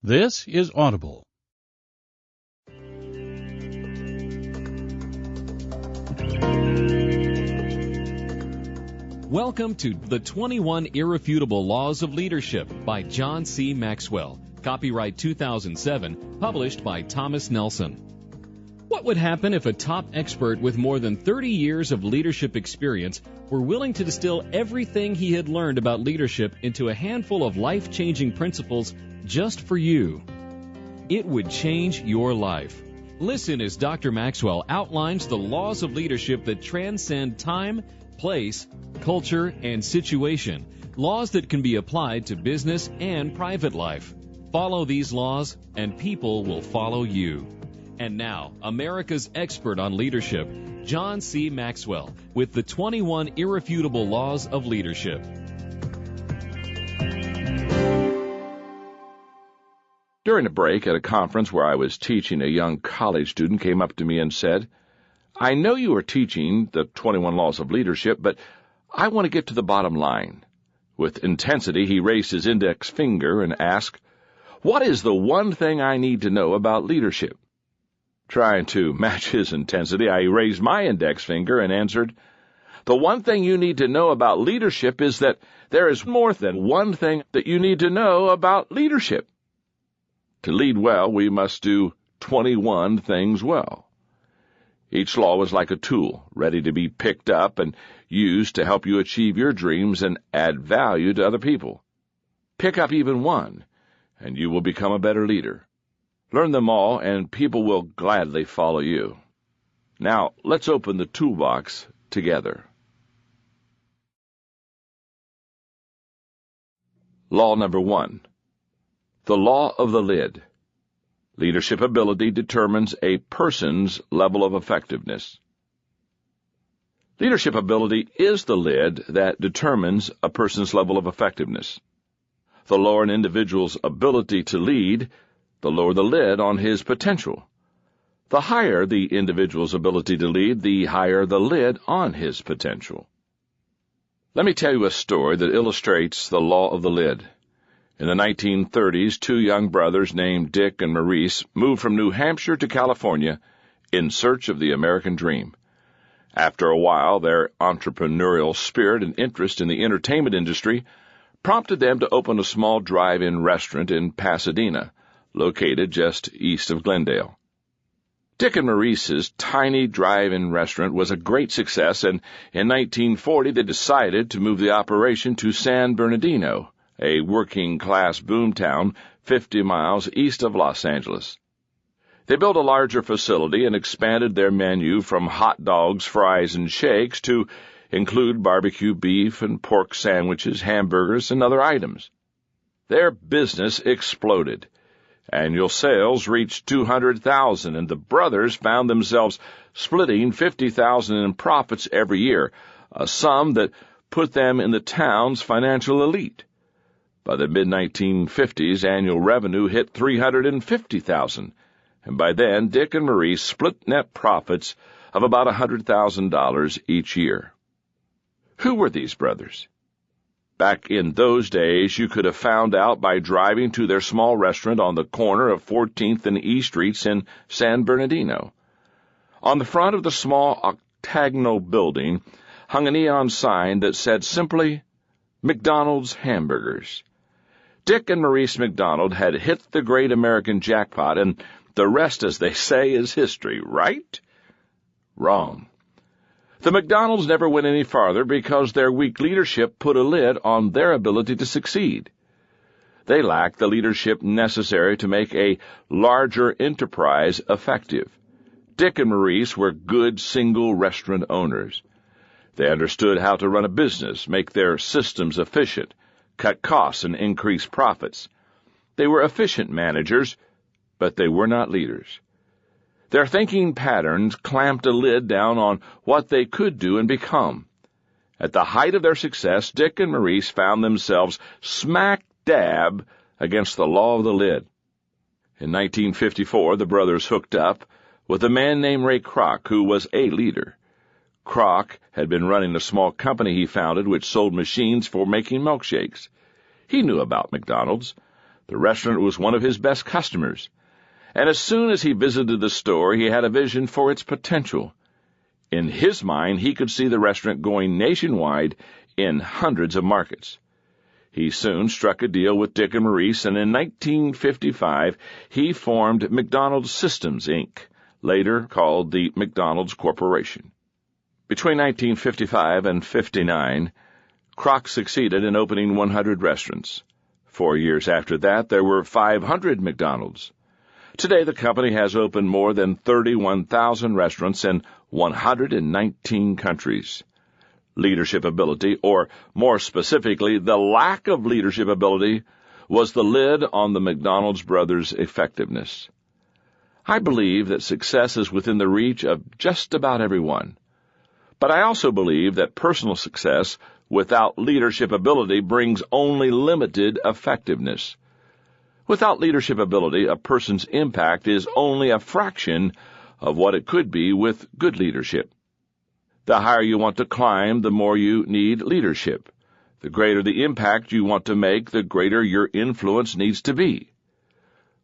This is Audible. Welcome to The 21 Irrefutable Laws of Leadership by John C. Maxwell. Copyright 2007, published by Thomas Nelson. What would happen if a top expert with more than 30 years of leadership experience were willing to distill everything he had learned about leadership into a handful of life-changing principles just for you? It would change your life. Listen as Dr. Maxwell outlines the laws of leadership that transcend time, place, culture, and situation, laws that can be applied to business and private life. Follow these laws, and people will follow you. And now, America's expert on leadership, John C. Maxwell, with the 21 Irrefutable Laws of Leadership. During a break at a conference where I was teaching, a young college student came up to me and said, "I know you are teaching the 21 Laws of Leadership, but I want to get to the bottom line." With intensity, he raised his index finger and asked, "What is the one thing I need to know about leadership?" Trying to match his intensity, I raised my index finger and answered, "The one thing you need to know about leadership is that there is more than one thing that you need to know about leadership. To lead well, we must do 21 things well." Each law was like a tool, ready to be picked up and used to help you achieve your dreams and add value to other people. Pick up even one, and you will become a better leader. Learn them all, and people will gladly follow you. Now, let's open the toolbox together. Law number 1. The law of the lid. Leadership ability determines a person's level of effectiveness. Leadership ability is the lid that determines a person's level of effectiveness. The lower an individual's ability to lead, the lower the lid on his potential. The higher the individual's ability to lead, the higher the lid on his potential. Let me tell you a story that illustrates the law of the lid. In the 1930s, two young brothers named Dick and Maurice moved from New Hampshire to California in search of the American dream. After a while, their entrepreneurial spirit and interest in the entertainment industry prompted them to open a small drive-in restaurant in Pasadena, located just east of Glendale. Dick and Maurice's tiny drive-in restaurant was a great success, and in 1940 they decided to move the operation to San Bernardino, a working-class boomtown 50 miles east of Los Angeles. They built a larger facility and expanded their menu from hot dogs, fries, and shakes to include barbecue beef and pork sandwiches, hamburgers, and other items. Their business exploded. Annual sales reached $200,000, and the brothers found themselves splitting $50,000 in profits every year, a sum that put them in the town's financial elite. By the mid-1950s, annual revenue hit $350,000, and by then Dick and Maurice split net profits of about $100,000 each year. Who were these brothers? Back in those days, you could have found out by driving to their small restaurant on the corner of 14th and E Streets in San Bernardino. On the front of the small octagonal building hung a neon sign that said simply, "McDonald's Hamburgers." Dick and Maurice McDonald had hit the great American jackpot, and the rest, as they say, is history, right? Wrong. The McDonalds never went any farther because their weak leadership put a lid on their ability to succeed. They lacked the leadership necessary to make a larger enterprise effective. Dick and Maurice were good single restaurant owners. They understood how to run a business, make their systems efficient, cut costs, and increase profits. They were efficient managers, but they were not leaders. Their thinking patterns clamped a lid down on what they could do and become. At the height of their success, Dick and Maurice found themselves smack dab against the law of the lid. In 1954, the brothers hooked up with a man named Ray Kroc, who was a leader. Kroc had been running a small company he founded which sold machines for making milkshakes. He knew about McDonald's, The restaurant was one of his best customers, and as soon as he visited the store, he had a vision for its potential. In his mind, he could see the restaurant going nationwide in hundreds of markets. He soon struck a deal with Dick and Maurice, and in 1955, he formed McDonald's Systems, Inc., later called the McDonald's Corporation. Between 1955 and 59, Kroc succeeded in opening 100 restaurants. 4 years after that, there were 500 McDonald's. Today, the company has opened more than 31,000 restaurants in 119 countries. Leadership ability, or more specifically, the lack of leadership ability, was the lid on the McDonald's brothers' effectiveness. I believe that success is within the reach of just about everyone. But I also believe that personal success without leadership ability brings only limited effectiveness. Without leadership ability, a person's impact is only a fraction of what it could be with good leadership. The higher you want to climb, the more you need leadership. The greater the impact you want to make, the greater your influence needs to be.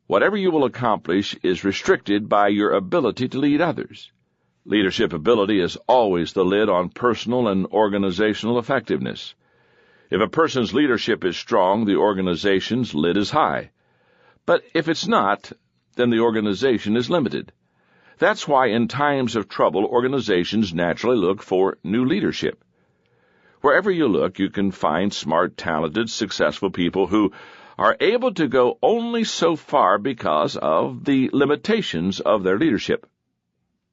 Whatever you will accomplish is restricted by your ability to lead others. Leadership ability is always the lid on personal and organizational effectiveness. If a person's leadership is strong, the organization's lid is high. But if it's not, then the organization is limited. That's why in times of trouble, organizations naturally look for new leadership. Wherever you look, you can find smart, talented, successful people who are able to go only so far because of the limitations of their leadership.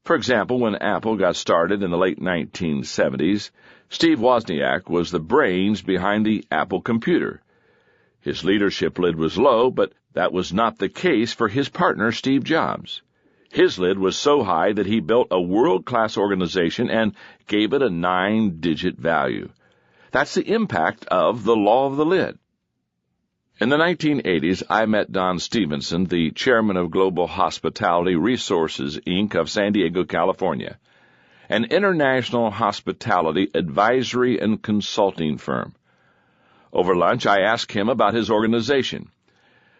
For example, when Apple got started in the late 1970s, Steve Wozniak was the brains behind the Apple computer. His leadership lid was low, but that was not the case for his partner, Steve Jobs. His lid was so high that he built a world-class organization and gave it a 9-digit value. That's the impact of the law of the lid. In the 1980s, I met Don Stevenson, the chairman of Global Hospitality Resources, Inc. of San Diego, California, an international hospitality advisory and consulting firm. Over lunch, I asked him about his organization.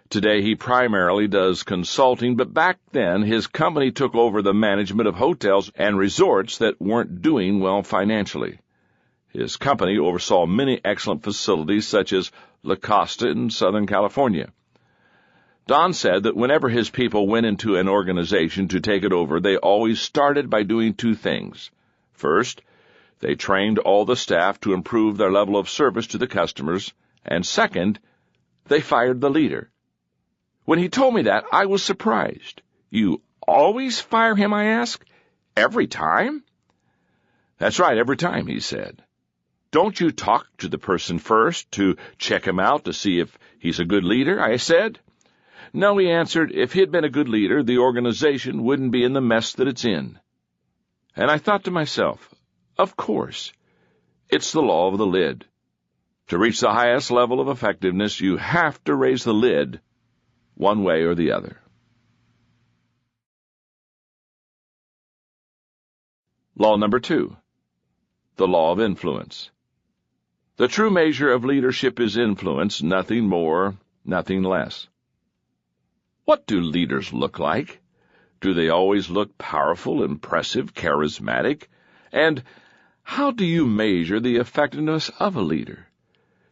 Today, he primarily does consulting, but back then, his company took over the management of hotels and resorts that weren't doing well financially. His company oversaw many excellent facilities, such as La Costa in Southern California. Don said that whenever his people went into an organization to take it over, they always started by doing two things. First, they trained all the staff to improve their level of service to the customers, and second, they fired the leader. When he told me that, I was surprised. "You always fire him?" I asked. "Every time?" "That's right, every time," he said. "Don't you talk to the person first to check him out to see if he's a good leader?" I said. "No," he answered. "If he'd been a good leader, the organization wouldn't be in the mess that it's in." And I thought to myself, of course, it's the law of the lid. To reach the highest level of effectiveness, you have to raise the lid one way or the other. Law number 2, the law of influence. The true measure of leadership is influence, nothing more, nothing less. What do leaders look like? Do they always look powerful, impressive, charismatic? And how do you measure the effectiveness of a leader?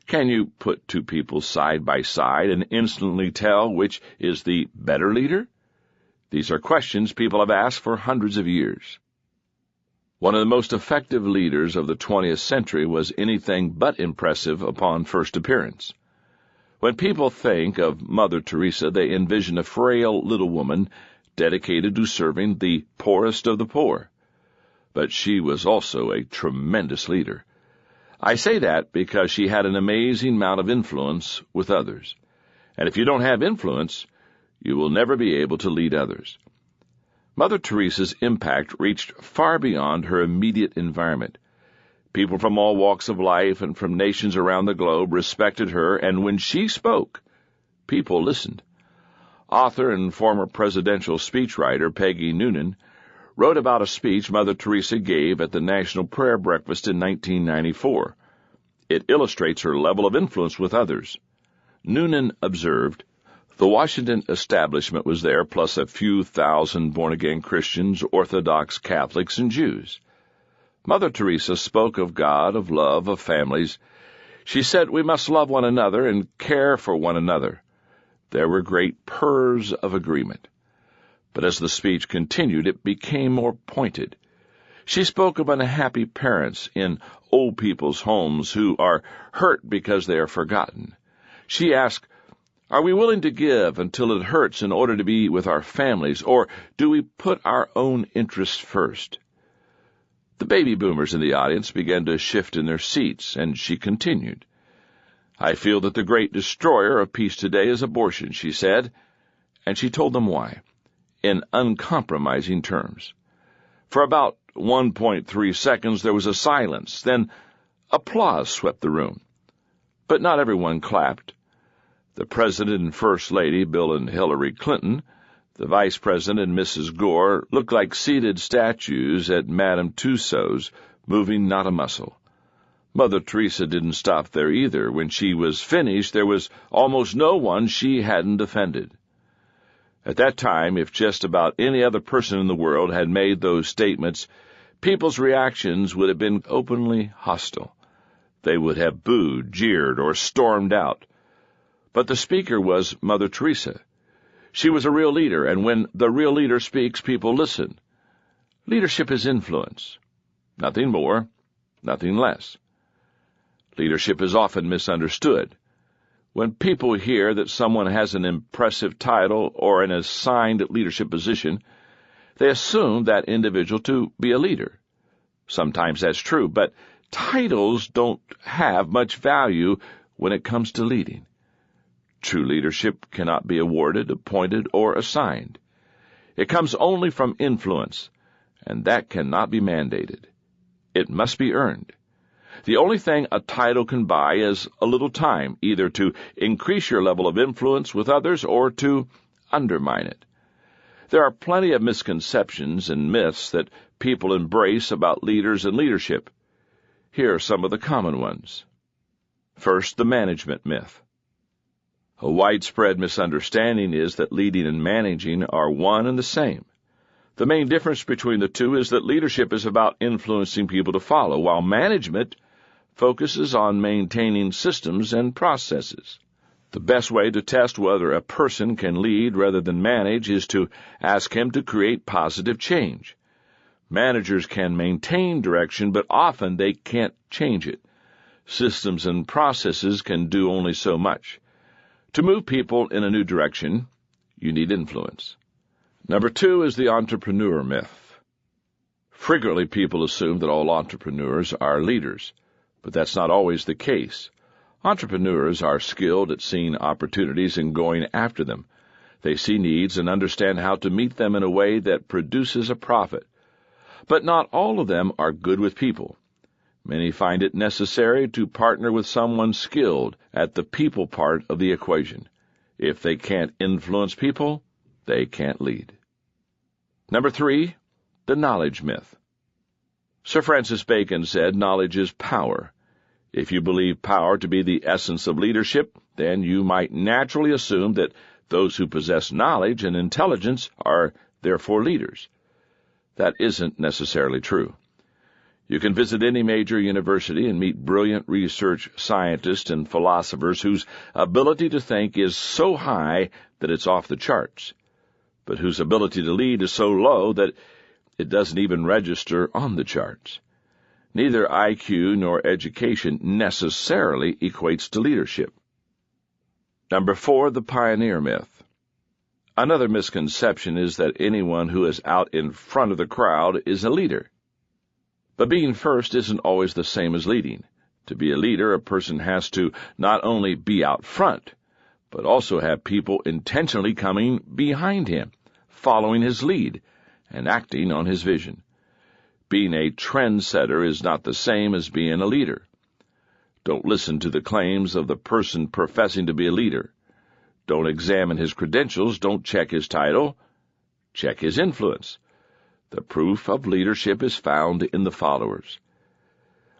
Can you put two people side by side and instantly tell which is the better leader? These are questions people have asked for hundreds of years. One of the most effective leaders of the 20th century was anything but impressive upon first appearance. When people think of Mother Teresa, they envision a frail little woman dedicated to serving the poorest of the poor. But she was also a tremendous leader. I say that because she had an amazing amount of influence with others. And if you don't have influence, you will never be able to lead others. Mother Teresa's impact reached far beyond her immediate environment. People from all walks of life and from nations around the globe respected her, and when she spoke, people listened. Author and former presidential speechwriter Peggy Noonan wrote about a speech Mother Teresa gave at the National Prayer Breakfast in 1994. It illustrates her level of influence with others. Noonan observed, The Washington establishment was there, plus a few thousand born-again Christians, Orthodox Catholics, and Jews. Mother Teresa spoke of God, of love, of families. She said we must love one another and care for one another. There were great purrs of agreement. But as the speech continued, it became more pointed. She spoke of unhappy parents in old people's homes who are hurt because they are forgotten. She asked, "Are we willing to give until it hurts in order to be with our families, or do we put our own interests first?" The baby boomers in the audience began to shift in their seats, and she continued. "I feel that the great destroyer of peace today is abortion," she said, and she told them why, in uncompromising terms. For about 1.3 seconds there was a silence, then applause swept the room. But not everyone clapped. The President and First Lady, Bill and Hillary Clinton, the Vice President and Mrs. Gore looked like seated statues at Madame Tussauds, moving not a muscle. Mother Teresa didn't stop there either. When she was finished, there was almost no one she hadn't offended. At that time, if just about any other person in the world had made those statements, people's reactions would have been openly hostile. They would have booed, jeered, or stormed out. But the speaker was Mother Teresa. She was a real leader, and when the real leader speaks, people listen. Leadership is influence. Nothing more, nothing less. Leadership is often misunderstood. When people hear that someone has an impressive title or an assigned leadership position, they assume that individual to be a leader. Sometimes that's true, but titles don't have much value when it comes to leading. True leadership cannot be awarded, appointed, or assigned. It comes only from influence, and that cannot be mandated. It must be earned. The only thing a title can buy is a little time, either to increase your level of influence with others or to undermine it. There are plenty of misconceptions and myths that people embrace about leaders and leadership. Here are some of the common ones. First, the management myth. A widespread misunderstanding is that leading and managing are one and the same. The main difference between the two is that leadership is about influencing people to follow, while management focuses on maintaining systems and processes. The best way to test whether a person can lead rather than manage is to ask him to create positive change. Managers can maintain direction, but often they can't change it. Systems and processes can do only so much. To move people in a new direction, you need influence. Number 2 is the entrepreneur myth. Frequently people assume that all entrepreneurs are leaders, but that's not always the case. Entrepreneurs are skilled at seeing opportunities and going after them. They see needs and understand how to meet them in a way that produces a profit. But not all of them are good with people. Many find it necessary to partner with someone skilled at the people part of the equation. If they can't influence people, they can't lead. Number 3, the knowledge myth. Sir Francis Bacon said, "Knowledge is power." If you believe power to be the essence of leadership, then you might naturally assume that those who possess knowledge and intelligence are therefore leaders. That isn't necessarily true. You can visit any major university and meet brilliant research scientists and philosophers whose ability to think is so high that it's off the charts, but whose ability to lead is so low that it doesn't even register on the charts. Neither IQ nor education necessarily equates to leadership. Number 4, the pioneer myth. Another misconception is that anyone who is out in front of the crowd is a leader. But being first isn't always the same as leading. To be a leader, a person has to not only be out front, but also have people intentionally coming behind him, following his lead, and acting on his vision. Being a trendsetter is not the same as being a leader. Don't listen to the claims of the person professing to be a leader. Don't examine his credentials. Don't check his title. Check his influence. The proof of leadership is found in the followers.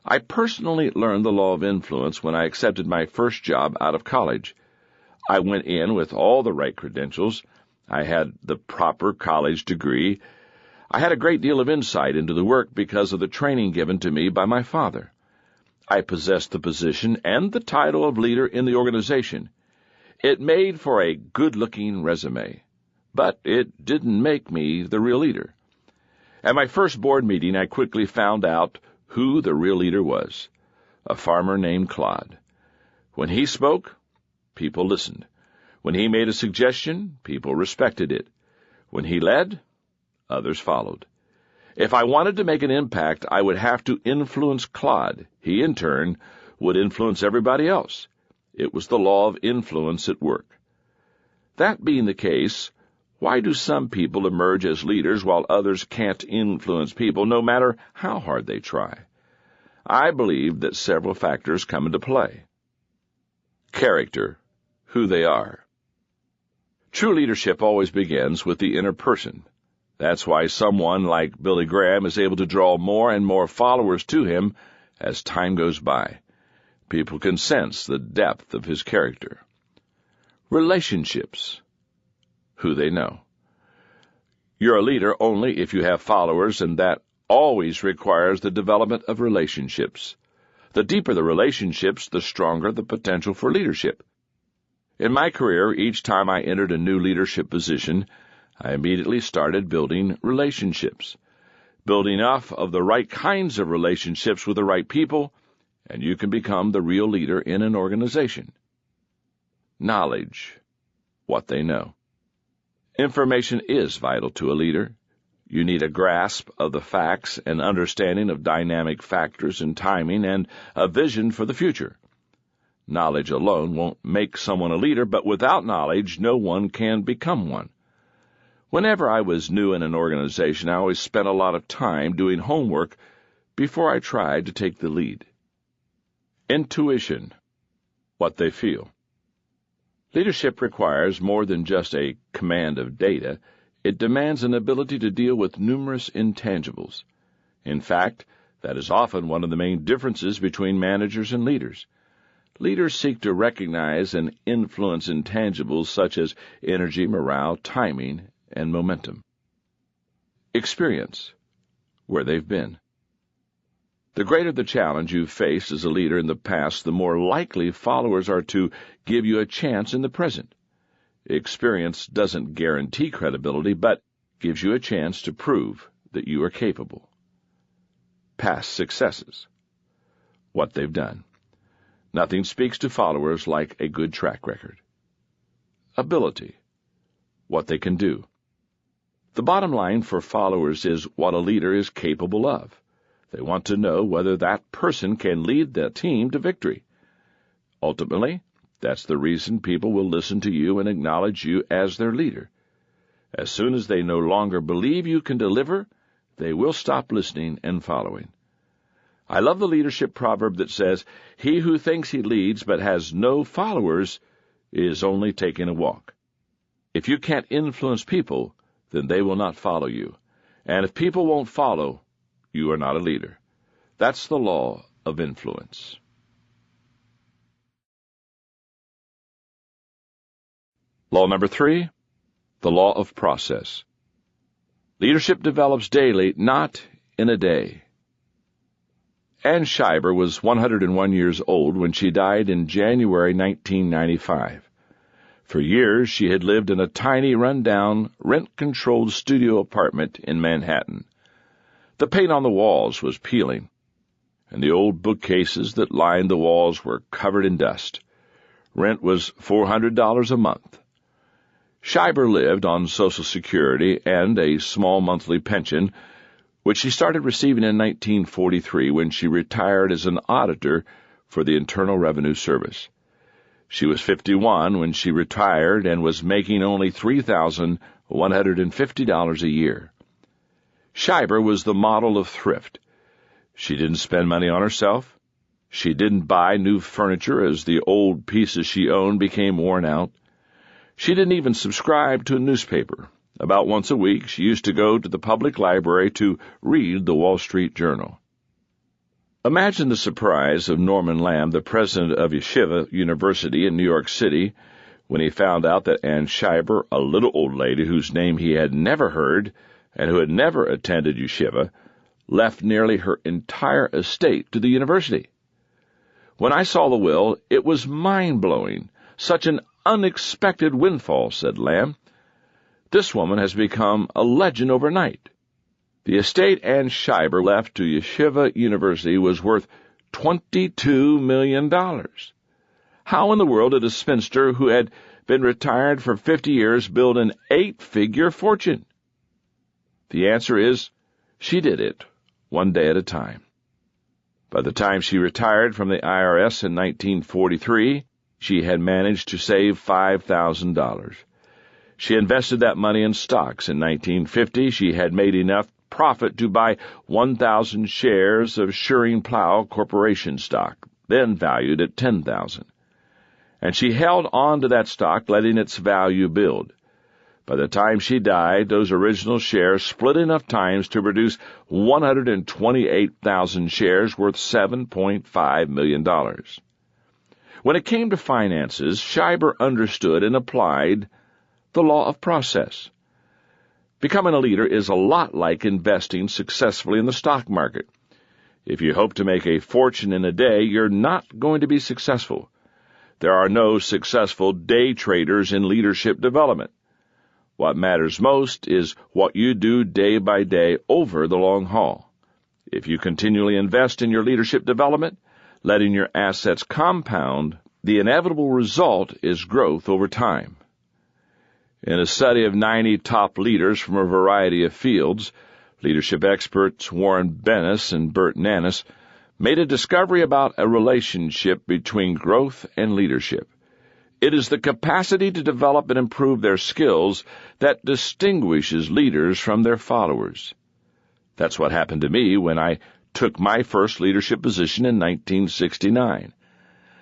I personally learned the law of influence when I accepted my first job out of college. I went in with all the right credentials. I had the proper college degree. I had a great deal of insight into the work because of the training given to me by my father. I possessed the position and the title of leader in the organization. It made for a good-looking resume, but it didn't make me the real leader. At my first board meeting, I quickly found out who the real leader was, a farmer named Claude. When he spoke, people listened. When he made a suggestion, people respected it. When he led, others followed. If I wanted to make an impact, I would have to influence Claude. He, in turn, would influence everybody else. It was the law of influence at work. That being the case, why do some people emerge as leaders while others can't influence people, no matter how hard they try? I believe that several factors come into play. Character, who they are. True leadership always begins with the inner person. That's why someone like Billy Graham is able to draw more and more followers to him as time goes by. People can sense the depth of his character. Relationships, who they know. You're a leader only if you have followers, and that always requires the development of relationships. The deeper the relationships, the stronger the potential for leadership. In my career, each time I entered a new leadership position, I immediately started building relationships. Build enough of the right kinds of relationships with the right people, and you can become the real leader in an organization. Knowledge, what they know. Information is vital to a leader. You need a grasp of the facts, an understanding of dynamic factors and timing, and a vision for the future. Knowledge alone won't make someone a leader, but without knowledge, no one can become one. Whenever I was new in an organization, I always spent a lot of time doing homework before I tried to take the lead. Intuition, what they feel. Leadership requires more than just a command of data. It demands an ability to deal with numerous intangibles. In fact, that is often one of the main differences between managers and leaders. Leaders seek to recognize and influence intangibles such as energy, morale, timing, and momentum. Experience, where they've been. The greater the challenge you've faced as a leader in the past, the more likely followers are to give you a chance in the present. Experience doesn't guarantee credibility, but gives you a chance to prove that you are capable. Past successes, what they've done. Nothing speaks to followers like a good track record. Ability, what they can do. The bottom line for followers is what a leader is capable of. They want to know whether that person can lead the team to victory. Ultimately, that's the reason people will listen to you and acknowledge you as their leader. As soon as they no longer believe you can deliver, they will stop listening and following. I love the leadership proverb that says, "He who thinks he leads but has no followers is only taking a walk." If you can't influence people, then they will not follow you. And if people won't follow, you are not a leader. That's the law of influence. Law number 3, the law of process. Leadership develops daily, not in a day. Ann Schreiber was 101 years old when she died in January 1995. For years, she had lived in a tiny, run-down, rent-controlled studio apartment in Manhattan. The paint on the walls was peeling, and the old bookcases that lined the walls were covered in dust. Rent was $400 a month. Schreiber lived on Social Security and a small monthly pension, which she started receiving in 1943 when she retired as an auditor for the Internal Revenue Service. She was 51 when she retired and was making only $3,150 a year. Schreiber was the model of thrift. She didn't spend money on herself. She didn't buy new furniture as the old pieces she owned became worn out. She didn't even subscribe to a newspaper. About once a week, she used to go to the public library to read the Wall Street Journal. Imagine the surprise of Norman Lamb, the president of Yeshiva University in New York City, when he found out that Ann Schreiber, a little old lady whose name he had never heard and who had never attended yeshiva, left nearly her entire estate to the university. When I saw the will, it was mind-blowing. Such an unexpected windfall, said Lamb. This woman has become a legend overnight. The estate Ann Schreiber left to Yeshiva University was worth $22 million. How in the world did a spinster who had been retired for 50 years build an 8-figure fortune? The answer is, she did it, one day at a time. By the time she retired from the IRS in 1943, she had managed to save $5,000. She invested that money in stocks. In 1950, she had made enough profit to buy 1,000 shares of Shearing Plow Corporation stock, then valued at $10,000. And she held on to that stock, letting its value build. By the time she died, those original shares split enough times to produce 128,000 shares worth $7.5 million. When it came to finances, Schreiber understood and applied the law of process. Becoming a leader is a lot like investing successfully in the stock market. If you hope to make a fortune in a day, you're not going to be successful. There are no successful day traders in leadership development. What matters most is what you do day by day over the long haul. If you continually invest in your leadership development, letting your assets compound, the inevitable result is growth over time. In a study of 90 top leaders from a variety of fields, leadership experts Warren Bennis and Bert Nannis made a discovery about a relationship between growth and leadership. It is the capacity to develop and improve their skills that distinguishes leaders from their followers. That's what happened to me when I took my first leadership position in 1969.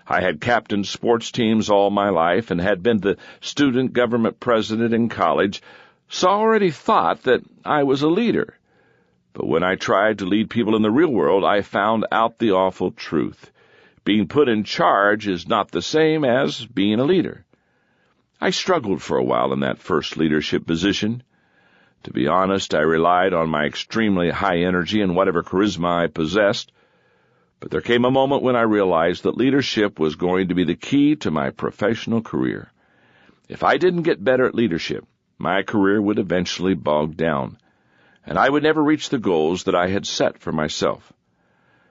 I had captained sports teams all my life and had been the student government president in college, so I already thought that I was a leader. But when I tried to lead people in the real world, I found out the awful truth. Being put in charge is not the same as being a leader. I struggled for a while in that first leadership position. To be honest, I relied on my extremely high energy and whatever charisma I possessed. But there came a moment when I realized that leadership was going to be the key to my professional career. If I didn't get better at leadership, my career would eventually bog down, and I would never reach the goals that I had set for myself.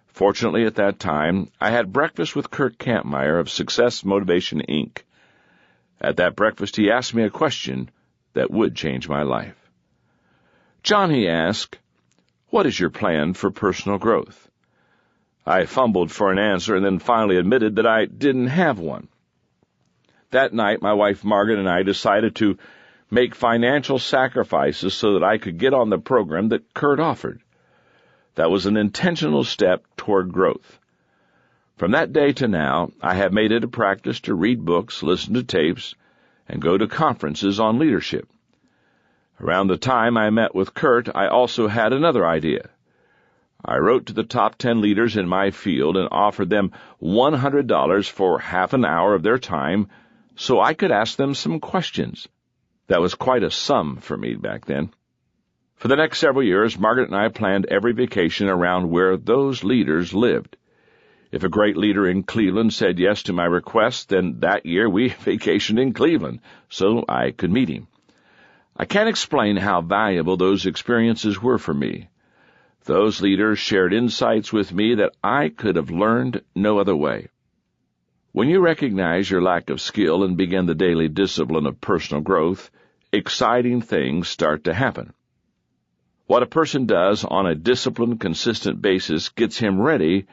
Fortunately, at that time, I had breakfast with Kurt Kampmeyer of Success Motivation, Inc. At that breakfast, he asked me a question that would change my life. "John," he asked, "what is your plan for personal growth?" I fumbled for an answer and then finally admitted that I didn't have one. That night, my wife Margaret and I decided to make financial sacrifices so that I could get on the program that Kurt offered. That was an intentional step toward growth. From that day to now, I have made it a practice to read books, listen to tapes, and go to conferences on leadership. Around the time I met with Kurt, I also had another idea. I wrote to the top 10 leaders in my field and offered them $100 for half an hour of their time so I could ask them some questions. That was quite a sum for me back then. For the next several years, Margaret and I planned every vacation around where those leaders lived. If a great leader in Cleveland said yes to my request, then that year we vacationed in Cleveland so I could meet him. I can't explain how valuable those experiences were for me. Those leaders shared insights with me that I could have learned no other way. When you recognize your lack of skill and begin the daily discipline of personal growth, exciting things start to happen. What a person does on a disciplined, consistent basis gets him ready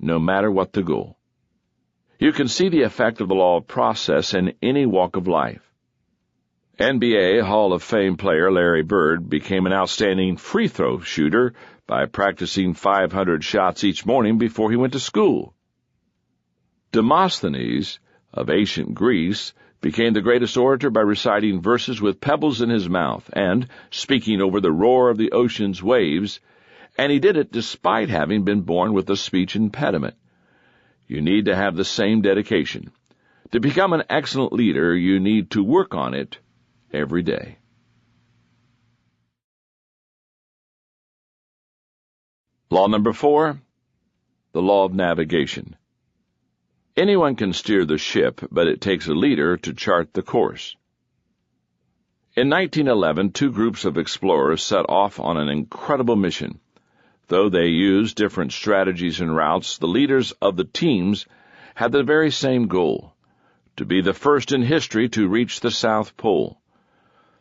no matter what the goal. You can see the effect of the law of process in any walk of life. NBA Hall of Fame player Larry Bird became an outstanding free throw shooter by practicing 500 shots each morning before he went to school. Demosthenes of ancient Greece became the greatest orator by reciting verses with pebbles in his mouth and speaking over the roar of the ocean's waves, and he did it despite having been born with a speech impediment. You need to have the same dedication. To become an excellent leader, you need to work on it every day. Law number 4, the law of navigation. Anyone can steer the ship, but it takes a leader to chart the course. In 1911, 2 groups of explorers set off on an incredible mission. Though they used different strategies and routes, the leaders of the teams had the very same goal: to be the first in history to reach the South Pole.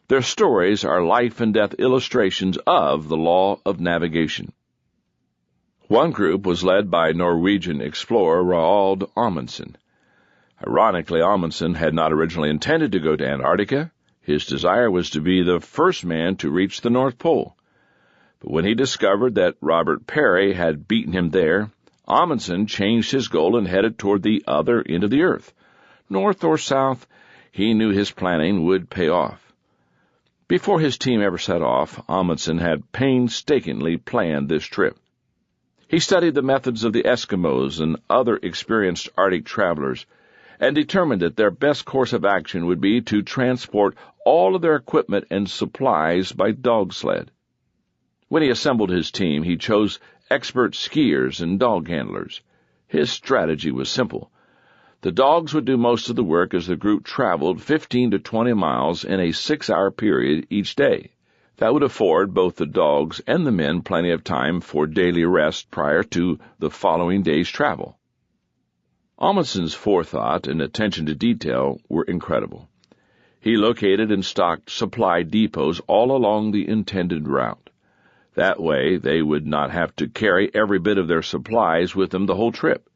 Their stories are life-and-death illustrations of the law of navigation. One group was led by Norwegian explorer Roald Amundsen. Ironically, Amundsen had not originally intended to go to Antarctica. His desire was to be the first man to reach the North Pole. But when he discovered that Robert Peary had beaten him there, Amundsen changed his goal and headed toward the other end of the earth. North or south, he knew his planning would pay off. Before his team ever set off, Amundsen had painstakingly planned this trip. He studied the methods of the Eskimos and other experienced Arctic travelers, and determined that their best course of action would be to transport all of their equipment and supplies by dog sled. When he assembled his team, he chose expert skiers and dog handlers. His strategy was simple. The dogs would do most of the work as the group traveled 15 to 20 miles in a 6-hour period each day. That would afford both the dogs and the men plenty of time for daily rest prior to the following day's travel. Amundsen's forethought and attention to detail were incredible. He located and stocked supply depots all along the intended route. That way, they would not have to carry every bit of their supplies with them the whole trip.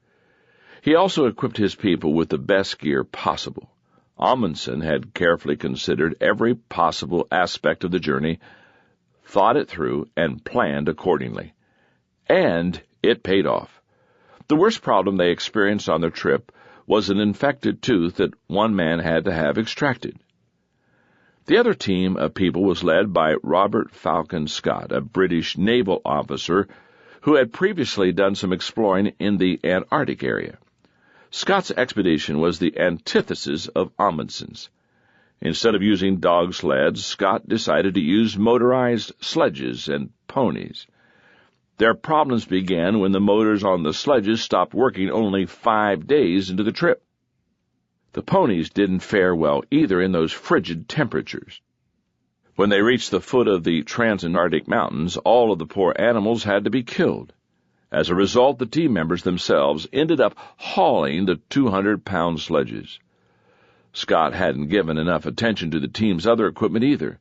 He also equipped his people with the best gear possible. Amundsen had carefully considered every possible aspect of the journey, thought it through, and planned accordingly. And it paid off. The worst problem they experienced on their trip was an infected tooth that one man had to have extracted. The other team of people was led by Robert Falcon Scott, a British naval officer who had previously done some exploring in the Antarctic area. Scott's expedition was the antithesis of Amundsen's. Instead of using dog sleds, Scott decided to use motorized sledges and ponies. Their problems began when the motors on the sledges stopped working only 5 days into the trip. The ponies didn't fare well either in those frigid temperatures. When they reached the foot of the Transantarctic Mountains, all of the poor animals had to be killed. As a result, the team members themselves ended up hauling the 200-pound sledges. Scott hadn't given enough attention to the team's other equipment either.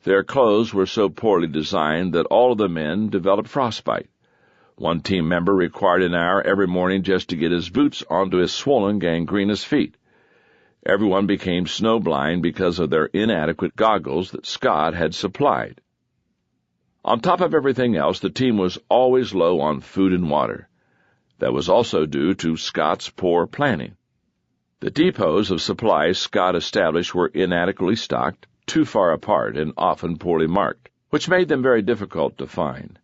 Their clothes were so poorly designed that all of the men developed frostbite. One team member required an hour every morning just to get his boots onto his swollen, gangrenous feet. Everyone became snowblind because of their inadequate goggles that Scott had supplied. On top of everything else, the team was always low on food and water. That was also due to Scott's poor planning. The depots of supplies Scott established were inadequately stocked, too far apart, and often poorly marked, which made them very difficult to find.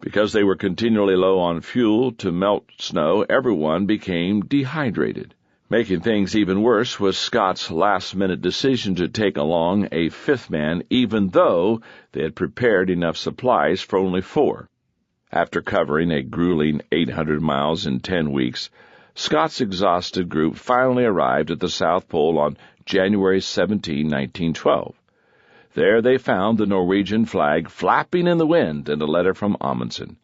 Because they were continually low on fuel to melt snow, everyone became dehydrated. Making things even worse was Scott's last-minute decision to take along a 5th man, even though they had prepared enough supplies for only 4. After covering a grueling 800 miles in 10 weeks, Scott's exhausted group finally arrived at the South Pole on January 17, 1912. There they found the Norwegian flag flapping in the wind and a letter from Amundsen.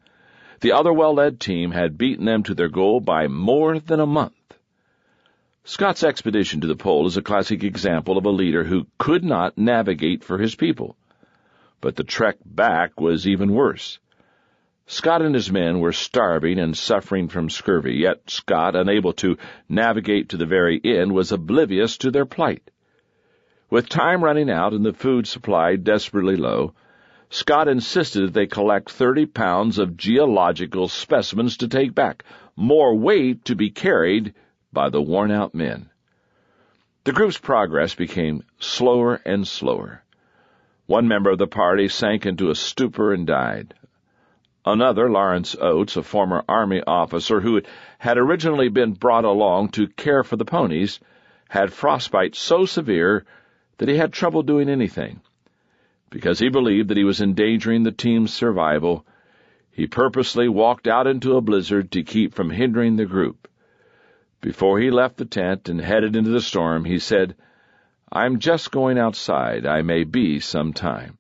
The other well-led team had beaten them to their goal by more than a month. Scott's expedition to the pole is a classic example of a leader who could not navigate for his people. But the trek back was even worse. Scott and his men were starving and suffering from scurvy, yet Scott, unable to navigate to the very end, was oblivious to their plight. With time running out and the food supply desperately low, Scott insisted that they collect 30 pounds of geological specimens to take back, more weight to be carried by the worn-out men. The group's progress became slower and slower. One member of the party sank into a stupor and died. Another, Lawrence Oates, a former Army officer who had originally been brought along to care for the ponies, had frostbite so severe that he had trouble doing anything. Because he believed that he was endangering the team's survival, he purposely walked out into a blizzard to keep from hindering the group. Before he left the tent and headed into the storm, he said, "I'm just going outside. I may be some time."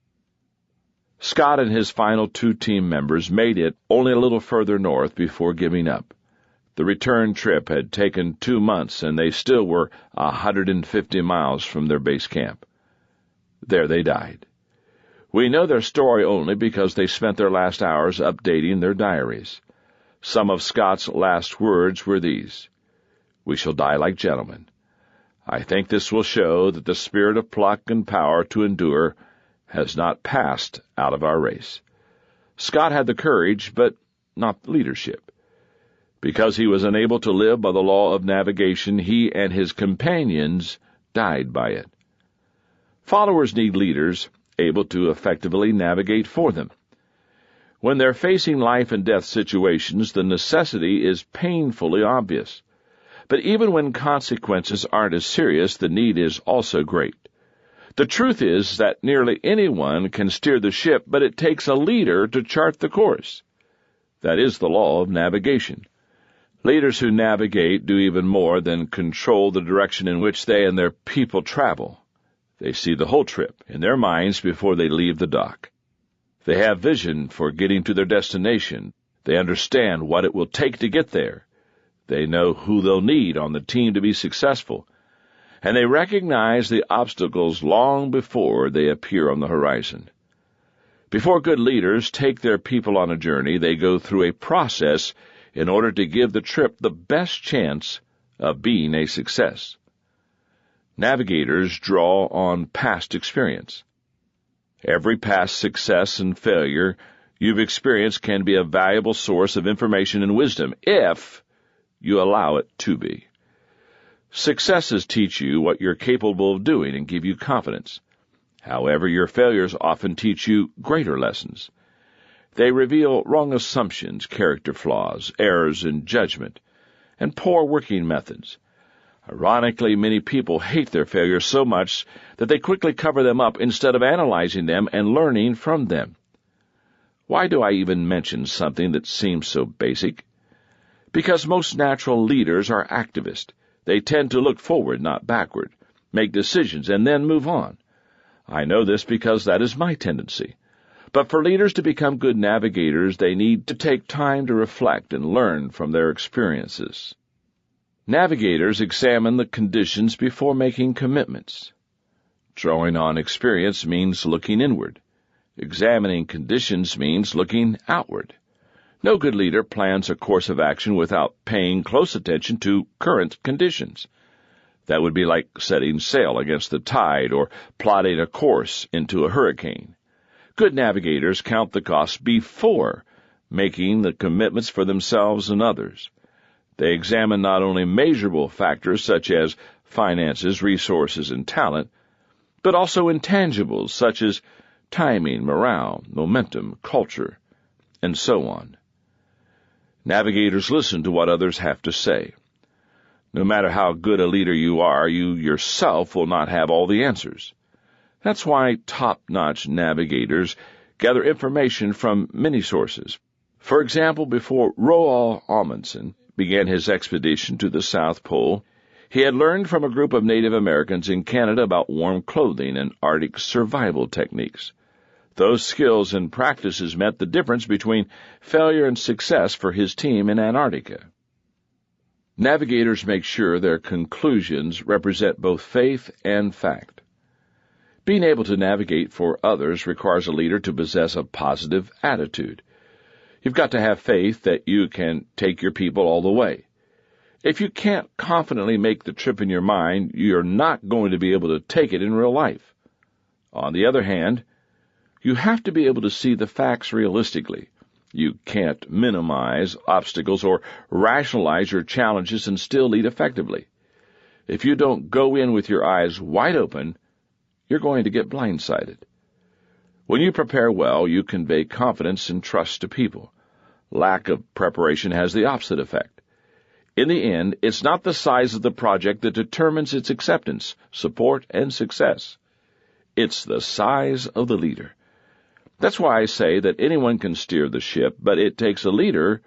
Scott and his final 2 team members made it only a little further north before giving up. The return trip had taken 2 months, and they still were 150 miles from their base camp. There they died. We know their story only because they spent their last hours updating their diaries. Some of Scott's last words were these: "We shall die like gentlemen. I think this will show that the spirit of pluck and power to endure has not passed out of our race." Scott had the courage, but not the leadership. Because he was unable to live by the law of navigation, he and his companions died by it. Followers need leaders able to effectively navigate for them. When they're facing life and death situations, the necessity is painfully obvious. But even when consequences aren't as serious, the need is also great. The truth is that nearly anyone can steer the ship, but it takes a leader to chart the course. That is the law of navigation. Leaders who navigate do even more than control the direction in which they and their people travel. They see the whole trip in their minds before they leave the dock. They have vision for getting to their destination. They understand what it will take to get there. They know who they'll need on the team to be successful. And they recognize the obstacles long before they appear on the horizon. Before good leaders take their people on a journey, they go through a process in order to give the trip the best chance of being a success. Navigators draw on past experience. Every past success and failure you've experienced can be a valuable source of information and wisdom, if you allow it to be. Successes teach you what you're capable of doing and give you confidence. However, your failures often teach you greater lessons. They reveal wrong assumptions, character flaws, errors in judgment, and poor working methods. Ironically, many people hate their failures so much that they quickly cover them up instead of analyzing them and learning from them. Why do I even mention something that seems so basic? Because most natural leaders are activists. They tend to look forward, not backward, make decisions, and then move on. I know this because that is my tendency. But for leaders to become good navigators, they need to take time to reflect and learn from their experiences. Navigators examine the conditions before making commitments. Drawing on experience means looking inward. Examining conditions means looking outward. No good leader plans a course of action without paying close attention to current conditions. That would be like setting sail against the tide or plotting a course into a hurricane. Good navigators count the costs before making the commitments for themselves and others. They examine not only measurable factors such as finances, resources, and talent, but also intangibles such as timing, morale, momentum, culture, and so on. Navigators listen to what others have to say. No matter how good a leader you are, you yourself will not have all the answers. That's why top-notch navigators gather information from many sources. For example, before Roald Amundsen began his expedition to the South Pole, he had learned from a group of Native Americans in Canada about warm clothing and Arctic survival techniques. Those skills and practices meant the difference between failure and success for his team in Antarctica. Navigators make sure their conclusions represent both faith and fact. Being able to navigate for others requires a leader to possess a positive attitude. You've got to have faith that you can take your people all the way. If you can't confidently make the trip in your mind, you're not going to be able to take it in real life. On the other hand, you have to be able to see the facts realistically. You can't minimize obstacles or rationalize your challenges and still lead effectively. If you don't go in with your eyes wide open, you're going to get blindsided. When you prepare well, you convey confidence and trust to people. Lack of preparation has the opposite effect. In the end, it's not the size of the project that determines its acceptance, support, and success. It's the size of the leader. That's why I say that anyone can steer the ship, but it takes a leader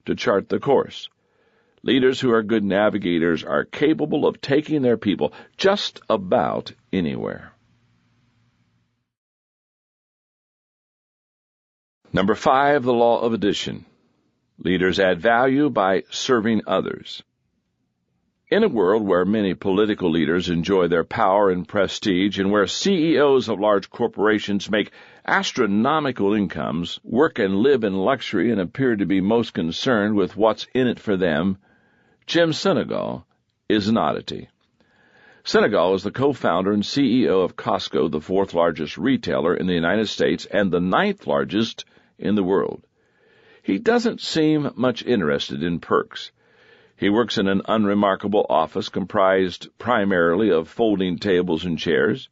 to chart the course. Leaders who are good navigators are capable of taking their people just about anywhere. Number 5, the law of addition. Leaders add value by serving others. In a world where many political leaders enjoy their power and prestige, and where CEOs of large corporations make astronomical incomes, work and live in luxury, and appear to be most concerned with what's in it for them, Jim Sinegal is an oddity. Sinegal is the co-founder and CEO of Costco, the 4th largest retailer in the United States and the 9th largest in the world. He doesn't seem much interested in perks. He works in an unremarkable office comprised primarily of folding tables and chairs.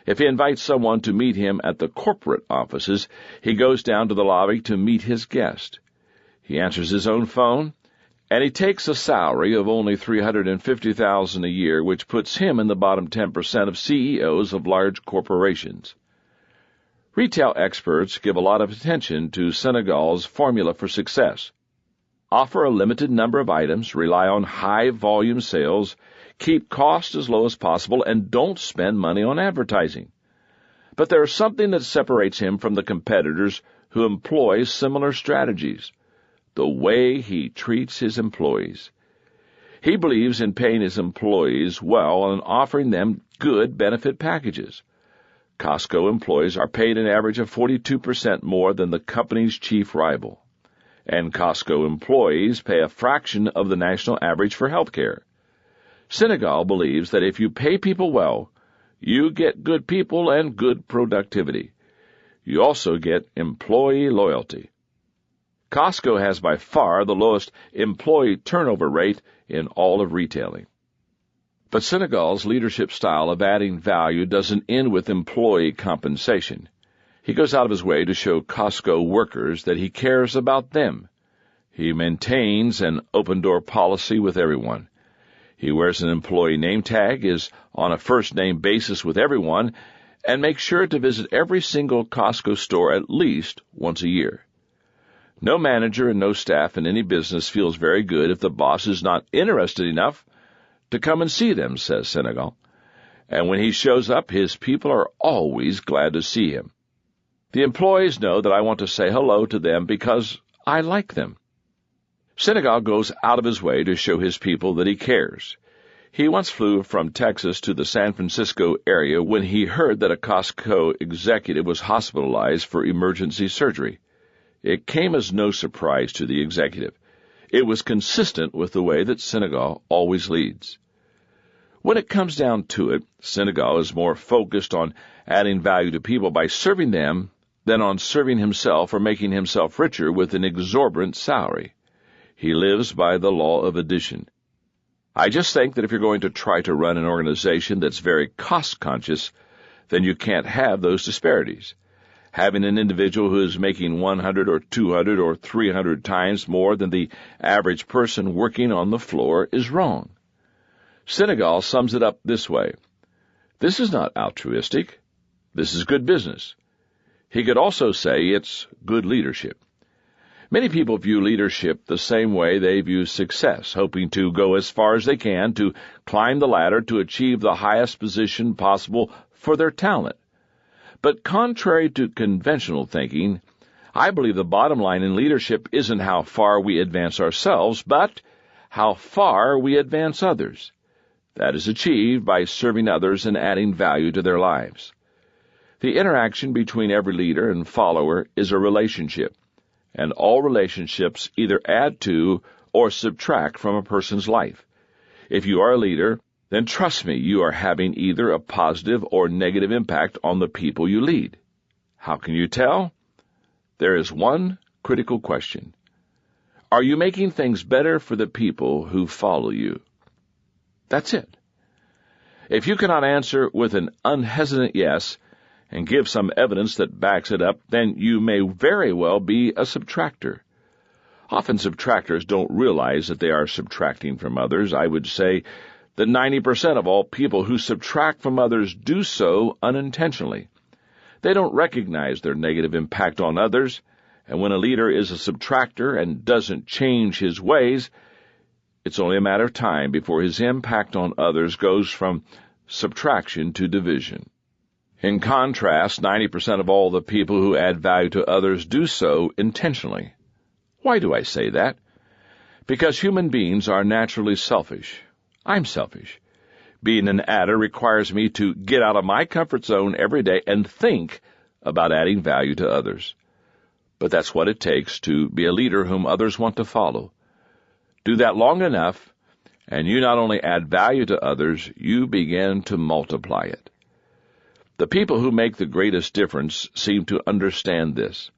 If he invites someone to meet him at the corporate offices, he goes down to the lobby to meet his guest. He answers his own phone, and he takes a salary of only $350,000 a year, which puts him in the bottom 10% of CEOs of large corporations. Retail experts give a lot of attention to Sinegal's formula for success. Offer a limited number of items, rely on high-volume sales, keep costs as low as possible, and don't spend money on advertising. But there is something that separates him from the competitors who employ similar strategies: the way he treats his employees. He believes in paying his employees well and offering them good benefit packages. Costco employees are paid an average of 42% more than the company's chief rival, and Costco employees pay a fraction of the national average for health care. Sinegal believes that if you pay people well, you get good people and good productivity. You also get employee loyalty. Costco has by far the lowest employee turnover rate in all of retailing. But Sinegal's leadership style of adding value doesn't end with employee compensation. He goes out of his way to show Costco workers that he cares about them. He maintains an open-door policy with everyone. He wears an employee name tag, is on a first-name basis with everyone, and makes sure to visit every single Costco store at least once a year. No manager and no staff in any business feels very good if the boss is not interested enough to come and see them, says Sinegal. And when he shows up, his people are always glad to see him. The employees know that I want to say hello to them because I like them. Sinegal goes out of his way to show his people that he cares. He once flew from Texas to the San Francisco area when he heard that a Costco executive was hospitalized for emergency surgery. It came as no surprise to the executive. It was consistent with the way that Sinegal always leads. When it comes down to it, Sinegal is more focused on adding value to people by serving them than on serving himself or making himself richer with an exorbitant salary. He lives by the law of addition. I just think that if you're going to try to run an organization that's very cost-conscious, then you can't have those disparities. Having an individual who is making 100 or 200 or 300 times more than the average person working on the floor is wrong. Sinegal sums it up this way: this is not altruistic. This is good business. He could also say it's good leadership. Many people view leadership the same way they view success, hoping to go as far as they can to climb the ladder to achieve the highest position possible for their talent. But contrary to conventional thinking, I believe the bottom line in leadership isn't how far we advance ourselves, but how far we advance others. That is achieved by serving others and adding value to their lives. The interaction between every leader and follower is a relationship, and all relationships either add to or subtract from a person's life. If you are a leader, then trust me, you are having either a positive or negative impact on the people you lead. How can you tell? There is one critical question. Are you making things better for the people who follow you? That's it. If you cannot answer with an unhesitant yes and give some evidence that backs it up, then you may very well be a subtractor. Often subtractors don't realize that they are subtracting from others. I would say that 90% of all people who subtract from others do so unintentionally. They don't recognize their negative impact on others, and when a leader is a subtractor and doesn't change his ways, it's only a matter of time before his impact on others goes from subtraction to division. In contrast, 90% of all the people who add value to others do so intentionally. Why do I say that? Because human beings are naturally selfish. I'm selfish. Being an adder requires me to get out of my comfort zone every day and think about adding value to others. But that's what it takes to be a leader whom others want to follow. Do that long enough, and you not only add value to others, you begin to multiply it. The people who make the greatest difference seem to understand this.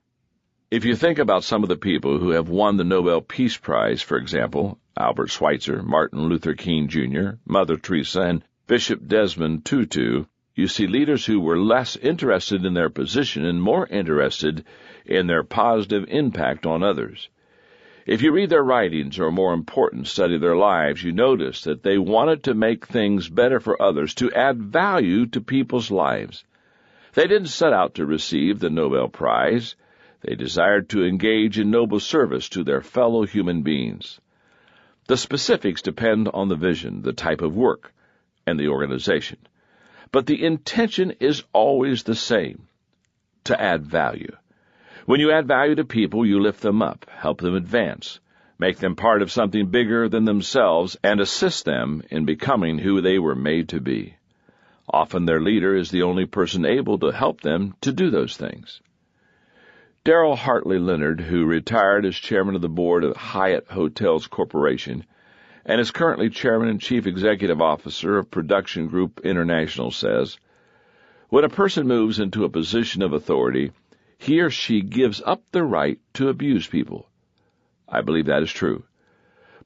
If you think about some of the people who have won the Nobel Peace Prize, for example, Albert Schweitzer, Martin Luther King Jr., Mother Teresa, and Bishop Desmond Tutu, you see leaders who were less interested in their position and more interested in their positive impact on others. If you read their writings, or more important, study their lives, you notice that they wanted to make things better for others, to add value to people's lives. They didn't set out to receive the Nobel Prize. They desired to engage in noble service to their fellow human beings. The specifics depend on the vision, the type of work, and the organization. But the intention is always the same, to add value. When you add value to people, you lift them up, help them advance, make them part of something bigger than themselves, and assist them in becoming who they were made to be. Often their leader is the only person able to help them to do those things. Darrell Hartley Leonard, who retired as chairman of the board of Hyatt Hotels Corporation and is currently chairman and chief executive officer of Production Group International, says, "When a person moves into a position of authority, he or she gives up the right to abuse people." I believe that is true.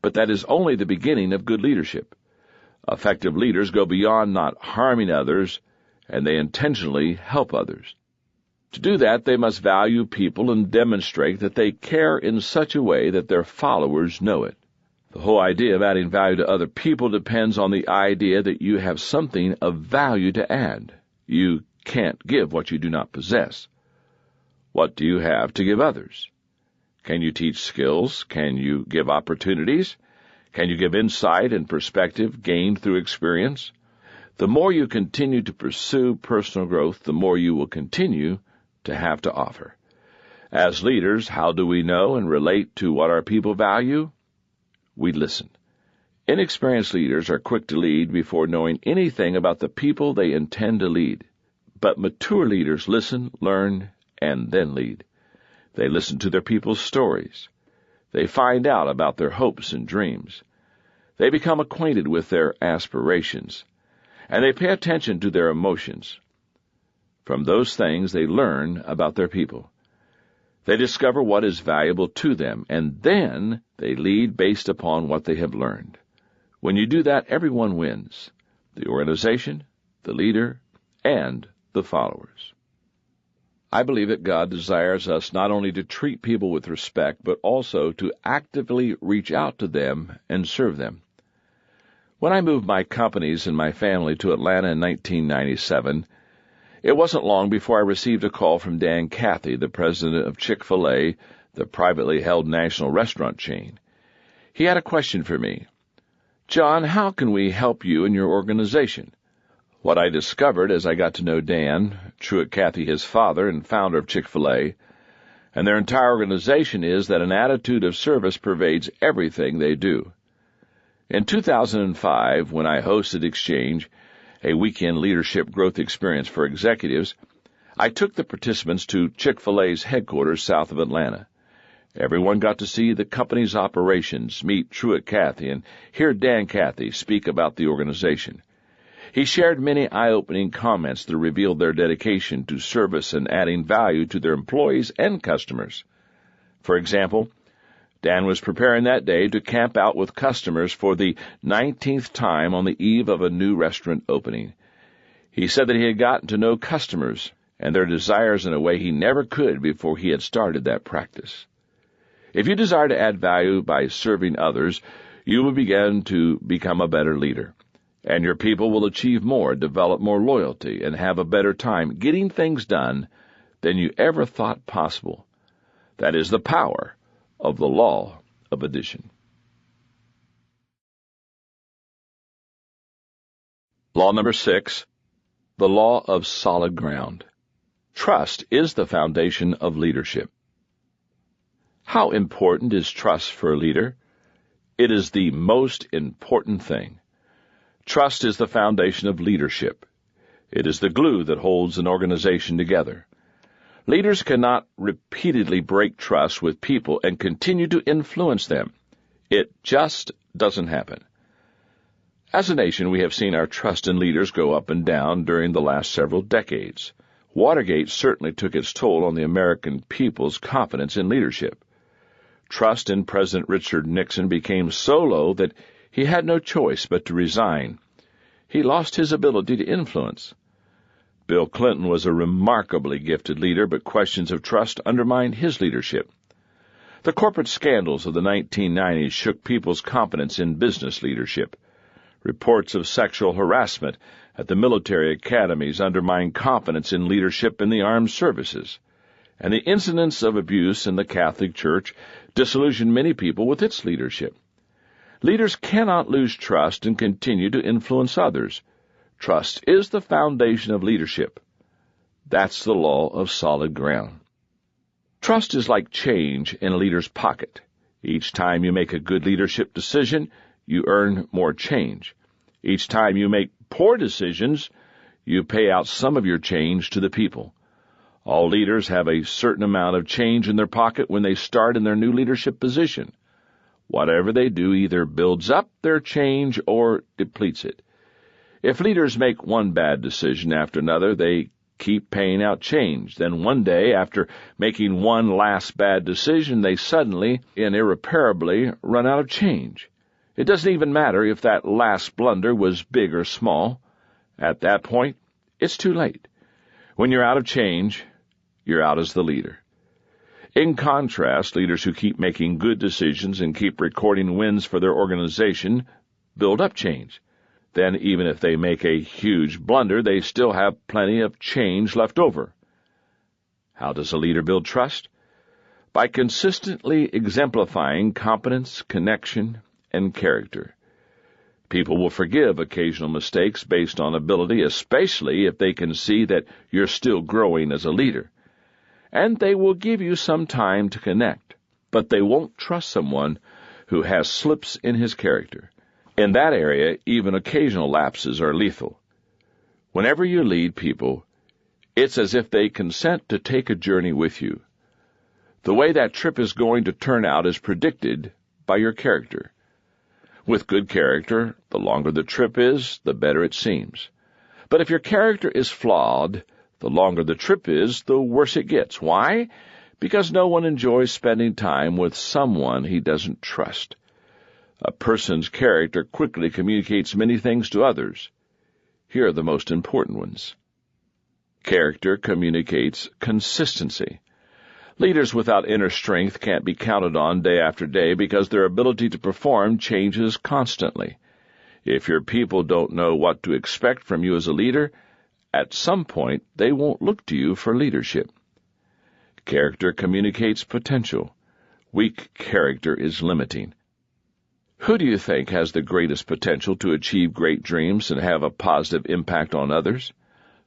But that is only the beginning of good leadership. Effective leaders go beyond not harming others, and they intentionally help others. To do that, they must value people and demonstrate that they care in such a way that their followers know it. The whole idea of adding value to other people depends on the idea that you have something of value to add. You can't give what you do not possess. What do you have to give others? Can you teach skills? Can you give opportunities? Can you give insight and perspective gained through experience? The more you continue to pursue personal growth, the more you will continue to have to offer. As leaders, how do we know and relate to what our people value? We listen. Inexperienced leaders are quick to lead before knowing anything about the people they intend to lead. But mature leaders listen, learn, and then lead. They listen to their people's stories. They find out about their hopes and dreams. They become acquainted with their aspirations, and they pay attention to their emotions. From those things, they learn about their people. They discover what is valuable to them, and then they lead based upon what they have learned. When you do that, everyone wins: the organization, the leader, and the followers. I believe that God desires us not only to treat people with respect, but also to actively reach out to them and serve them. When I moved my companies and my family to Atlanta in 1997, it wasn't long before I received a call from Dan Cathy, the president of Chick-fil-A, the privately held national restaurant chain. He had a question for me. "John, how can we help you in your organization?" What I discovered as I got to know Dan, Truett Cathy, his father and founder of Chick-fil-A, and their entire organization, is that an attitude of service pervades everything they do. In 2005, when I hosted Exchange, a weekend leadership growth experience for executives, I took the participants to Chick-fil-A's headquarters south of Atlanta. Everyone got to see the company's operations, meet Truett Cathy, and hear Dan Cathy speak about the organization. He shared many eye-opening comments that revealed their dedication to service and adding value to their employees and customers. For example, Dan was preparing that day to camp out with customers for the 19th time on the eve of a new restaurant opening. He said that he had gotten to know customers and their desires in a way he never could before he had started that practice. If you desire to add value by serving others, you will begin to become a better leader, and your people will achieve more, develop more loyalty, and have a better time getting things done than you ever thought possible. That is the power of the law of addition. Law number 6, the law of solid ground. Trust is the foundation of leadership. How important is trust for a leader? It is the most important thing. Trust is the foundation of leadership. It is the glue that holds an organization together. Leaders cannot repeatedly break trust with people and continue to influence them. It just doesn't happen. As a nation, we have seen our trust in leaders go up and down during the last several decades. Watergate certainly took its toll on the American people's confidence in leadership. Trust in President Richard Nixon became so low that he had no choice but to resign. He lost his ability to influence. Bill Clinton was a remarkably gifted leader, but questions of trust undermined his leadership. The corporate scandals of the 1990s shook people's confidence in business leadership. Reports of sexual harassment at the military academies undermined confidence in leadership in the armed services. And the incidents of abuse in the Catholic Church disillusioned many people with its leadership. Leaders cannot lose trust and continue to influence others. Trust is the foundation of leadership. That's the law of solid ground. Trust is like change in a leader's pocket. Each time you make a good leadership decision, you earn more change. Each time you make poor decisions, you pay out some of your change to the people. All leaders have a certain amount of change in their pocket when they start in their new leadership position. Whatever they do either builds up their change or depletes it. If leaders make one bad decision after another, they keep paying out change. Then one day, after making one last bad decision, they suddenly and irreparably run out of change. It doesn't even matter if that last blunder was big or small. At that point, it's too late. When you're out of change, you're out as the leader. In contrast, leaders who keep making good decisions and keep recording wins for their organization build up change. Then, even if they make a huge blunder, they still have plenty of change left over. How does a leader build trust? By consistently exemplifying competence, connection, and character. People will forgive occasional mistakes based on ability, especially if they can see that you're still growing as a leader. And they will give you some time to connect, but they won't trust someone who has slips in his character. In that area, even occasional lapses are lethal. Whenever you lead people, it's as if they consent to take a journey with you. The way that trip is going to turn out is predicted by your character. With good character, the longer the trip is, the better it seems. But if your character is flawed, the longer the trip is, the worse it gets. Why? Because no one enjoys spending time with someone he doesn't trust. A person's character quickly communicates many things to others. Here are the most important ones. Character communicates consistency. Leaders without inner strength can't be counted on day after day because their ability to perform changes constantly. If your people don't know what to expect from you as a leader, at some point they won't look to you for leadership. Character communicates potential. Weak character is limiting. Who do you think has the greatest potential to achieve great dreams and have a positive impact on others?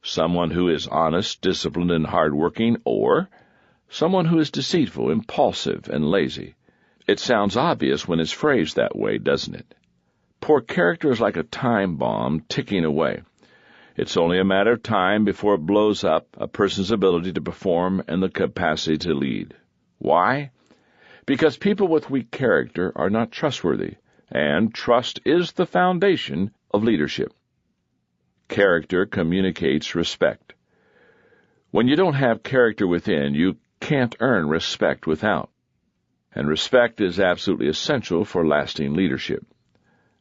Someone who is honest, disciplined, and hardworking, or someone who is deceitful, impulsive, and lazy? It sounds obvious when it's phrased that way, doesn't it? Poor character is like a time bomb ticking away. It's only a matter of time before it blows up a person's ability to perform and the capacity to lead. Why? Because people with weak character are not trustworthy, and trust is the foundation of leadership. Character communicates respect. When you don't have character within, you can't earn respect without. And respect is absolutely essential for lasting leadership.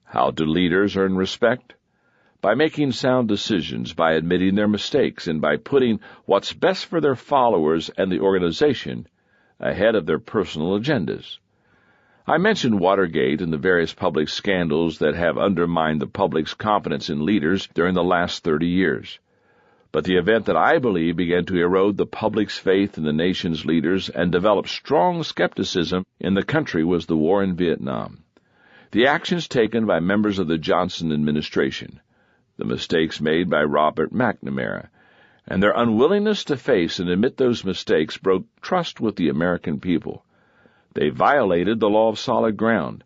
How do leaders earn respect? By making sound decisions, by admitting their mistakes, and by putting what's best for their followers and the organization ahead of their personal agendas. I mentioned Watergate and the various public scandals that have undermined the public's confidence in leaders during the last 30 years. But the event that I believe began to erode the public's faith in the nation's leaders and develop strong skepticism in the country was the war in Vietnam. The actions taken by members of the Johnson administration, the mistakes made by Robert McNamara, and their unwillingness to face and admit those mistakes broke trust with the American people. They violated the law of solid ground,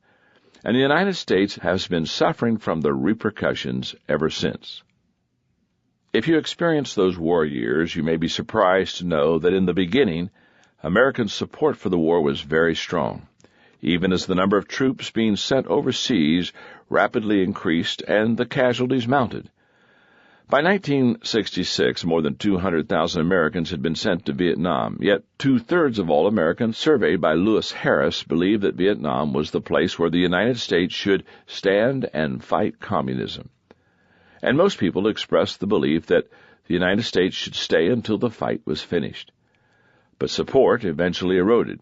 and the United States has been suffering from the repercussions ever since. If you experienced those war years, you may be surprised to know that in the beginning, American support for the war was very strong, even as the number of troops being sent overseas rapidly increased and the casualties mounted. By 1966, more than 200,000 Americans had been sent to Vietnam, yet two-thirds of all Americans surveyed by Lewis Harris believed that Vietnam was the place where the United States should stand and fight communism. And most people expressed the belief that the United States should stay until the fight was finished. But support eventually eroded.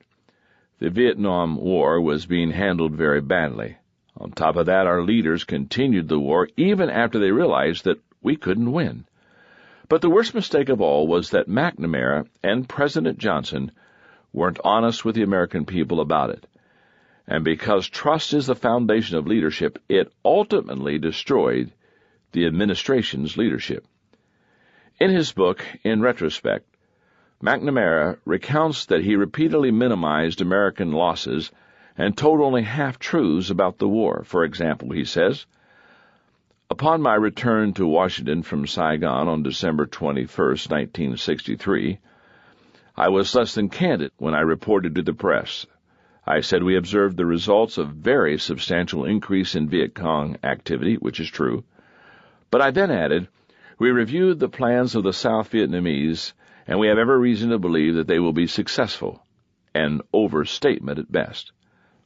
The Vietnam War was being handled very badly. On top of that, our leaders continued the war even after they realized that we couldn't win. But the worst mistake of all was that McNamara and President Johnson weren't honest with the American people about it. And because trust is the foundation of leadership, it ultimately destroyed the administration's leadership. In his book, In Retrospect, McNamara recounts that he repeatedly minimized American losses and told only half-truths about the war. For example, he says, "Upon my return to Washington from Saigon on December 21, 1963, I was less than candid when I reported to the press. I said we observed the results of very substantial increase in Viet Cong activity, which is true. But I then added, we reviewed the plans of the South Vietnamese, and we have every reason to believe that they will be successful, an overstatement at best."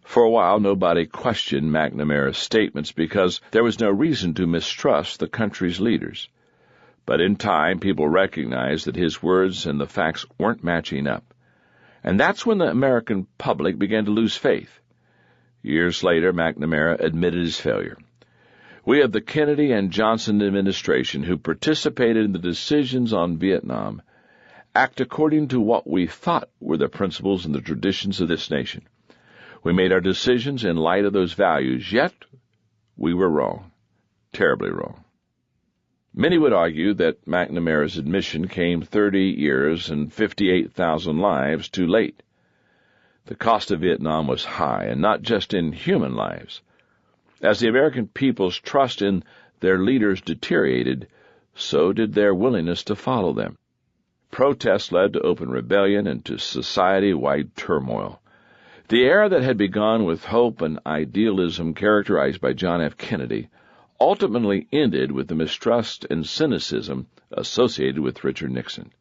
For a while, nobody questioned McNamara's statements because there was no reason to mistrust the country's leaders. But in time, people recognized that his words and the facts weren't matching up. And that's when the American public began to lose faith. Years later, McNamara admitted his failure. "We of the Kennedy and Johnson administration who participated in the decisions on Vietnam act according to what we thought were the principles and the traditions of this nation. We made our decisions in light of those values, yet we were wrong, terribly wrong." Many would argue that McNamara's admission came 30 years and 58,000 lives too late. The cost of Vietnam was high, and not just in human lives. As the American people's trust in their leaders deteriorated, so did their willingness to follow them. Protests led to open rebellion and to society-wide turmoil. The era that had begun with hope and idealism characterized by John F. Kennedy ultimately ended with the mistrust and cynicism associated with Richard Nixon.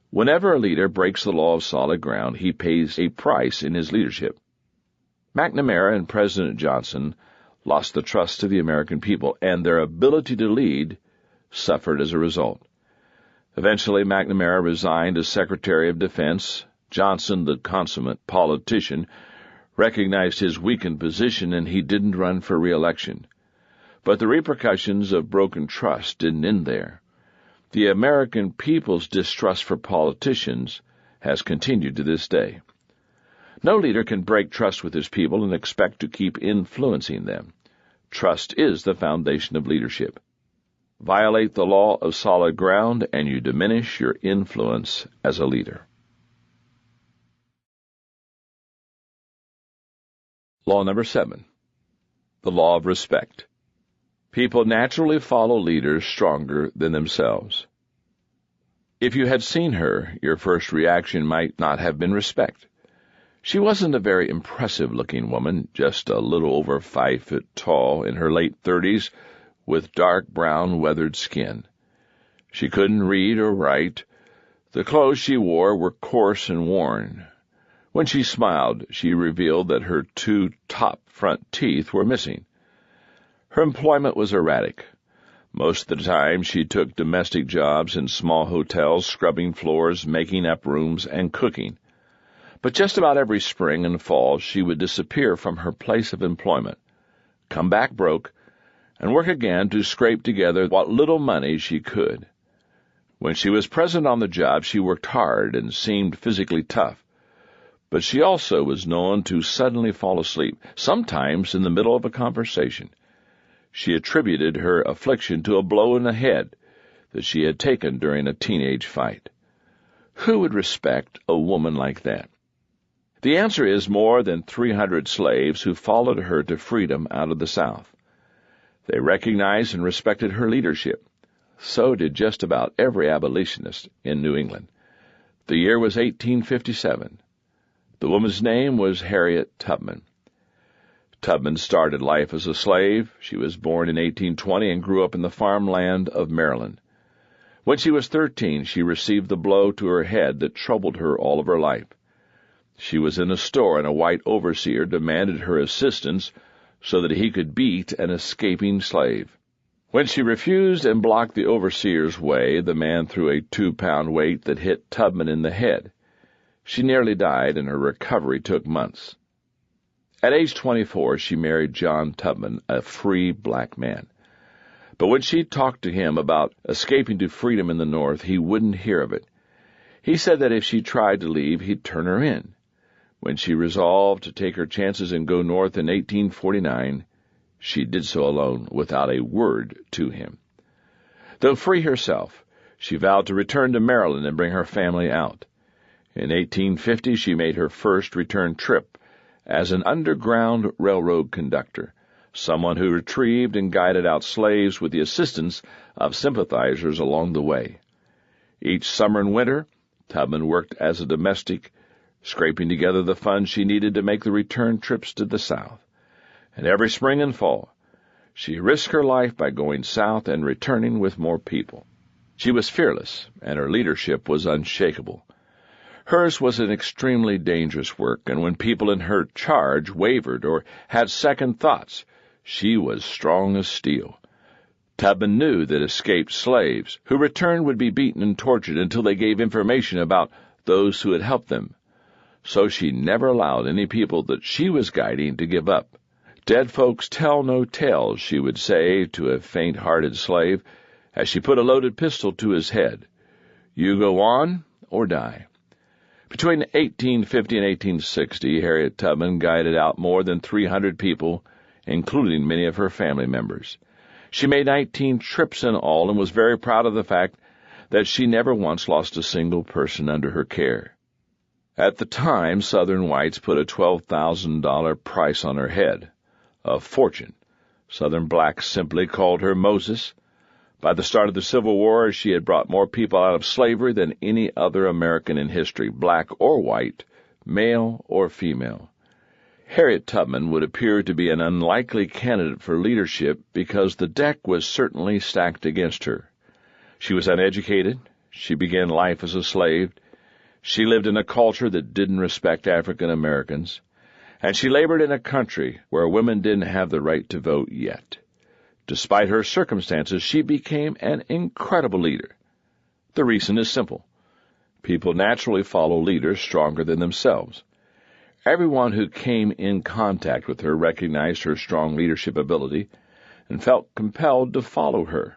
Whenever a leader breaks the law of solid ground, he pays a price in his leadership. McNamara and President Johnson lost the trust of the American people, and their ability to lead suffered as a result. Eventually, McNamara resigned as Secretary of Defense. Johnson, the consummate politician, recognized his weakened position, and he didn't run for re-election. But the repercussions of broken trust didn't end there. The American people's distrust for politicians has continued to this day. No leader can break trust with his people and expect to keep influencing them. Trust is the foundation of leadership. Violate the law of solid ground, and you diminish your influence as a leader. Law number 7. The law of respect. People naturally follow leaders stronger than themselves. If you had seen her, your first reaction might not have been respect. She wasn't a very impressive-looking woman, just a little over 5 feet tall, in her late 30s, with dark brown weathered skin. She couldn't read or write. The clothes she wore were coarse and worn. When she smiled, she revealed that her 2 top front teeth were missing. Her employment was erratic. Most of the time, she took domestic jobs in small hotels, scrubbing floors, making up rooms, and cooking. But just about every spring and fall she would disappear from her place of employment, come back broke, and work again to scrape together what little money she could. When she was present on the job, she worked hard and seemed physically tough. But she also was known to suddenly fall asleep, sometimes in the middle of a conversation. She attributed her affliction to a blow in the head that she had taken during a teenage fight. Who would respect a woman like that? The answer is more than 300 slaves who followed her to freedom out of the South. They recognized and respected her leadership. So did just about every abolitionist in New England. The year was 1857. The woman's name was Harriet Tubman. Tubman started life as a slave. She was born in 1820 and grew up in the farmland of Maryland. When she was 13, she received the blow to her head that troubled her all of her life. She was in a store, and a white overseer demanded her assistance so that he could beat an escaping slave. When she refused and blocked the overseer's way, the man threw a 2-pound weight that hit Tubman in the head. She nearly died, and her recovery took months. At age 24, she married John Tubman, a free black man. But when she talked to him about escaping to freedom in the North, he wouldn't hear of it. He said that if she tried to leave, he'd turn her in. When she resolved to take her chances and go north in 1849, she did so alone, without a word to him. Though free herself, she vowed to return to Maryland and bring her family out. In 1850, she made her first return trip as an Underground Railroad conductor, someone who retrieved and guided out slaves with the assistance of sympathizers along the way. Each summer and winter, Tubman worked as a domestic, scraping together the funds she needed to make the return trips to the South. And every spring and fall, she risked her life by going south and returning with more people. She was fearless, and her leadership was unshakable. Hers was an extremely dangerous work, and when people in her charge wavered or had second thoughts, she was strong as steel. Tubman knew that escaped slaves who returned would be beaten and tortured until they gave information about those who had helped them. So she never allowed any people that she was guiding to give up. "Dead folks tell no tales," she would say to a faint-hearted slave, as she put a loaded pistol to his head. "You go on or die." Between 1850 and 1860, Harriet Tubman guided out more than 300 people, including many of her family members. She made 19 trips in all and was very proud of the fact that she never once lost a single person under her care. At the time, Southern whites put a $12,000 price on her head, a fortune. Southern blacks simply called her Moses. By the start of the Civil War, she had brought more people out of slavery than any other American in history, black or white, male or female. Harriet Tubman would appear to be an unlikely candidate for leadership because the deck was certainly stacked against her. She was uneducated. She began life as a slave. She lived in a culture that didn't respect African Americans, and she labored in a country where women didn't have the right to vote yet. Despite her circumstances, she became an incredible leader. The reason is simple. People naturally follow leaders stronger than themselves. Everyone who came in contact with her recognized her strong leadership ability and felt compelled to follow her.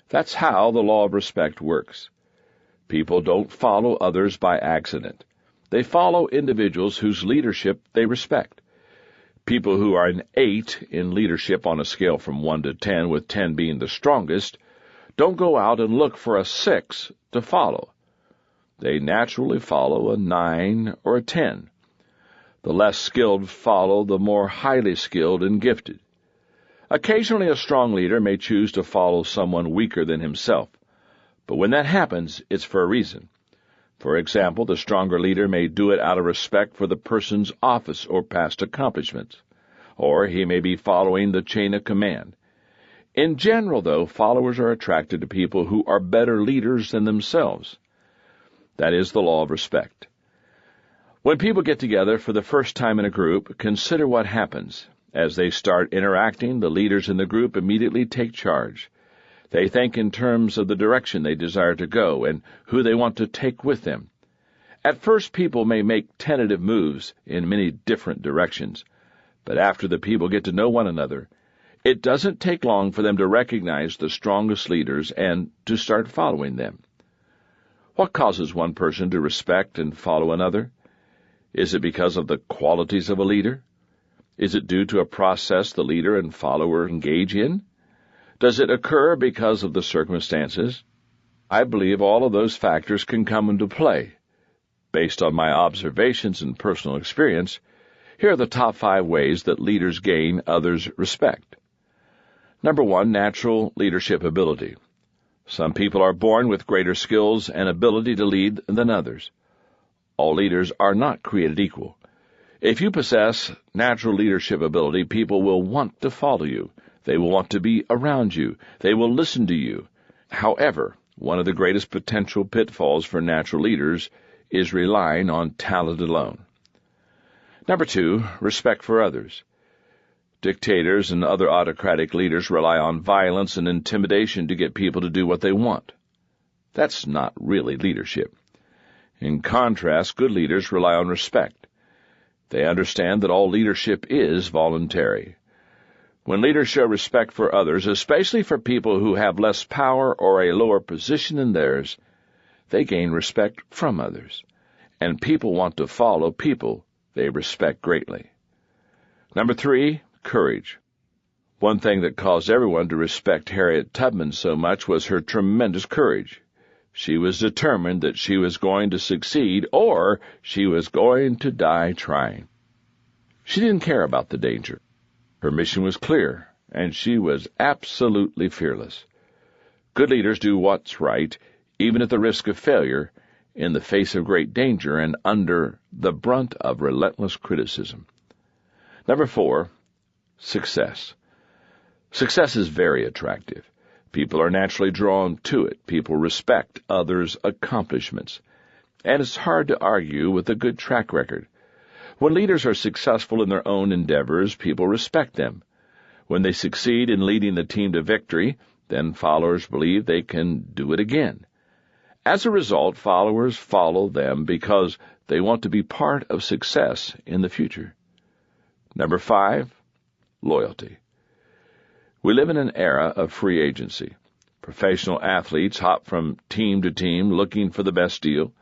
That's how the law of respect works. People don't follow others by accident. They follow individuals whose leadership they respect. People who are an 8 in leadership on a scale from 1 to 10, with 10 being the strongest, don't go out and look for a 6 to follow. They naturally follow a 9 or a 10. The less skilled follow the more highly skilled and gifted. Occasionally a strong leader may choose to follow someone weaker than himself, but when that happens, it's for a reason. For example, the stronger leader may do it out of respect for the person's office or past accomplishments, or he may be following the chain of command. In general, though, followers are attracted to people who are better leaders than themselves. That is the law of respect. When people get together for the first time in a group, consider what happens. As they start interacting, the leaders in the group immediately take charge. They think in terms of the direction they desire to go and who they want to take with them. At first, people may make tentative moves in many different directions, but after the people get to know one another, it doesn't take long for them to recognize the strongest leaders and to start following them. What causes one person to respect and follow another? Is it because of the qualities of a leader? Is it due to a process the leader and follower engage in? Does it occur because of the circumstances? I believe all of those factors can come into play. Based on my observations and personal experience, here are the top 5 ways that leaders gain others' respect. Number 1, natural leadership ability. Some people are born with greater skills and ability to lead than others. All leaders are not created equal. If you possess natural leadership ability, people will want to follow you. They will want to be around you. They will listen to you. However, one of the greatest potential pitfalls for natural leaders is relying on talent alone. Number 2, respect for others. Dictators and other autocratic leaders rely on violence and intimidation to get people to do what they want. That's not really leadership. In contrast, good leaders rely on respect. They understand that all leadership is voluntary. When leaders show respect for others, especially for people who have less power or a lower position than theirs, they gain respect from others. And people want to follow people they respect greatly. Number 3, courage. One thing that caused everyone to respect Harriet Tubman so much was her tremendous courage. She was determined that she was going to succeed or she was going to die trying. She didn't care about the danger. Her mission was clear, and she was absolutely fearless. Good leaders do what's right, even at the risk of failure, in the face of great danger and under the brunt of relentless criticism. Number 4, success. Success is very attractive. People are naturally drawn to it. People respect others' accomplishments. And it's hard to argue with a good track record. When leaders are successful in their own endeavors, people respect them. When they succeed in leading the team to victory, then followers believe they can do it again. As a result, followers follow them because they want to be part of success in the future. Number 5, loyalty. We live in an era of free agency. Professional athletes hop from team to team looking for the best deal.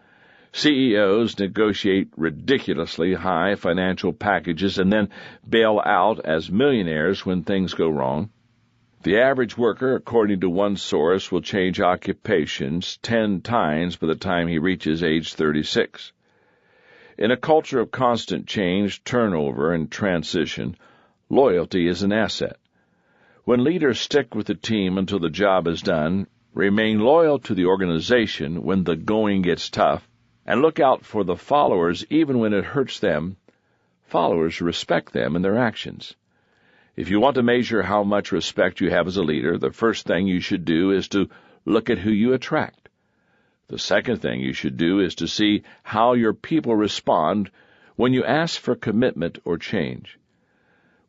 CEOs negotiate ridiculously high financial packages and then bail out as millionaires when things go wrong. The average worker, according to one source, will change occupations 10 times by the time he reaches age 36. In a culture of constant change, turnover, and transition, loyalty is an asset. When leaders stick with the team until the job is done, remain loyal to the organization when the going gets tough, and look out for the followers even when it hurts them, followers respect them and their actions. If you want to measure how much respect you have as a leader, the first thing you should do is to look at who you attract. The second thing you should do is to see how your people respond when you ask for commitment or change.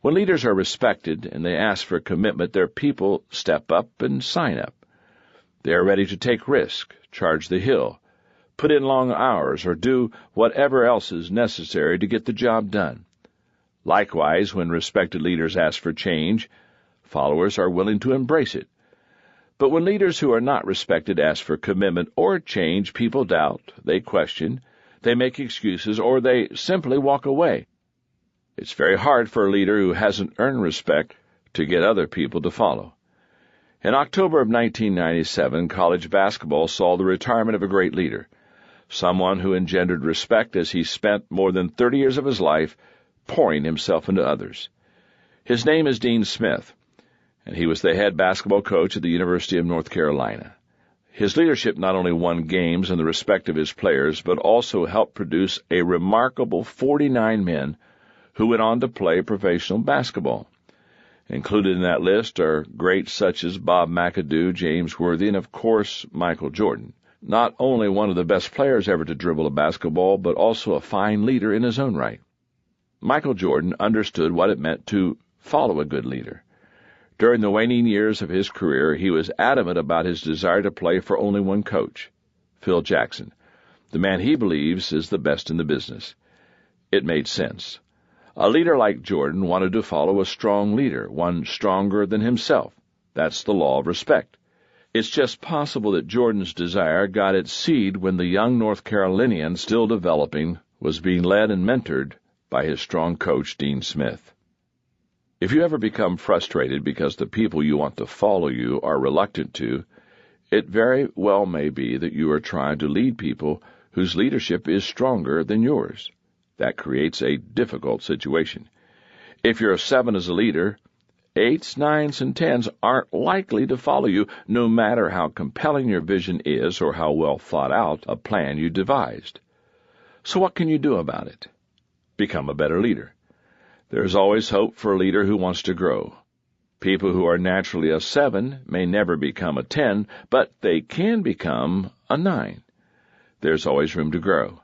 When leaders are respected and they ask for commitment, their people step up and sign up. They are ready to take risk, charge the hill, put in long hours, or do whatever else is necessary to get the job done. Likewise, when respected leaders ask for change, followers are willing to embrace it. But when leaders who are not respected ask for commitment or change, people doubt, they question, they make excuses, or they simply walk away. It's very hard for a leader who hasn't earned respect to get other people to follow. In October of 1997, college basketball saw the retirement of a great leader, someone who engendered respect as he spent more than 30 years of his life pouring himself into others. His name is Dean Smith, and he was the head basketball coach at the University of North Carolina. His leadership not only won games in the respect of his players, but also helped produce a remarkable 49 men who went on to play professional basketball. Included in that list are greats such as Bob McAdoo, James Worthy, and of course Michael Jordan. Not only one of the best players ever to dribble a basketball, but also a fine leader in his own right. Michael Jordan understood what it meant to follow a good leader. During the waning years of his career, he was adamant about his desire to play for only one coach, Phil Jackson. the man he believes is the best in the business. It made sense. A leader like Jordan wanted to follow a strong leader, one stronger than himself. That's the law of respect. It's just possible that Jordan's desire got its seed when the young North Carolinian, still developing, was being led and mentored by his strong coach, Dean Smith. If you ever become frustrated because the people you want to follow you are reluctant to, it very well may be that you are trying to lead people whose leadership is stronger than yours. That creates a difficult situation. If you're a 7 as a leader, 8s, 9s, and 10s aren't likely to follow you, no matter how compelling your vision is or how well thought out a plan you devised. So what can you do about it? Become a better leader. There's always hope for a leader who wants to grow. People who are naturally a 7 may never become a 10, but they can become a 9. There's always room to grow.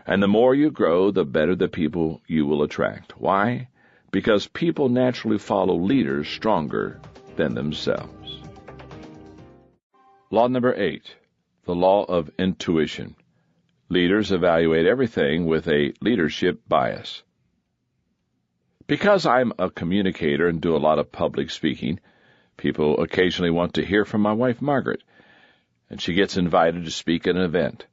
And the more you grow, the better the people you will attract. Why? Because people naturally follow leaders stronger than themselves. Law number 8, the law of intuition. Leaders evaluate everything with a leadership bias. Because I'm a communicator and do a lot of public speaking, people occasionally want to hear from my wife, Margaret, and she gets invited to speak at an event.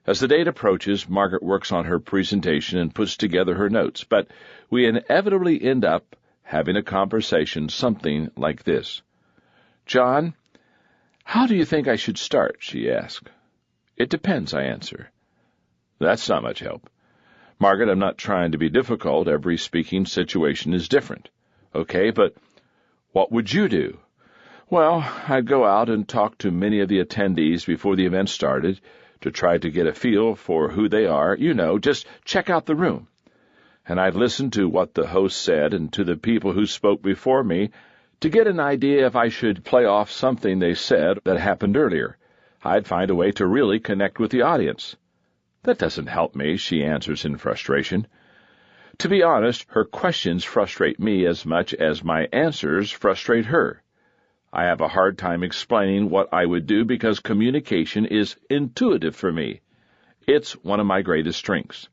As the date approaches, Margaret works on her presentation and puts together her notes, but we inevitably end up having a conversation something like this. "John, how do you think I should start?" she asks. "It depends," I answer. That's not much help. "Margaret, I'm not trying to be difficult. Every speaking situation is different." "Okay, but what would you do?" "Well, I'd go out and talk to many of the attendees before the event started, to try to get a feel for who they are, just check out the room. And I'd listen to what the host said and to the people who spoke before me to get an idea if I should play off something they said that happened earlier. I'd find a way to really connect with the audience." "That doesn't help me," she answers in frustration. To be honest, her questions frustrate me as much as my answers frustrate her. I have a hard time explaining what I would do because communication is intuitive for me. It's one of my greatest strengths.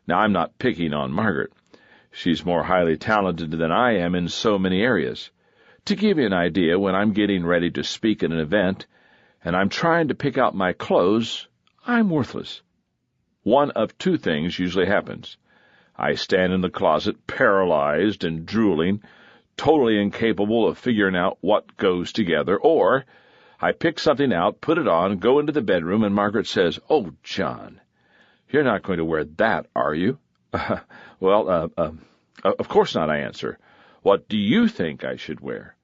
Now, I'm not picking on Margaret. She's more highly talented than I am in so many areas. To give you an idea, when I'm getting ready to speak at an event and I'm trying to pick out my clothes, I'm worthless. One of two things usually happens. I stand in the closet paralyzed and drooling, totally incapable of figuring out what goes together, or I pick something out, put it on, go into the bedroom, and Margaret says, "Oh, John, you're not going to wear that, are you?" Of course not," I answer. "What do you think I should wear?"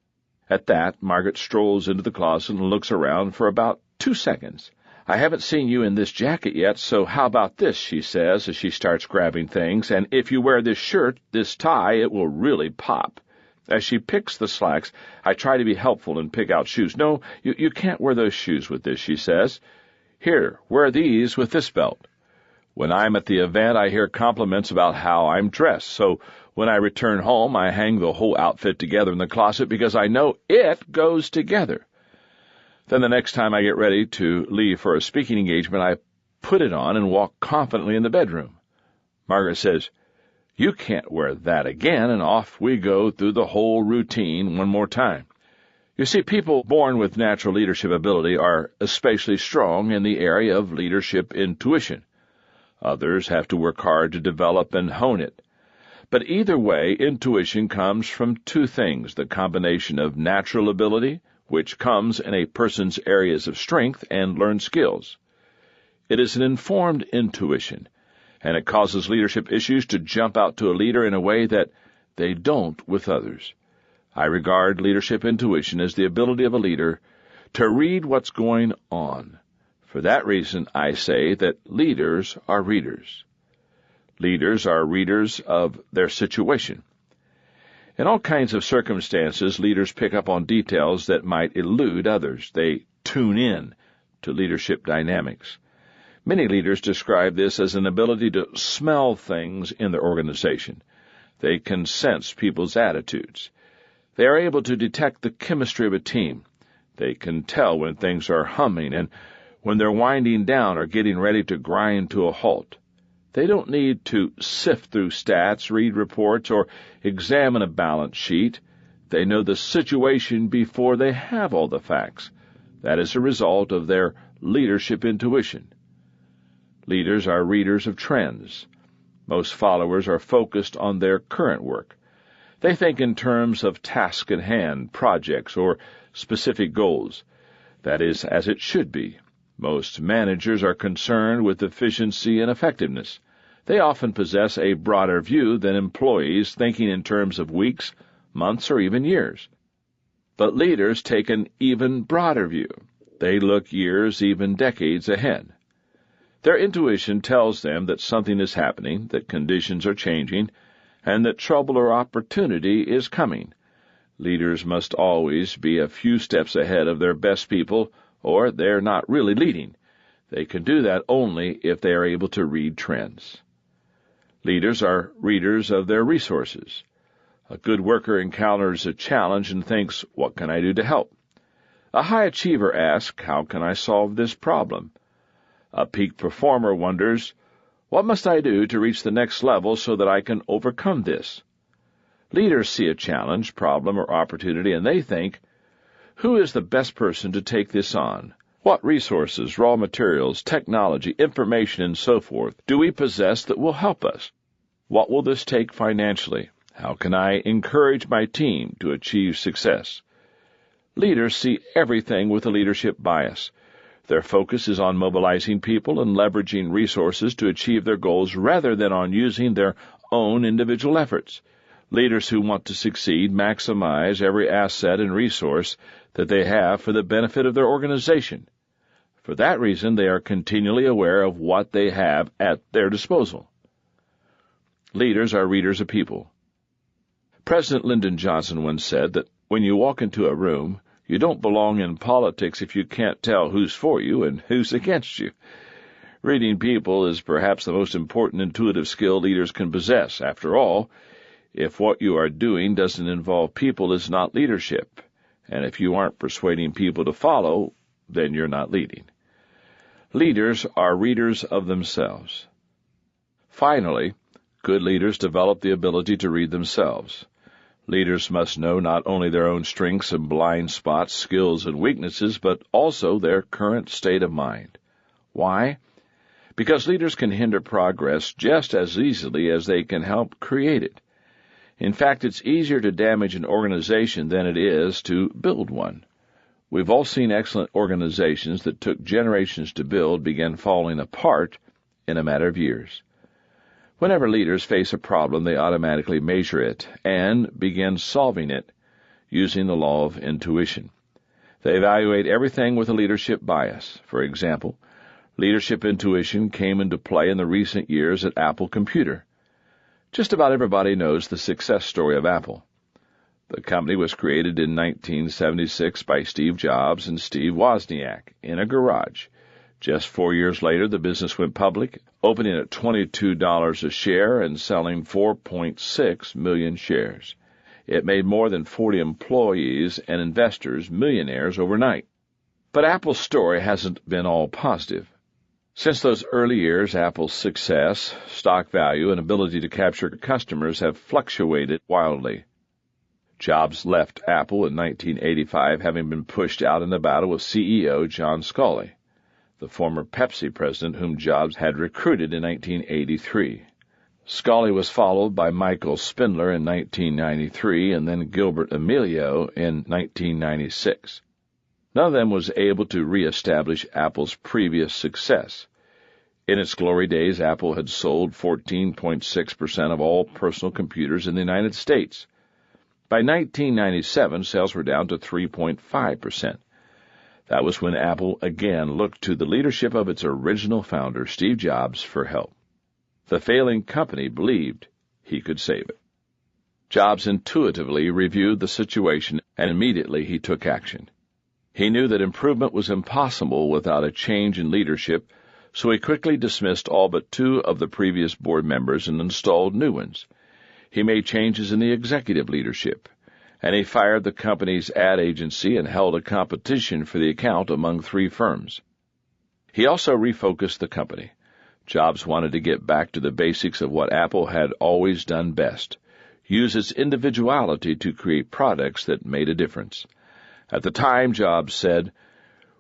At that, Margaret strolls into the closet and looks around for about 2 seconds. "I haven't seen you in this jacket yet, so how about this?" she says as she starts grabbing things, "and if you wear this shirt, this tie, it will really pop." As she picks the slacks, I try to be helpful and pick out shoes. "No, you can't wear those shoes with this," she says. "Here, wear these with this belt." When I'm at the event, I hear compliments about how I'm dressed, so when I return home, I hang the whole outfit together in the closet because I know it goes together. Then the next time I get ready to leave for a speaking engagement, I put it on and walk confidently in the bedroom. Margaret says, "You can't wear that again," and off we go through the whole routine one more time. You see, people born with natural leadership ability are especially strong in the area of leadership intuition. Others have to work hard to develop and hone it. But either way, intuition comes from two things: the combination of natural ability, which comes in a person's areas of strength, and learned skills. It is an informed intuition, and it causes leadership issues to jump out to a leader in a way that they don't with others. I regard leadership intuition as the ability of a leader to read what's going on. For that reason, I say that leaders are readers. Leaders are readers of their situation. In all kinds of circumstances, leaders pick up on details that might elude others. They tune in to leadership dynamics. Many leaders describe this as an ability to smell things in their organization. They can sense people's attitudes. They are able to detect the chemistry of a team. They can tell when things are humming and when they're winding down or getting ready to grind to a halt. They don't need to sift through stats, read reports, or examine a balance sheet. They know the situation before they have all the facts. That is a result of their leadership intuition. Leaders are readers of trends. Most followers are focused on their current work. They think in terms of task at hand, projects, or specific goals. That is as it should be. Most managers are concerned with efficiency and effectiveness. They often possess a broader view than employees, thinking in terms of weeks, months, or even years. But leaders take an even broader view. They look years, even decades ahead. Their intuition tells them that something is happening, that conditions are changing, and that trouble or opportunity is coming. Leaders must always be a few steps ahead of their best people, or they're not really leading. They can do that only if they are able to read trends. Leaders are readers of their resources. A good worker encounters a challenge and thinks, "What can I do to help?" A high achiever asks, "How can I solve this problem?" A peak performer wonders, "What must I do to reach the next level so that I can overcome this?" Leaders see a challenge, problem, or opportunity, and they think, "Who is the best person to take this on? What resources, raw materials, technology, information, and so forth do we possess that will help us? What will this take financially? How can I encourage my team to achieve success?" Leaders see everything with a leadership bias. Their focus is on mobilizing people and leveraging resources to achieve their goals rather than on using their own individual efforts. Leaders who want to succeed maximize every asset and resource that they have for the benefit of their organization. For that reason, they are continually aware of what they have at their disposal. Leaders are readers of people. President Lyndon Johnson once said that when you walk into a room, you don't belong in politics if you can't tell who's for you and who's against you. Reading people is perhaps the most important intuitive skill leaders can possess. After all, if what you are doing doesn't involve people, it's not leadership. And if you aren't persuading people to follow, then you're not leading. Leaders are readers of themselves. Finally, good leaders develop the ability to read themselves. Leaders must know not only their own strengths and blind spots, skills and weaknesses, but also their current state of mind. Why? Because leaders can hinder progress just as easily as they can help create it. In fact, it's easier to damage an organization than it is to build one. We've all seen excellent organizations that took generations to build begin falling apart in a matter of years. Whenever leaders face a problem, they automatically measure it and begin solving it using the law of intuition. They evaluate everything with a leadership bias. For example, leadership intuition came into play in the recent years at Apple Computer. Just about everybody knows the success story of Apple. The company was created in 1976 by Steve Jobs and Steve Wozniak in a garage. Just 4 years later, the business went public, opening at $22 a share and selling 4.6 million shares. It made more than 40 employees and investors millionaires overnight. But Apple's story hasn't been all positive. Since those early years, Apple's success, stock value, and ability to capture customers have fluctuated wildly. Jobs left Apple in 1985, having been pushed out in the battle with CEO John Sculley, the former Pepsi president whom Jobs had recruited in 1983. Sculley was followed by Michael Spindler in 1993 and then Gilbert Amelio in 1996. None of them was able to reestablish Apple's previous success. In its glory days, Apple had sold 14.6% of all personal computers in the United States. By 1997, sales were down to 3.5%. That was when Apple again looked to the leadership of its original founder, Steve Jobs, for help. The failing company believed he could save it. Jobs intuitively reviewed the situation, and immediately he took action. He knew that improvement was impossible without a change in leadership, so he quickly dismissed all but 2 of the previous board members and installed new ones. He made changes in the executive leadership, and he fired the company's ad agency and held a competition for the account among 3 firms. He also refocused the company. Jobs wanted to get back to the basics of what Apple had always done best, use its individuality to create products that made a difference. At the time, Jobs said,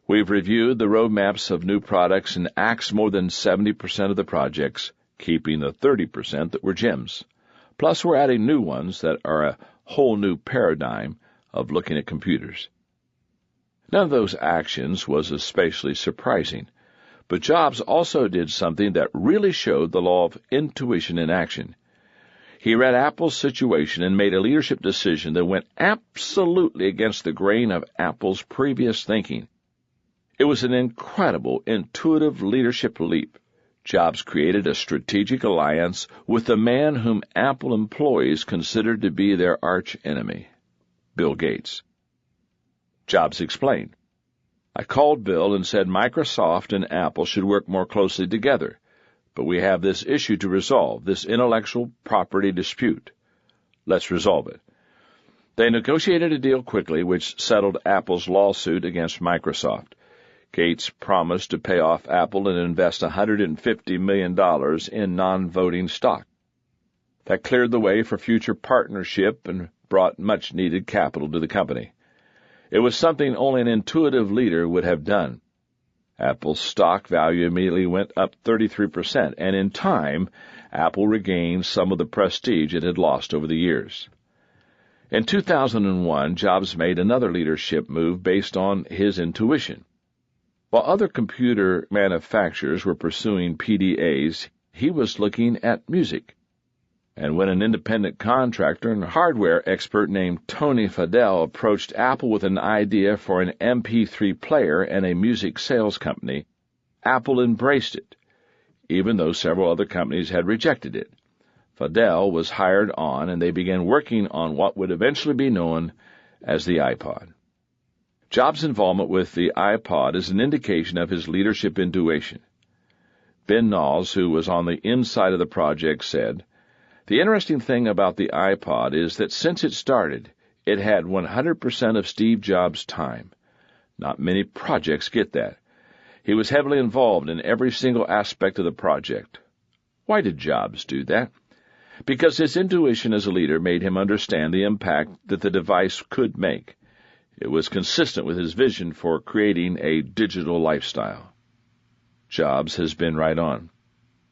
"We've reviewed the roadmaps of new products and axed more than 70% of the projects, keeping the 30% that were gems. Plus, we're adding new ones that are a whole new paradigm of looking at computers." None of those actions was especially surprising, but Jobs also did something that really showed the law of intuition in action. He read Apple's situation and made a leadership decision that went absolutely against the grain of Apple's previous thinking. It was an incredible, intuitive leadership leap. Jobs created a strategic alliance with the man whom Apple employees considered to be their arch-enemy, Bill Gates. Jobs explained, "I called Bill and said Microsoft and Apple should work more closely together, but we have this issue to resolve, this intellectual property dispute. Let's resolve it." They negotiated a deal quickly which settled Apple's lawsuit against Microsoft. Gates promised to pay off Apple and invest $150 million in non-voting stock. That cleared the way for future partnership and brought much-needed capital to the company. It was something only an intuitive leader would have done. Apple's stock value immediately went up 33%, and in time, Apple regained some of the prestige it had lost over the years. In 2001, Jobs made another leadership move based on his intuition. While other computer manufacturers were pursuing PDAs, he was looking at music. And when an independent contractor and hardware expert named Tony Fadell approached Apple with an idea for an MP3 player and a music sales company, Apple embraced it, even though several other companies had rejected it. Fadell was hired on, and they began working on what would eventually be known as the iPod. Jobs' involvement with the iPod is an indication of his leadership intuition. Ben Knowles, who was on the inside of the project, said, "The interesting thing about the iPod is that since it started, it had 100% of Steve Jobs' time. Not many projects get that. He was heavily involved in every single aspect of the project." Why did Jobs do that? Because his intuition as a leader made him understand the impact that the device could make. It was consistent with his vision for creating a digital lifestyle. Jobs has been right on.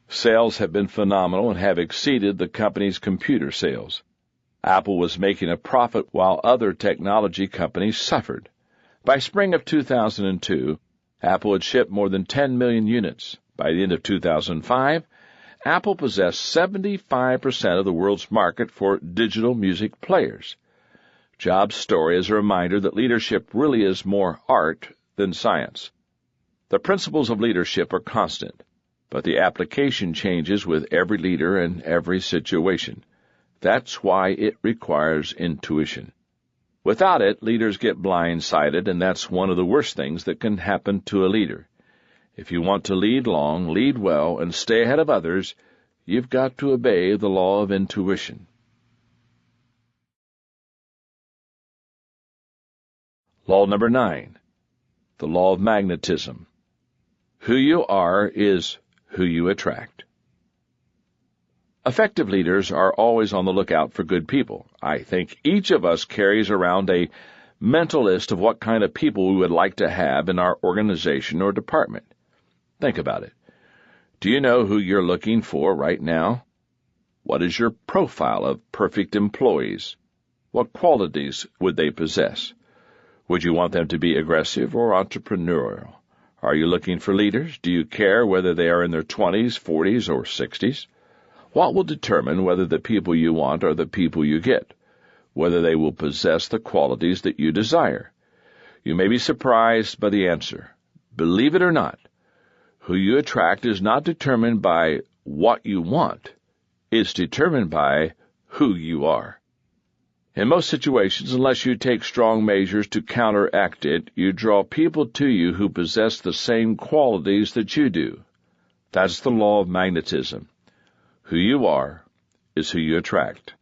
Sales have been phenomenal and have exceeded the company's computer sales. Apple was making a profit while other technology companies suffered. By spring of 2002, Apple had shipped more than 10 million units. By the end of 2005, Apple possessed 75% of the world's market for digital music players. Jobs' story is a reminder that leadership really is more art than science. The principles of leadership are constant, but the application changes with every leader and every situation. That's why it requires intuition. Without it, leaders get blindsided, and that's one of the worst things that can happen to a leader. If you want to lead long, lead well, and stay ahead of others, you've got to obey the law of intuition. Law number 9, the law of magnetism. Who you are is who you attract. Effective leaders are always on the lookout for good people. I think each of us carries around a mental list of what kind of people we would like to have in our organization or department. Think about it. Do you know who you're looking for right now? What is your profile of perfect employees? What qualities would they possess? Would you want them to be aggressive or entrepreneurial? Are you looking for leaders? Do you care whether they are in their 20s, 40s, or 60s? What will determine whether the people you want are the people you get, whether they will possess the qualities that you desire? You may be surprised by the answer. Believe it or not, who you attract is not determined by what you want. It's determined by who you are. In most situations, unless you take strong measures to counteract it, you draw people to you who possess the same qualities that you do. That's the law of magnetism. Who you are is who you attract.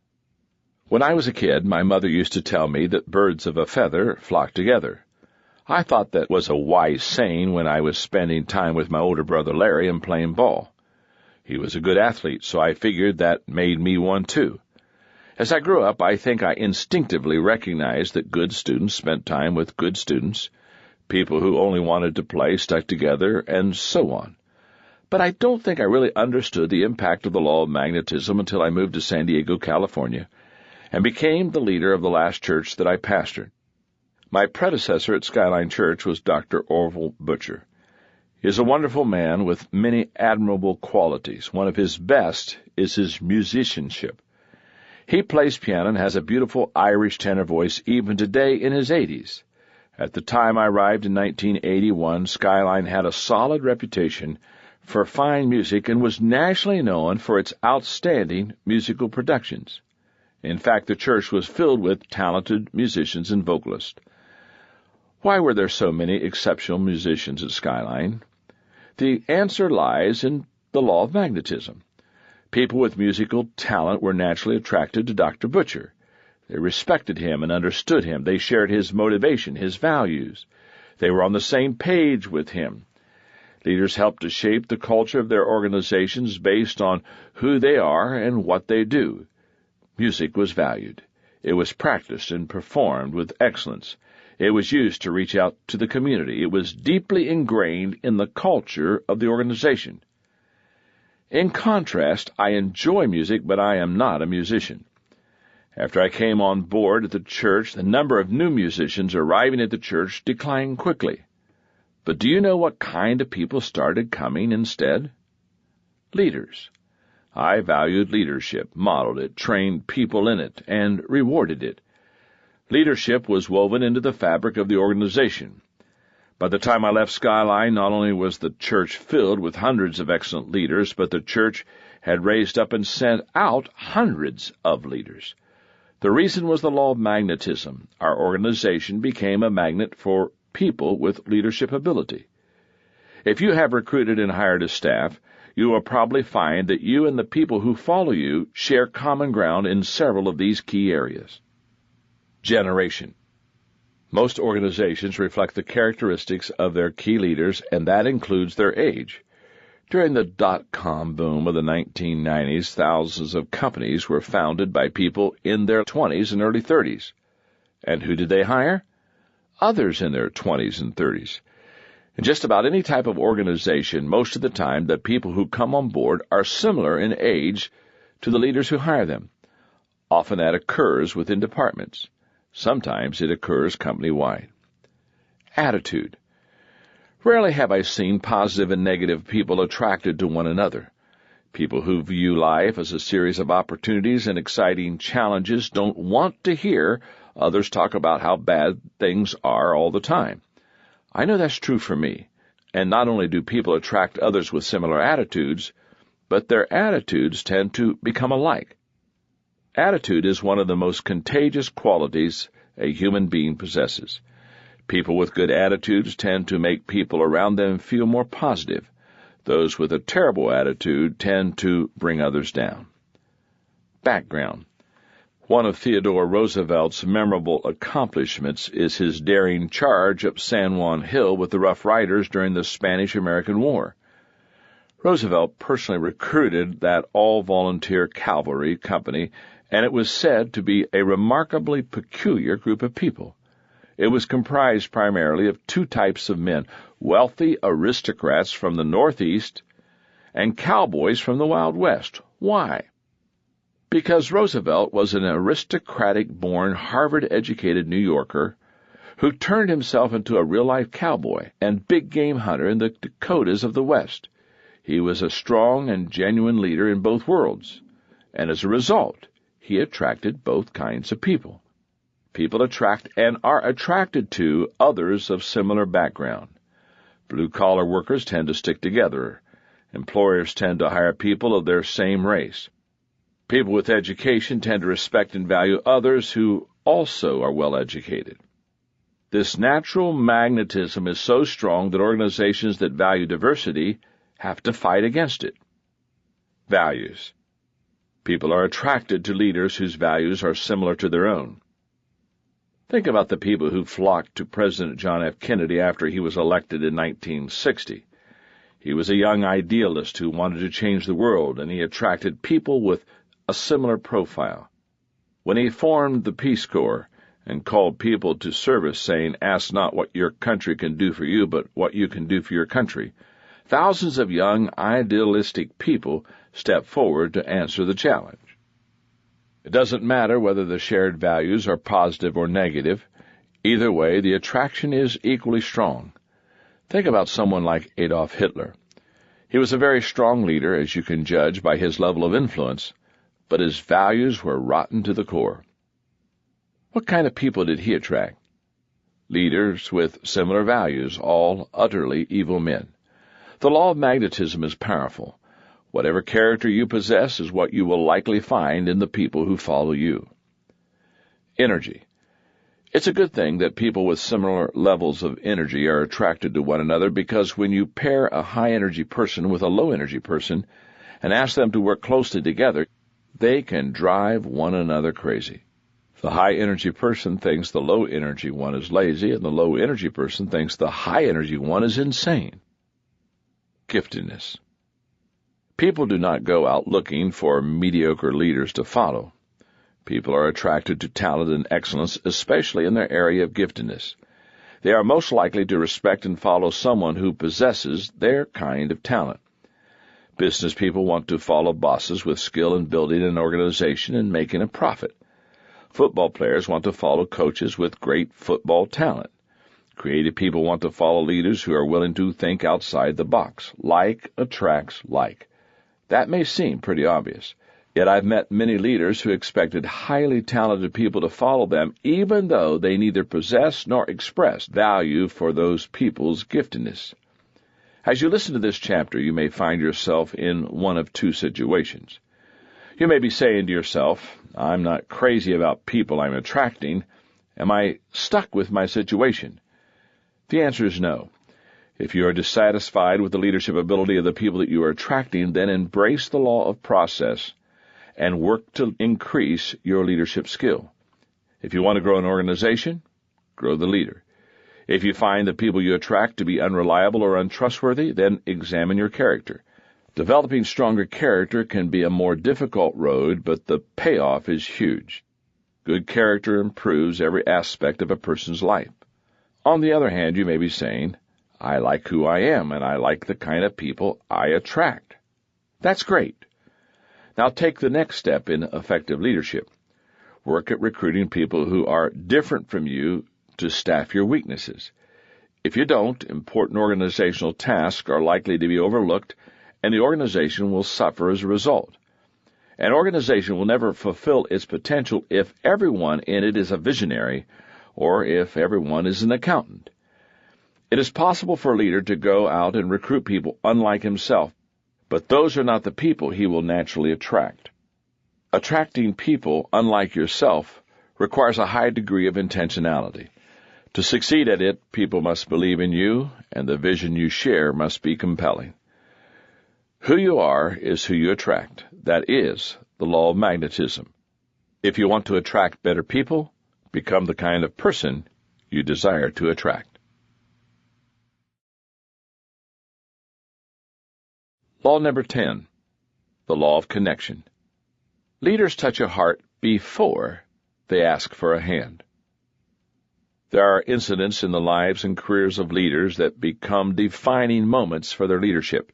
When I was a kid, my mother used to tell me that birds of a feather flock together. I thought that was a wise saying when I was spending time with my older brother Larry and playing ball. He was a good athlete, so I figured that made me one too. As I grew up, I think I instinctively recognized that good students spent time with good students, people who only wanted to play stuck together, and so on. But I don't think I really understood the impact of the law of magnetism until I moved to San Diego, California, and became the leader of the last church that I pastored. My predecessor at Skyline Church was Dr. Orville Butcher. He is a wonderful man with many admirable qualities. One of his best is his musicianship. He plays piano and has a beautiful Irish tenor voice even today in his 80s. At the time I arrived in 1981, Skyline had a solid reputation for fine music and was nationally known for its outstanding musical productions. In fact, the church was filled with talented musicians and vocalists. Why were there so many exceptional musicians at Skyline? The answer lies in the law of magnetism. People with musical talent were naturally attracted to Dr. Butcher. They respected him and understood him. They shared his motivation, his values. They were on the same page with him. Leaders helped to shape the culture of their organizations based on who they are and what they do. Music was valued. It was practiced and performed with excellence. It was used to reach out to the community. It was deeply ingrained in the culture of the organization. In contrast, I enjoy music, but I am not a musician. After I came on board at the church, the number of new musicians arriving at the church declined quickly. But do you know what kind of people started coming instead? Leaders. I valued leadership, modeled it, trained people in it, and rewarded it. Leadership was woven into the fabric of the organization. By the time I left Skyline, not only was the church filled with hundreds of excellent leaders, but the church had raised up and sent out hundreds of leaders. The reason was the law of magnetism. Our organization became a magnet for people with leadership ability. If you have recruited and hired a staff, you will probably find that you and the people who follow you share common ground in several of these key areas. Generation. Most organizations reflect the characteristics of their key leaders, and that includes their age. During the dot-com boom of the 1990s, thousands of companies were founded by people in their 20s and early 30s. And who did they hire? Others in their 20s and 30s. In just about any type of organization, most of the time, the people who come on board are similar in age to the leaders who hire them. Often that occurs within departments. Sometimes it occurs company-wide. Attitude. Rarely have I seen positive and negative people attracted to one another. People who view life as a series of opportunities and exciting challenges don't want to hear others talk about how bad things are all the time. I know that's true for me. And not only do people attract others with similar attitudes, but their attitudes tend to become alike. Attitude is one of the most contagious qualities a human being possesses. People with good attitudes tend to make people around them feel more positive. Those with a terrible attitude tend to bring others down. Background. One of Theodore Roosevelt's memorable accomplishments is his daring charge up San Juan Hill with the Rough Riders during the Spanish-American War. Roosevelt personally recruited that all-volunteer cavalry company, and it was said to be a remarkably peculiar group of people. It was comprised primarily of two types of men, wealthy aristocrats from the Northeast and cowboys from the Wild West. Why? Because Roosevelt was an aristocratic-born, Harvard-educated New Yorker who turned himself into a real-life cowboy and big-game hunter in the Dakotas of the West. He was a strong and genuine leader in both worlds, and as a result, he attracted both kinds of people. People attract and are attracted to others of similar background. Blue-collar workers tend to stick together. Employers tend to hire people of their same race. People with education tend to respect and value others who also are well-educated. This natural magnetism is so strong that organizations that value diversity have to fight against it. Values. People are attracted to leaders whose values are similar to their own. Think about the people who flocked to President John F. Kennedy after he was elected in 1960. He was a young idealist who wanted to change the world, and he attracted people with a similar profile. When he formed the Peace Corps and called people to service, saying, "Ask not what your country can do for you, but what you can do for your country," thousands of young, idealistic people stepped forward to answer the challenge. It doesn't matter whether the shared values are positive or negative. Either way, the attraction is equally strong. Think about someone like Adolf Hitler. He was a very strong leader, as you can judge by his level of influence, but his values were rotten to the core. What kind of people did he attract? Leaders with similar values, all utterly evil men. The law of magnetism is powerful. Whatever character you possess is what you will likely find in the people who follow you. Energy. It's a good thing that people with similar levels of energy are attracted to one another, because when you pair a high-energy person with a low-energy person and ask them to work closely together, they can drive one another crazy. The high-energy person thinks the low-energy one is lazy, and the low-energy person thinks the high-energy one is insane. Giftedness. People do not go out looking for mediocre leaders to follow. People are attracted to talent and excellence, especially in their area of giftedness. They are most likely to respect and follow someone who possesses their kind of talent. Business people want to follow bosses with skill in building an organization and making a profit. Football players want to follow coaches with great football talent. Creative people want to follow leaders who are willing to think outside the box. Like attracts like. That may seem pretty obvious, yet I've met many leaders who expected highly talented people to follow them, even though they neither possess nor express value for those people's giftedness. As you listen to this chapter, you may find yourself in one of two situations. You may be saying to yourself, "I'm not crazy about people I'm attracting. Am I stuck with my situation?" The answer is no. If you are dissatisfied with the leadership ability of the people that you are attracting, then embrace the law of process and work to increase your leadership skill. If you want to grow an organization, grow the leader. If you find the people you attract to be unreliable or untrustworthy, then examine your character. Developing stronger character can be a more difficult road, but the payoff is huge. Good character improves every aspect of a person's life. On the other hand, you may be saying, "I like who I am, and I like the kind of people I attract." That's great. Now take the next step in effective leadership. Work at recruiting people who are different from you to staff your weaknesses. If you don't, important organizational tasks are likely to be overlooked, and the organization will suffer as a result. An organization will never fulfill its potential if everyone in it is a visionary, or if everyone is an accountant. It is possible for a leader to go out and recruit people unlike himself, but those are not the people he will naturally attract. Attracting people unlike yourself requires a high degree of intentionality. To succeed at it, people must believe in you, and the vision you share must be compelling. Who you are is who you attract. That is the law of magnetism. If you want to attract better people, become the kind of person you desire to attract. Law number 10, the law of connection. Leaders touch a heart before they ask for a hand. There are incidents in the lives and careers of leaders that become defining moments for their leadership.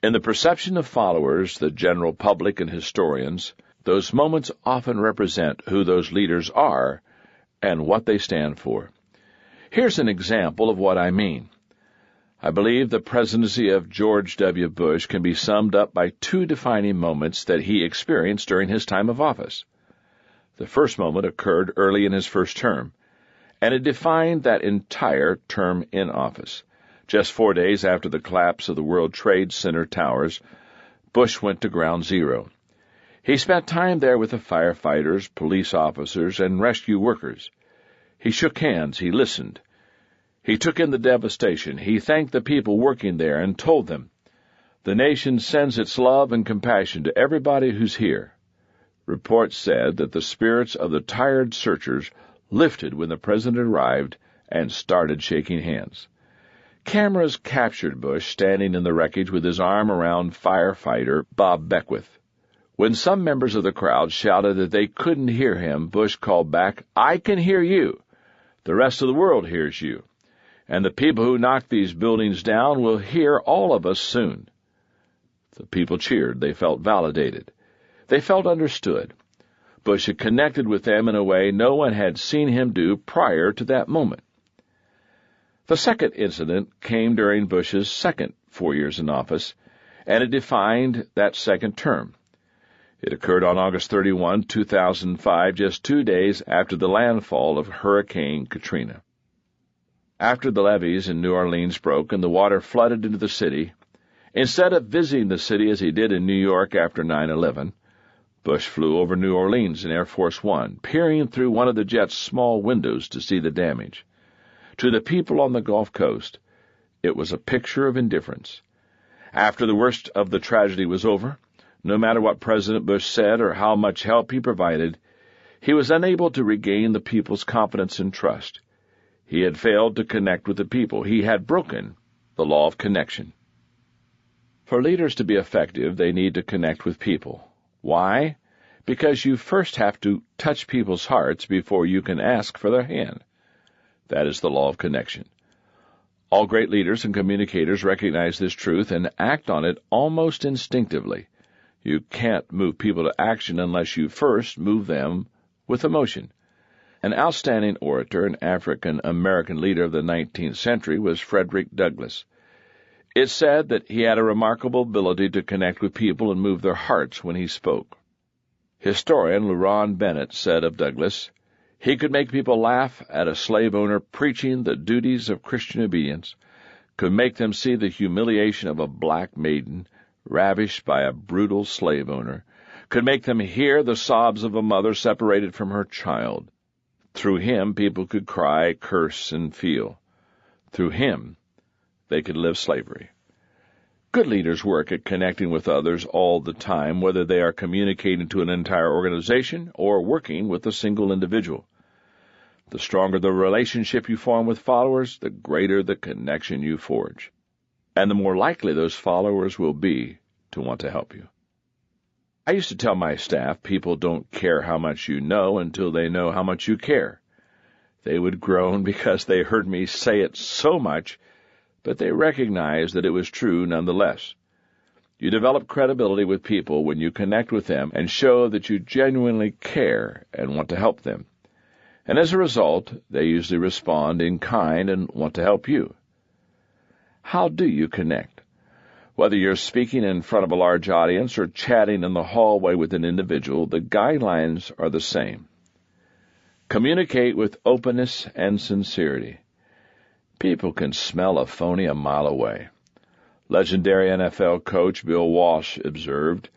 In the perception of followers, the general public, and historians, those moments often represent who those leaders are and what they stand for. Here's an example of what I mean. I believe the presidency of George W. Bush can be summed up by two defining moments that he experienced during his time of office. The first moment occurred early in his first term, and it defined that entire term in office. Just 4 days after the collapse of the World Trade Center towers, Bush went to Ground Zero. He spent time there with the firefighters, police officers, and rescue workers. He shook hands, he listened. He took in the devastation. He thanked the people working there and told them, "The nation sends its love and compassion to everybody who's here." Reports said that the spirits of the tired searchers lifted when the president arrived and started shaking hands. Cameras captured Bush standing in the wreckage with his arm around firefighter Bob Beckwith. When some members of the crowd shouted that they couldn't hear him, Bush called back, "I can hear you. The rest of the world hears you. And the people who knocked these buildings down will hear all of us soon." The people cheered. They felt validated. They felt understood. Bush had connected with them in a way no one had seen him do prior to that moment. The second incident came during Bush's second 4 years in office, and it defined that second term. It occurred on August 31, 2005, just 2 days after the landfall of Hurricane Katrina. After the levees in New Orleans broke and the water flooded into the city, instead of visiting the city as he did in New York after 9/11, Bush flew over New Orleans in Air Force One, peering through one of the jet's small windows to see the damage. To the people on the Gulf Coast, it was a picture of indifference. After the worst of the tragedy was over, no matter what President Bush said or how much help he provided, he was unable to regain the people's confidence and trust. He had failed to connect with the people. He had broken the law of connection. For leaders to be effective, they need to connect with people. Why? Because you first have to touch people's hearts before you can ask for their hand. That is the law of connection. All great leaders and communicators recognize this truth and act on it almost instinctively. You can't move people to action unless you first move them with emotion. An outstanding orator and African-American leader of the 19th century was Frederick Douglass. It's said that he had a remarkable ability to connect with people and move their hearts when he spoke. Historian Luron Bennett said of Douglass, "He could make people laugh at a slave owner preaching the duties of Christian obedience, could make them see the humiliation of a black maiden ravished by a brutal slave owner, could make them hear the sobs of a mother separated from her child. Through him, people could cry, curse, and feel. Through him, they could live slavery." Good leaders work at connecting with others all the time, whether they are communicating to an entire organization or working with a single individual. The stronger the relationship you form with followers, the greater the connection you forge, and the more likely those followers will be to want to help you. I used to tell my staff, people don't care how much you know until they know how much you care. They would groan because they heard me say it so much, but they recognized that it was true nonetheless. You develop credibility with people when you connect with them and show that you genuinely care and want to help them. And as a result, they usually respond in kind and want to help you. How do you connect? Whether you're speaking in front of a large audience or chatting in the hallway with an individual, the guidelines are the same. Communicate with openness and sincerity. People can smell a phony a mile away. Legendary NFL coach Bill Walsh observed,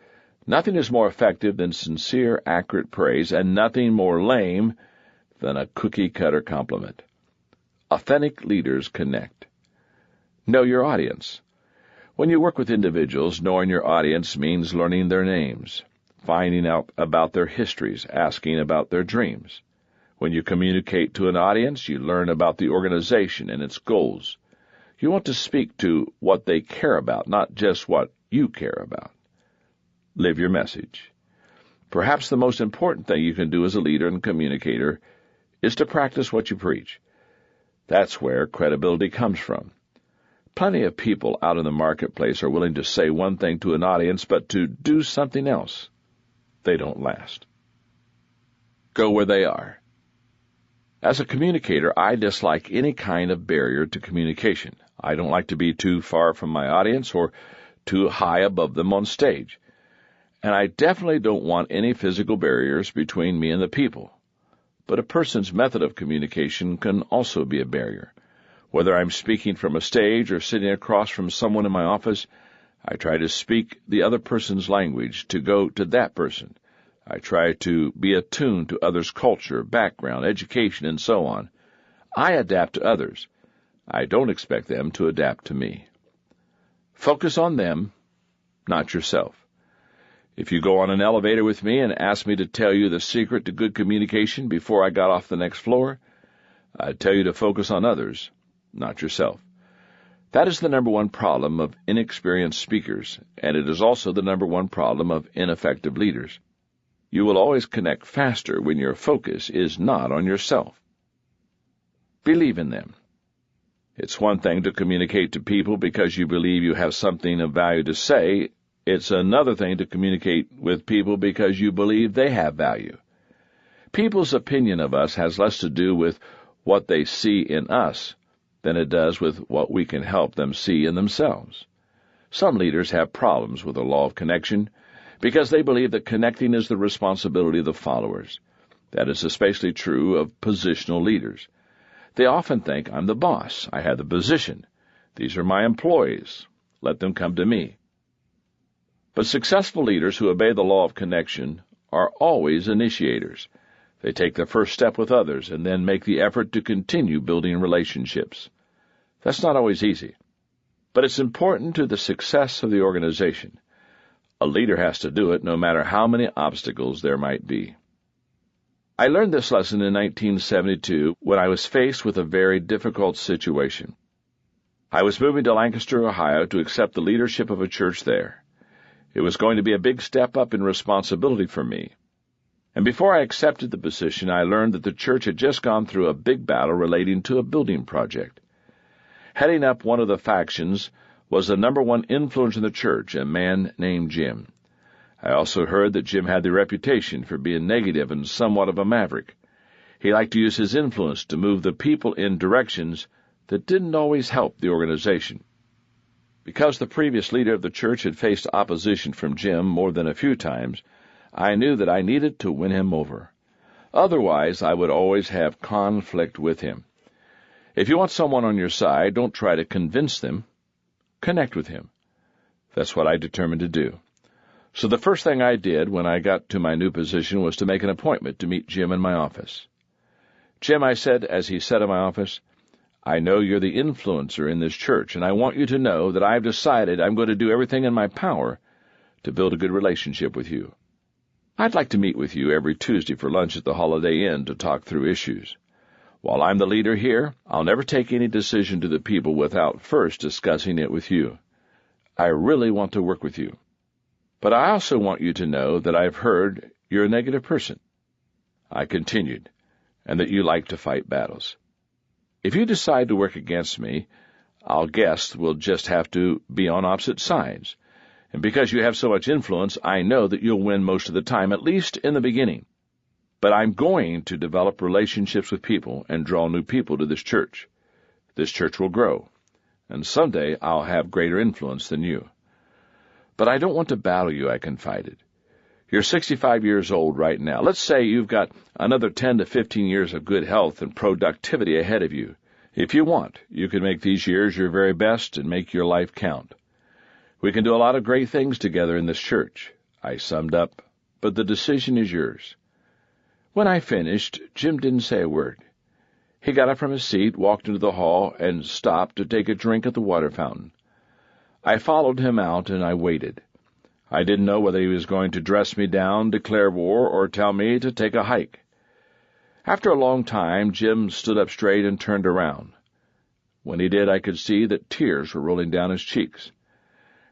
"Nothing is more effective than sincere, accurate praise, and nothing more lame than a cookie-cutter compliment." Authentic leaders connect. Know your audience. When you work with individuals, knowing your audience means learning their names, finding out about their histories, asking about their dreams. When you communicate to an audience, you learn about the organization and its goals. You want to speak to what they care about, not just what you care about. Live your message. Perhaps the most important thing you can do as a leader and communicator is to practice what you preach. That's where credibility comes from. Plenty of people out in the marketplace are willing to say one thing to an audience, but to do something else. They don't last. Go where they are. As a communicator, I dislike any kind of barrier to communication. I don't like to be too far from my audience or too high above them on stage. And I definitely don't want any physical barriers between me and the people. But a person's method of communication can also be a barrier. Whether I'm speaking from a stage or sitting across from someone in my office, I try to speak the other person's language to go to that person. I try to be attuned to others' culture, background, education, and so on. I adapt to others. I don't expect them to adapt to me. Focus on them, not yourself. If you go on an elevator with me and ask me to tell you the secret to good communication before I got off the next floor, I'd tell you to focus on others, not yourself. That is the number one problem of inexperienced speakers, and it is also the number one problem of ineffective leaders. You will always connect faster when your focus is not on yourself. Believe in them. It's one thing to communicate to people because you believe you have something of value to say. It's another thing to communicate with people because you believe they have value. People's opinion of us has less to do with what they see in us than it does with what we can help them see in themselves. Some leaders have problems with the law of connection because they believe that connecting is the responsibility of the followers. That is especially true of positional leaders. They often think, I'm the boss, I have the position, these are my employees, let them come to me. But successful leaders who obey the law of connection are always initiators. They take the first step with others and then make the effort to continue building relationships. That's not always easy, but it's important to the success of the organization. A leader has to do it no matter how many obstacles there might be. I learned this lesson in 1972 when I was faced with a very difficult situation. I was moving to Lancaster, Ohio to accept the leadership of a church there. It was going to be a big step up in responsibility for me. And before I accepted the position, I learned that the church had just gone through a big battle relating to a building project. Heading up one of the factions was the number one influence in the church, a man named Jim. I also heard that Jim had the reputation for being negative and somewhat of a maverick. He liked to use his influence to move the people in directions that didn't always help the organization. Because the previous leader of the church had faced opposition from Jim more than a few times, I knew that I needed to win him over. Otherwise, I would always have conflict with him. If you want someone on your side, don't try to convince them. Connect with him. That's what I determined to do. So the first thing I did when I got to my new position was to make an appointment to meet Jim in my office. Jim, I said, as he sat in my office, I know you're the influencer in this church, and I want you to know that I've decided I'm going to do everything in my power to build a good relationship with you. I'd like to meet with you every Tuesday for lunch at the Holiday Inn to talk through issues. While I'm the leader here, I'll never take any decision to the people without first discussing it with you. I really want to work with you. But I also want you to know that I've heard you're a negative person. I continued, and that you like to fight battles. If you decide to work against me, I'll guess we'll just have to be on opposite sides. And because you have so much influence, I know that you'll win most of the time, at least in the beginning. But I'm going to develop relationships with people and draw new people to this church. This church will grow, and someday I'll have greater influence than you. But I don't want to battle you, I confided. You're 65 years old right now. Let's say you've got another 10 to 15 years of good health and productivity ahead of you. If you want, you can make these years your very best and make your life count. We can do a lot of great things together in this church, I summed up, but the decision is yours. When I finished, Jim didn't say a word. He got up from his seat, walked into the hall, and stopped to take a drink at the water fountain. I followed him out, and I waited. I didn't know whether he was going to dress me down, declare war, or tell me to take a hike. After a long time, Jim stood up straight and turned around. When he did, I could see that tears were rolling down his cheeks.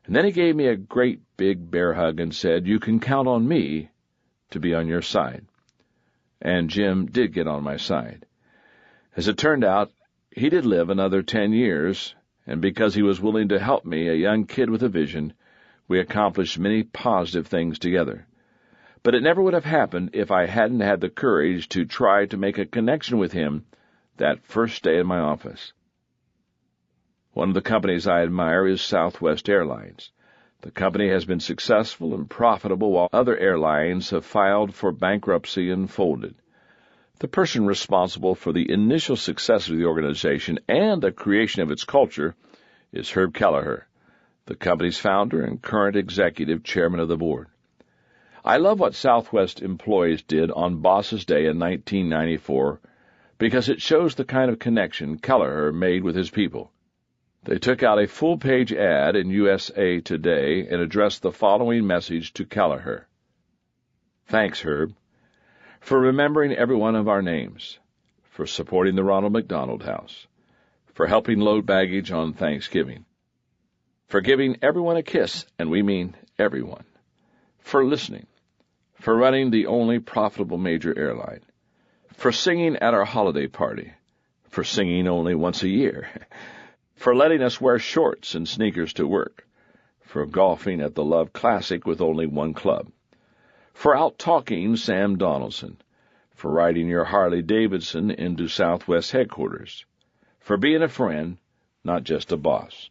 And then he gave me a great big bear hug and said, "You can count on me to be on your side." And Jim did get on my side. As it turned out, he did live another 10 years, and because he was willing to help me, a young kid with a vision, we accomplished many positive things together. But it never would have happened if I hadn't had the courage to try to make a connection with him that first day in my office. One of the companies I admire is Southwest Airlines. The company has been successful and profitable while other airlines have filed for bankruptcy and folded. The person responsible for the initial success of the organization and the creation of its culture is Herb Kelleher, the company's founder and current executive chairman of the board. I love what Southwest employees did on Boss's Day in 1994 because it shows the kind of connection Kelleher made with his people. They took out a full-page ad in USA Today and addressed the following message to Kelleher. Thanks, Herb, for remembering every one of our names, for supporting the Ronald McDonald House, for helping load baggage on Thanksgiving, for giving everyone a kiss, and we mean everyone, for listening, for running the only profitable major airline, for singing at our holiday party, for singing only once a year, for letting us wear shorts and sneakers to work, for golfing at the Love Classic with only one club, for out-talking Sam Donaldson, for riding your Harley-Davidson into Southwest headquarters, for being a friend, not just a boss.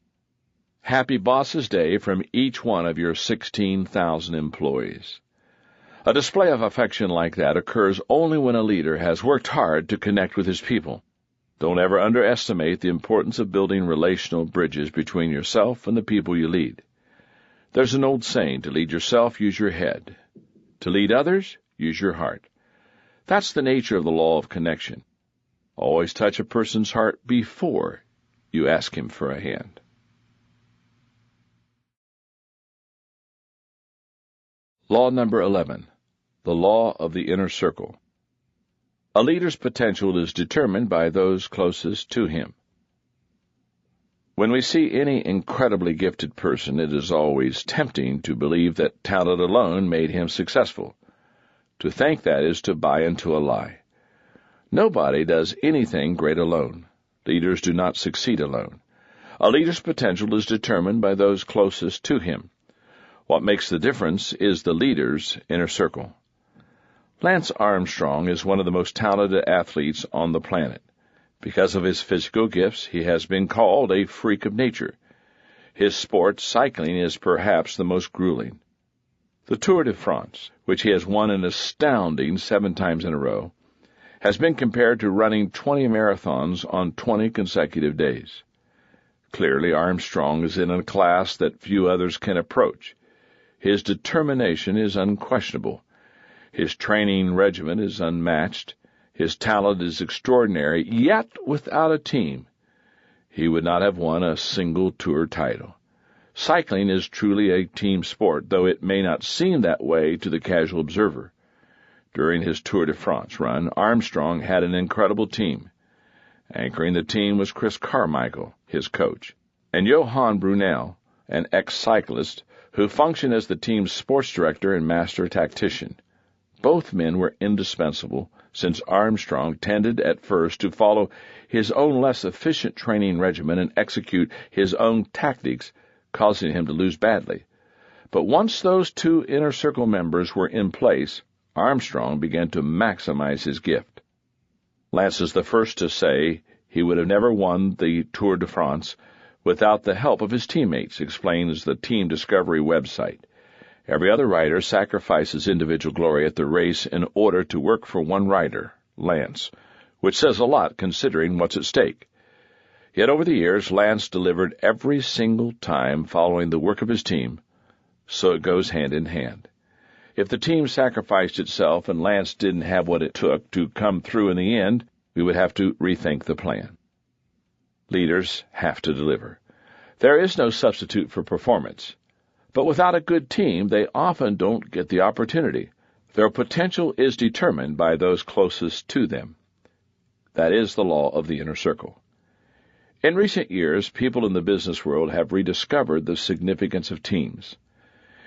Happy Boss's Day from each one of your 16,000 employees. A display of affection like that occurs only when a leader has worked hard to connect with his people. Don't ever underestimate the importance of building relational bridges between yourself and the people you lead. There's an old saying, to lead yourself, use your head. To lead others, use your heart. That's the nature of the law of connection. Always touch a person's heart before you ask him for a hand. Law number 11, the law of the inner circle. A leader's potential is determined by those closest to him. When we see any incredibly gifted person, it is always tempting to believe that talent alone made him successful. To think that is to buy into a lie. Nobody does anything great alone. Leaders do not succeed alone. A leader's potential is determined by those closest to him. What makes the difference is the leader's inner circle. Lance Armstrong is one of the most talented athletes on the planet. Because of his physical gifts, he has been called a freak of nature. His sport, cycling, is perhaps the most grueling. The Tour de France, which he has won an astounding 7 times in a row, has been compared to running 20 marathons on 20 consecutive days. Clearly, Armstrong is in a class that few others can approach. His determination is unquestionable. His training regimen is unmatched. His talent is extraordinary, yet without a team, he would not have won a single Tour title. Cycling is truly a team sport, though it may not seem that way to the casual observer. During his Tour de France run, Armstrong had an incredible team. Anchoring the team was Chris Carmichael, his coach, and Johan Brunel, an ex-cyclist, who functioned as the team's sports director and master tactician. Both men were indispensable, since Armstrong tended at first to follow his own less efficient training regimen and execute his own tactics, causing him to lose badly. But once those 2 inner circle members were in place, Armstrong began to maximize his gift. Lance is the first to say he would have never won the Tour de France without the help of his teammates, explains the Team Discovery website. Every other rider sacrifices individual glory at the race in order to work for one rider, Lance, which says a lot considering what's at stake. Yet over the years, Lance delivered every single time following the work of his team, so it goes hand in hand. If the team sacrificed itself and Lance didn't have what it took to come through in the end, we would have to rethink the plan. Leaders have to deliver. There is no substitute for performance. But without a good team, they often don't get the opportunity. Their potential is determined by those closest to them. That is the law of the inner circle. In recent years, people in the business world have rediscovered the significance of teams.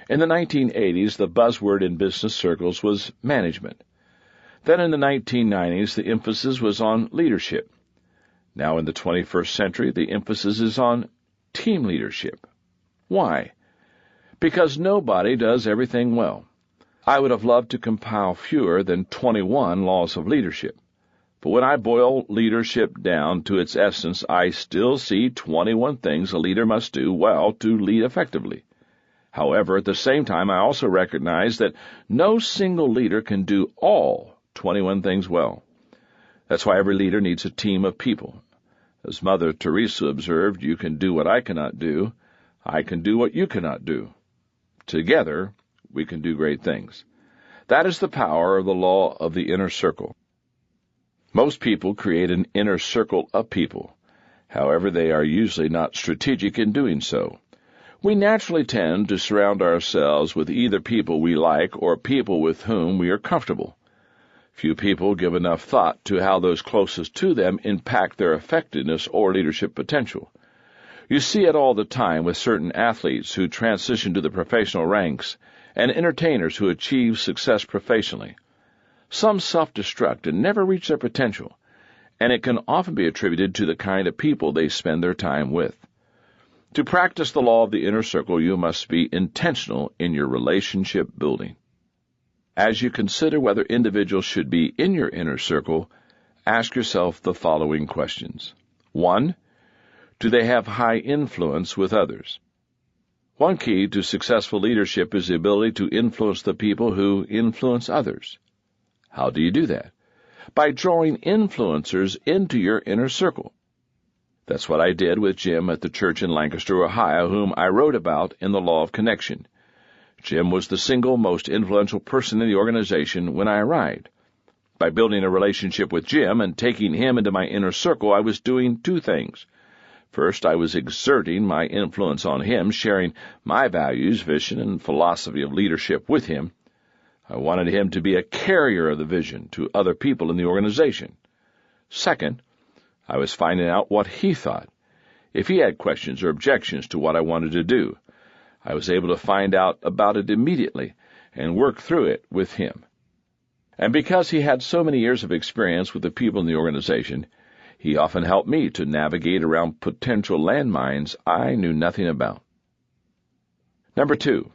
In the 1980s, the buzzword in business circles was management. Then in the 1990s, the emphasis was on leadership. Now in the 21st century, the emphasis is on team leadership. Why? Because nobody does everything well. I would have loved to compile fewer than 21 laws of leadership. But when I boil leadership down to its essence, I still see 21 things a leader must do well to lead effectively. However, at the same time, I also recognize that no single leader can do all 21 things well. That's why every leader needs a team of people. As Mother Teresa observed, you can do what I cannot do. I can do what you cannot do. Together, we can do great things. That is the power of the law of the inner circle. Most people create an inner circle of people. However, they are usually not strategic in doing so. We naturally tend to surround ourselves with either people we like or people with whom we are comfortable. Few people give enough thought to how those closest to them impact their effectiveness or leadership potential. You see it all the time with certain athletes who transition to the professional ranks and entertainers who achieve success professionally. Some self-destruct and never reach their potential, and it can often be attributed to the kind of people they spend their time with. To practice the law of the inner circle, you must be intentional in your relationship building. As you consider whether individuals should be in your inner circle, ask yourself the following questions. 1. Do they have high influence with others? One key to successful leadership is the ability to influence the people who influence others. How do you do that? By drawing influencers into your inner circle. That's what I did with Jim at the church in Lancaster, Ohio, whom I wrote about in The Law of Connection. Jim was the single most influential person in the organization when I arrived. By building a relationship with Jim and taking him into my inner circle, I was doing two things. First, I was exerting my influence on him, sharing my values, vision, and philosophy of leadership with him. I wanted him to be a carrier of the vision to other people in the organization. Second, I was finding out what he thought. If he had questions or objections to what I wanted to do, I was able to find out about it immediately and work through it with him. And because he had so many years of experience with the people in the organization, he often helped me to navigate around potential landmines I knew nothing about. Number 2,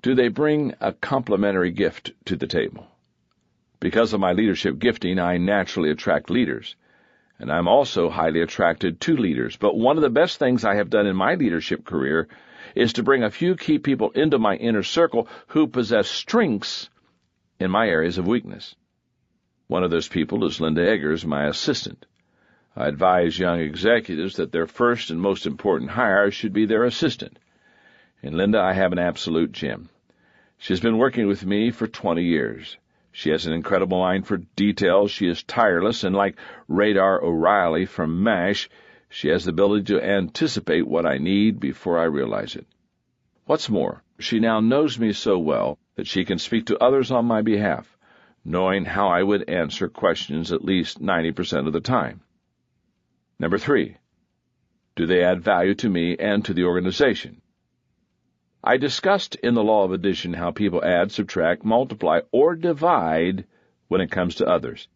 do they bring a complementary gift to the table? Because of my leadership gifting, I naturally attract leaders, and I'm also highly attracted to leaders. But one of the best things I have done in my leadership career is to bring a few key people into my inner circle who possess strengths in my areas of weakness. One of those people is Linda Eggers, my assistant. I advise young executives that their first and most important hire should be their assistant. In Linda, I have an absolute gem. She's been working with me for 20 years. She has an incredible mind for details. She is tireless, and like Radar O'Reilly from MASH, she has the ability to anticipate what I need before I realize it. What's more, she now knows me so well that she can speak to others on my behalf, knowing how I would answer questions at least 90% of the time. Number 3, do they add value to me and to the organization? I discussed in the Law of Addition how people add, subtract, multiply, or divide when it comes to others.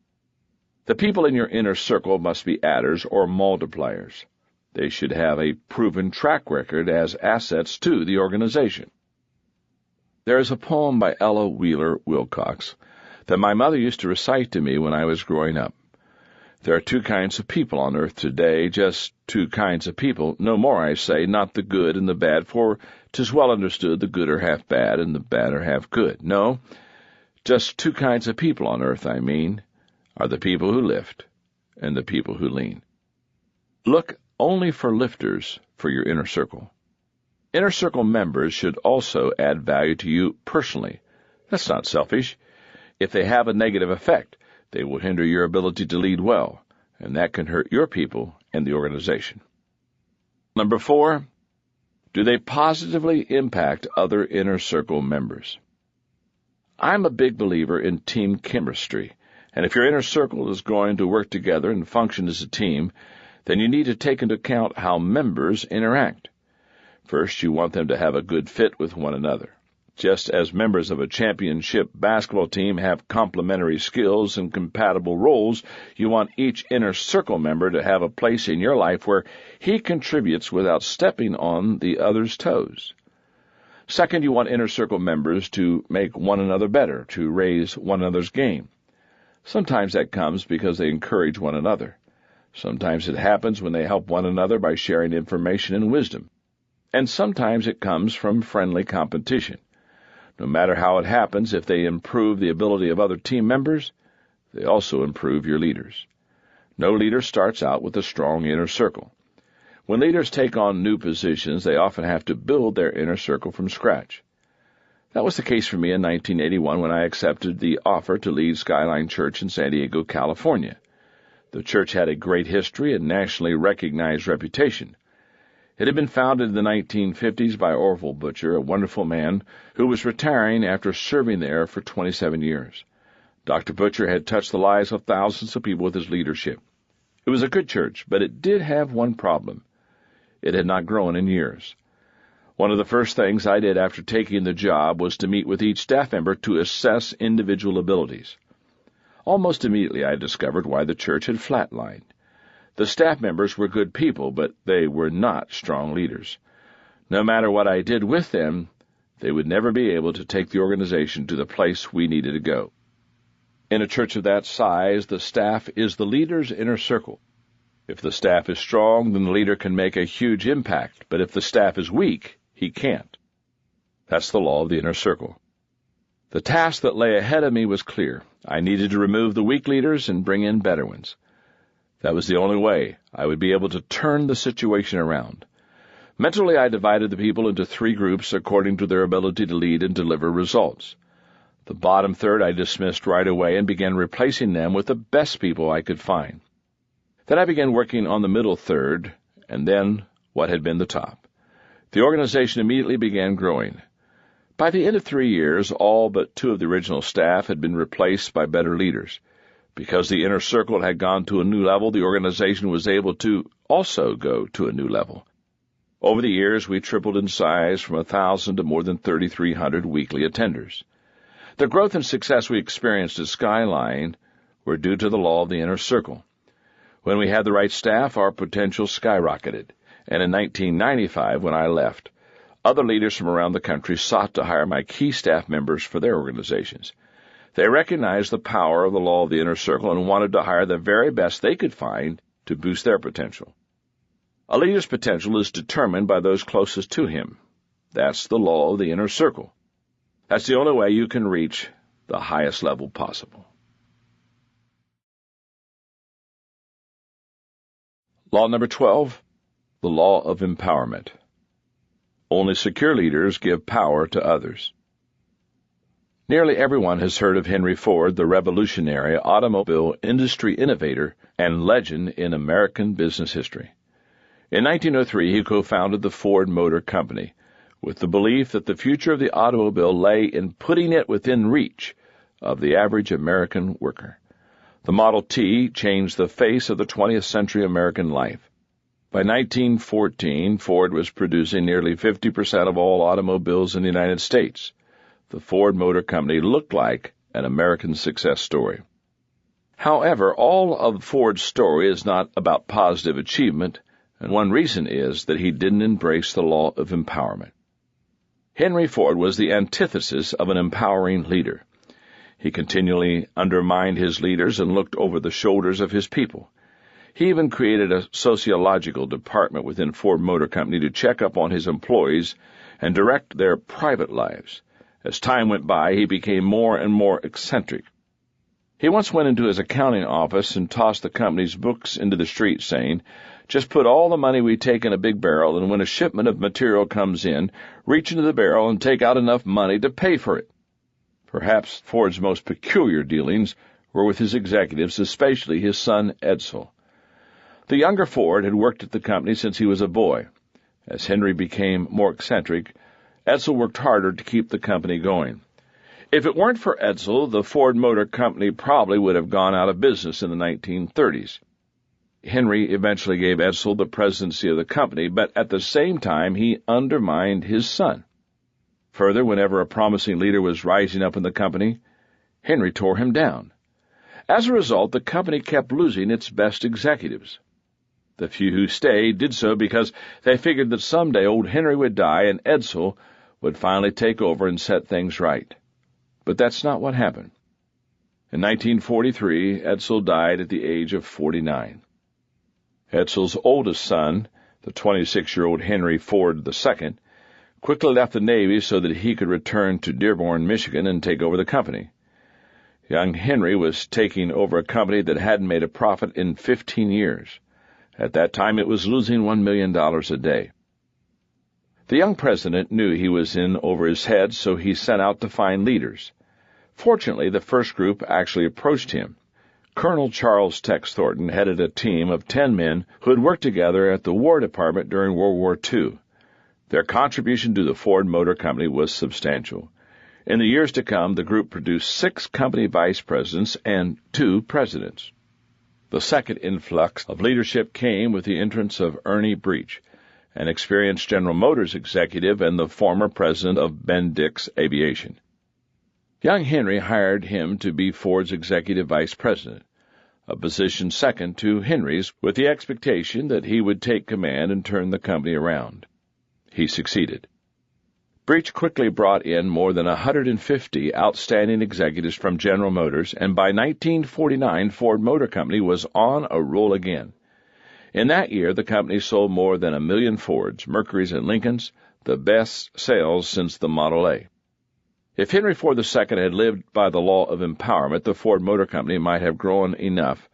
The people in your inner circle must be adders or multipliers. They should have a proven track record as assets to the organization. There is a poem by Ella Wheeler Wilcox that my mother used to recite to me when I was growing up. There are two kinds of people on earth today, just two kinds of people, no more, I say, not the good and the bad, for 'tis well understood the good are half bad and the bad are half good. No, just two kinds of people on earth, I mean, are the people who lift and the people who lean. Look only for lifters for your inner circle. Inner circle members should also add value to you personally. That's not selfish. If they have a negative effect, they will hinder your ability to lead well, and that can hurt your people and the organization. Number 4, do they positively impact other inner circle members? I'm a big believer in team chemistry, and if your inner circle is going to work together and function as a team, then you need to take into account how members interact. First, you want them to have a good fit with one another. Just as members of a championship basketball team have complementary skills and compatible roles, you want each inner circle member to have a place in your life where he contributes without stepping on the other's toes. Second, you want inner circle members to make one another better, to raise one another's game. Sometimes that comes because they encourage one another. Sometimes it happens when they help one another by sharing information and wisdom. And sometimes it comes from friendly competition. No matter how it happens, if they improve the ability of other team members, they also improve your leaders. No leader starts out with a strong inner circle. When leaders take on new positions, they often have to build their inner circle from scratch. That was the case for me in 1981 when I accepted the offer to lead Skyline Church in San Diego, California. The church had a great history and nationally recognized reputation. It had been founded in the 1950s by Orville Butcher, a wonderful man who was retiring after serving there for 27 years. Dr. Butcher had touched the lives of thousands of people with his leadership. It was a good church, but it did have one problem. It had not grown in years. One of the first things I did after taking the job was to meet with each staff member to assess individual abilities. Almost immediately I discovered why the church had flatlined. The staff members were good people, but they were not strong leaders. No matter what I did with them, they would never be able to take the organization to the place we needed to go. In a church of that size, the staff is the leader's inner circle. If the staff is strong, then the leader can make a huge impact, but if the staff is weak, he can't. That's the law of the inner circle. The task that lay ahead of me was clear. I needed to remove the weak leaders and bring in better ones. That was the only way I would be able to turn the situation around. Mentally, I divided the people into 3 groups according to their ability to lead and deliver results. The bottom third I dismissed right away and began replacing them with the best people I could find. Then I began working on the middle third, and then what had been the top. The organization immediately began growing. By the end of 3 years, all but 2 of the original staff had been replaced by better leaders. Because the inner circle had gone to a new level, the organization was able to also go to a new level. Over the years, we tripled in size from 1,000 to more than 3,300 weekly attenders. The growth and success we experienced at Skyline were due to the law of the inner circle. When we had the right staff, our potential skyrocketed. And in 1995, when I left, other leaders from around the country sought to hire my key staff members for their organizations. They recognized the power of the law of the inner circle and wanted to hire the very best they could find to boost their potential. A leader's potential is determined by those closest to him. That's the law of the inner circle. That's the only way you can reach the highest level possible. Law number 12, the law of empowerment. Only secure leaders give power to others. Nearly everyone has heard of Henry Ford, the revolutionary automobile industry innovator and legend in American business history. In 1903, he co-founded the Ford Motor Company, with the belief that the future of the automobile lay in putting it within reach of the average American worker. The Model T changed the face of the 20th century American life. By 1914, Ford was producing nearly 50% of all automobiles in the United States. The Ford Motor Company looked like an American success story. However, all of Ford's story is not about positive achievement, and one reason is that he didn't embrace the law of empowerment. Henry Ford was the antithesis of an empowering leader. He continually undermined his leaders and looked over the shoulders of his people. He even created a sociological department within Ford Motor Company to check up on his employees and direct their private lives. As time went by, he became more and more eccentric. He once went into his accounting office and tossed the company's books into the street, saying, "Just put all the money we take in a big barrel, and when a shipment of material comes in, reach into the barrel and take out enough money to pay for it." Perhaps Ford's most peculiar dealings were with his executives, especially his son Edsel. The younger Ford had worked at the company since he was a boy. As Henry became more eccentric, Edsel worked harder to keep the company going. If it weren't for Edsel, the Ford Motor Company probably would have gone out of business in the 1930s. Henry eventually gave Edsel the presidency of the company, but at the same time he undermined his son. Further, whenever a promising leader was rising up in the company, Henry tore him down. As a result, the company kept losing its best executives. The few who stayed did so because they figured that someday old Henry would die and Edsel would finally take over and set things right. But that's not what happened. In 1943, Edsel died at the age of 49. Edsel's oldest son, the 26-year-old Henry Ford II, quickly left the Navy so that he could return to Dearborn, Michigan, and take over the company. Young Henry was taking over a company that hadn't made a profit in 15 years. At that time, it was losing $1 million a day. The young president knew he was in over his head, so he sent out to find leaders. Fortunately, the first group actually approached him. Colonel Charles Tex Thornton headed a team of 10 men who had worked together at the War Department during World War II. Their contribution to the Ford Motor Company was substantial. In the years to come, the group produced 6 company vice presidents and 2 presidents. The second influx of leadership came with the entrance of Ernie Breech, an experienced General Motors executive and the former president of Bendix Aviation. Young Henry hired him to be Ford's executive vice president, a position second to Henry's, with the expectation that he would take command and turn the company around. He succeeded. Breech quickly brought in more than 150 outstanding executives from General Motors, and by 1949 Ford Motor Company was on a roll again. In that year, the company sold more than 1 million Fords, Mercurys, and Lincolns, the best sales since the Model A. If Henry Ford II had lived by the law of empowerment, the Ford Motor Company might have grown enough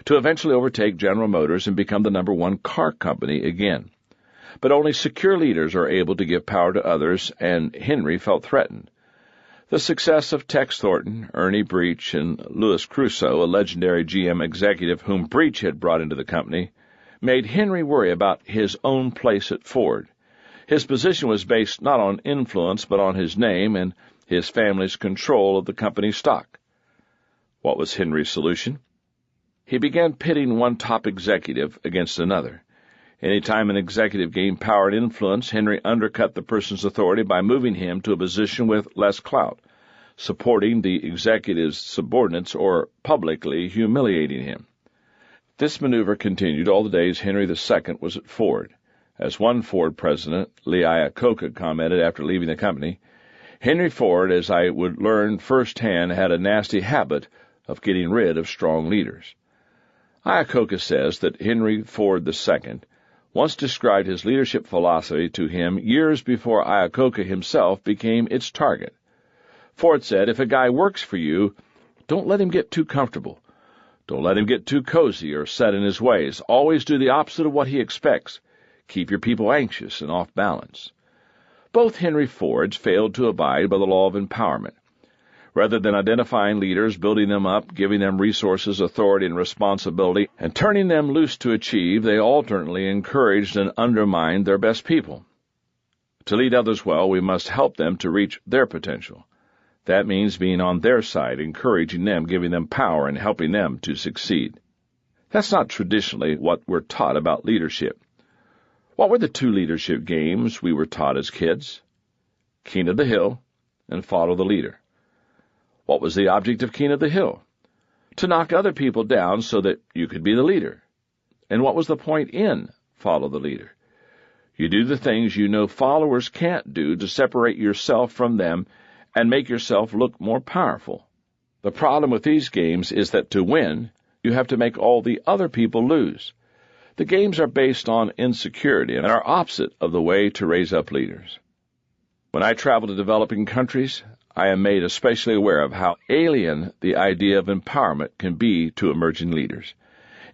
to eventually overtake General Motors and become the #1 car company again. But only secure leaders are able to give power to others, and Henry felt threatened. The success of Tex Thornton, Ernie Breech, and Louis Crusoe, a legendary GM executive whom Breech had brought into the company, made Henry worry about his own place at Ford. His position was based not on influence but on his name and his family's control of the company's stock. What was Henry's solution? He began pitting one top executive against another. Any time an executive gained power and influence, Henry undercut the person's authority by moving him to a position with less clout, supporting the executive's subordinates, or publicly humiliating him. This maneuver continued all the days Henry II was at Ford. As one Ford president, Lee Iacocca, commented after leaving the company, Henry Ford, as I would learn firsthand, had a nasty habit of getting rid of strong leaders. Iacocca says that Henry Ford II once described his leadership philosophy to him years before Iacocca himself became its target. Ford said, "If a guy works for you, don't let him get too comfortable. Don't let him get too cozy or set in his ways. Always do the opposite of what he expects. Keep your people anxious and off balance." Both Henry Fords failed to abide by the law of empowerment. Rather than identifying leaders, building them up, giving them resources, authority, and responsibility, and turning them loose to achieve, they alternately encouraged and undermined their best people. To lead others well, we must help them to reach their potential. That means being on their side, encouraging them, giving them power, and helping them to succeed. That's not traditionally what we're taught about leadership. What were the 2 leadership games we were taught as kids? King of the Hill and Follow the Leader. What was the object of King of the Hill? To knock other people down so that you could be the leader. And what was the point in Follow the Leader? You do the things you know followers can't do to separate yourself from them and make yourself look more powerful. The problem with these games is that to win, you have to make all the other people lose. The games are based on insecurity and are opposite of the way to raise up leaders. When I travel to developing countries, I am made especially aware of how alien the idea of empowerment can be to emerging leaders.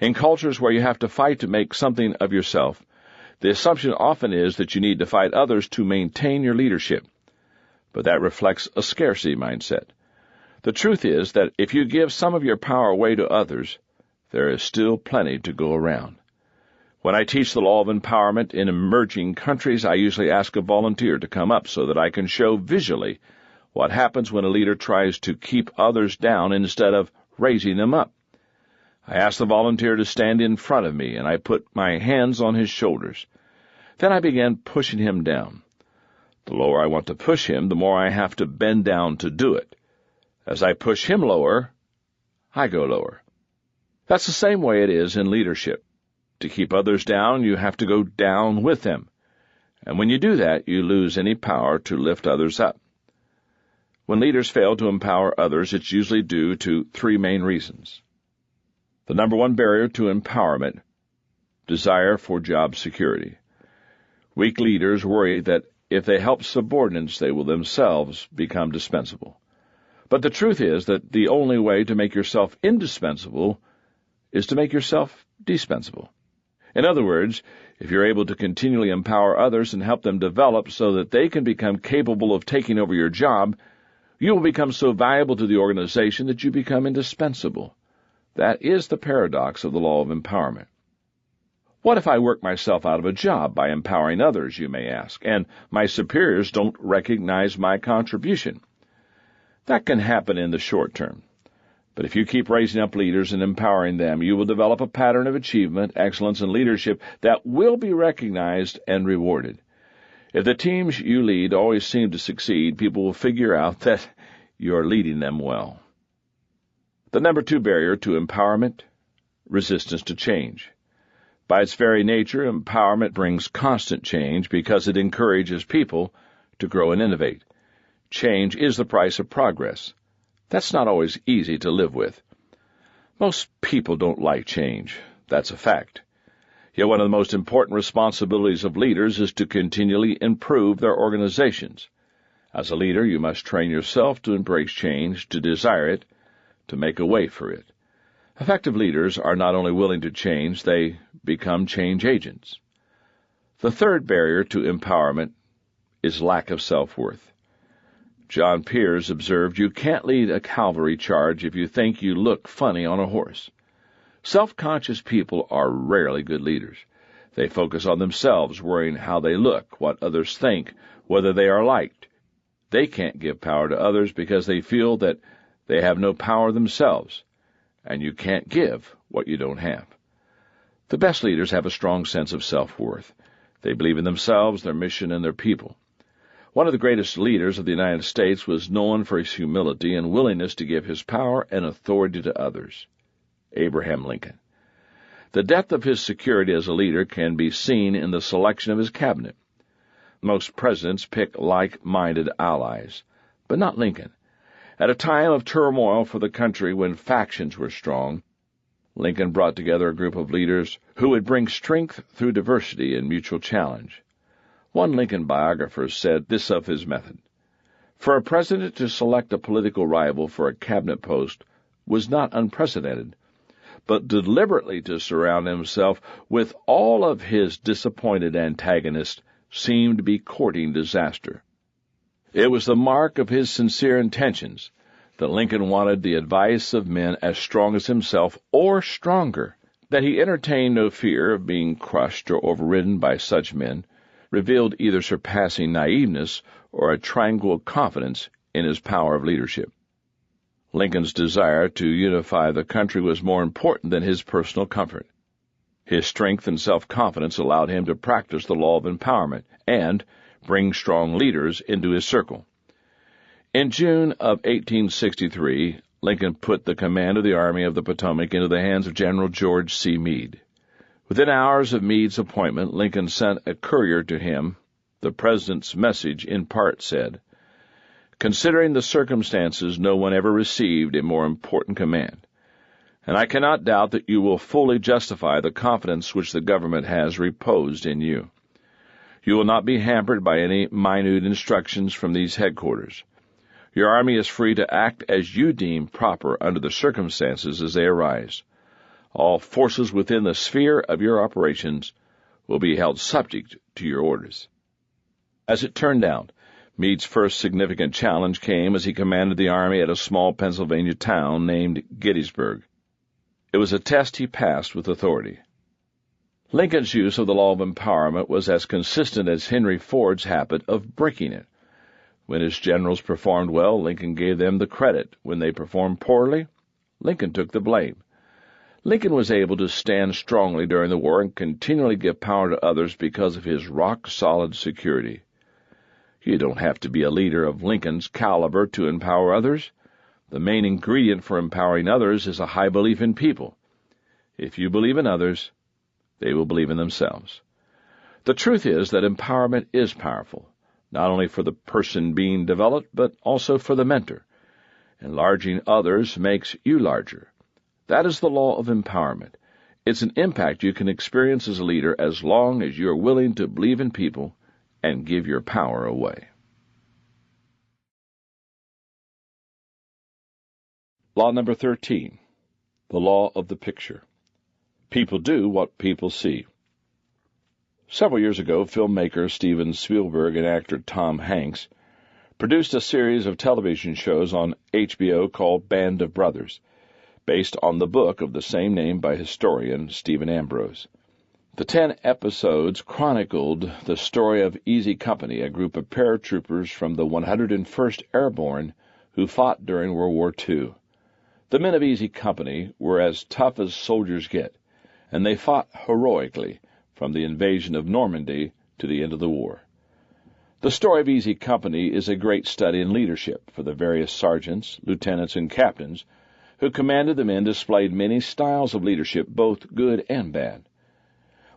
In cultures where you have to fight to make something of yourself, the assumption often is that you need to fight others to maintain your leadership. But that reflects a scarcity mindset. The truth is that if you give some of your power away to others, there is still plenty to go around. When I teach the law of empowerment in emerging countries, I usually ask a volunteer to come up so that I can show visually what happens when a leader tries to keep others down instead of raising them up. I ask the volunteer to stand in front of me, and I put my hands on his shoulders. Then I begin pushing him down. The lower I want to push him, the more I have to bend down to do it. As I push him lower, I go lower. That's the same way it is in leadership. To keep others down, you have to go down with them. And when you do that, you lose any power to lift others up. When leaders fail to empower others, it's usually due to 3 main reasons. The #1 barrier to empowerment: desire for job security. Weak leaders worry that if they help subordinates, they will themselves become dispensable. But the truth is that the only way to make yourself indispensable is to make yourself dispensable. In other words, if you're able to continually empower others and help them develop so that they can become capable of taking over your job, you will become so valuable to the organization that you become indispensable. That is the paradox of the law of empowerment. What if I work myself out of a job by empowering others, you may ask, and my superiors don't recognize my contribution? That can happen in the short term. But if you keep raising up leaders and empowering them, you will develop a pattern of achievement, excellence, and leadership that will be recognized and rewarded. If the teams you lead always seem to succeed, people will figure out that you are leading them well. The number 2 barrier to empowerment: resistance to change. By its very nature, empowerment brings constant change because it encourages people to grow and innovate. Change is the price of progress. That's not always easy to live with. Most people don't like change. That's a fact. Yet one of the most important responsibilities of leaders is to continually improve their organizations. As a leader, you must train yourself to embrace change, to desire it, to make a way for it. Effective leaders are not only willing to change, they become change agents. The third barrier to empowerment is lack of self-worth. John Pierce observed, "You can't lead a cavalry charge if you think you look funny on a horse." Self-conscious people are rarely good leaders. They focus on themselves, worrying how they look, what others think, whether they are liked. They can't give power to others because they feel that they have no power themselves, and you can't give what you don't have. The best leaders have a strong sense of self-worth. They believe in themselves, their mission, and their people. One of the greatest leaders of the United States was known for his humility and willingness to give his power and authority to others: Abraham Lincoln. The depth of his security as a leader can be seen in the selection of his cabinet. Most presidents pick like-minded allies, but not Lincoln. At a time of turmoil for the country when factions were strong, Lincoln brought together a group of leaders who would bring strength through diversity and mutual challenge. One Lincoln biographer said this of his method: "For a president to select a political rival for a cabinet post was not unprecedented, but deliberately to surround himself with all of his disappointed antagonists seemed to be courting disaster." It was the mark of his sincere intentions that Lincoln wanted the advice of men as strong as himself or stronger. That he entertained no fear of being crushed or overridden by such men revealed either surpassing naiveness or a tranquil confidence in his power of leadership. Lincoln's desire to unify the country was more important than his personal comfort. His strength and self-confidence allowed him to practice the law of empowerment and bring strong leaders into his circle. In June of 1863, Lincoln put the command of the Army of the Potomac into the hands of General George C. Meade. Within hours of Meade's appointment, Lincoln sent a courier to him. The president's message in part said, "Considering the circumstances, no one ever received a more important command, and I cannot doubt that you will fully justify the confidence which the government has reposed in you. You will not be hampered by any minute instructions from these headquarters. Your army is free to act as you deem proper under the circumstances as they arise. All forces within the sphere of your operations will be held subject to your orders." As it turned out, Meade's first significant challenge came as he commanded the army at a small Pennsylvania town named Gettysburg. It was a test he passed with authority. Lincoln's use of the law of empowerment was as consistent as Henry Ford's habit of breaking it. When his generals performed well, Lincoln gave them the credit. When they performed poorly, Lincoln took the blame. Lincoln was able to stand strongly during the war and continually give power to others because of his rock-solid security. You don't have to be a leader of Lincoln's caliber to empower others. The main ingredient for empowering others is a high belief in people. If you believe in others, they will believe in themselves. The truth is that empowerment is powerful, not only for the person being developed, but also for the mentor. Enlarging others makes you larger. That is the law of empowerment. It's an impact you can experience as a leader as long as you are willing to believe in people and give your power away. Law number 13. The law of the picture. People do what people see. Several years ago, filmmaker Steven Spielberg and actor Tom Hanks produced a series of television shows on HBO called Band of Brothers. based on the book of the same name by historian Stephen Ambrose. The 10 episodes chronicled the story of Easy Company, a group of paratroopers from the 101st Airborne who fought during World War II. The men of Easy Company were as tough as soldiers get, and they fought heroically from the invasion of Normandy to the end of the war. The story of Easy Company is a great study in leadership, for the various sergeants, lieutenants, and captains who commanded the men displayed many styles of leadership, both good and bad.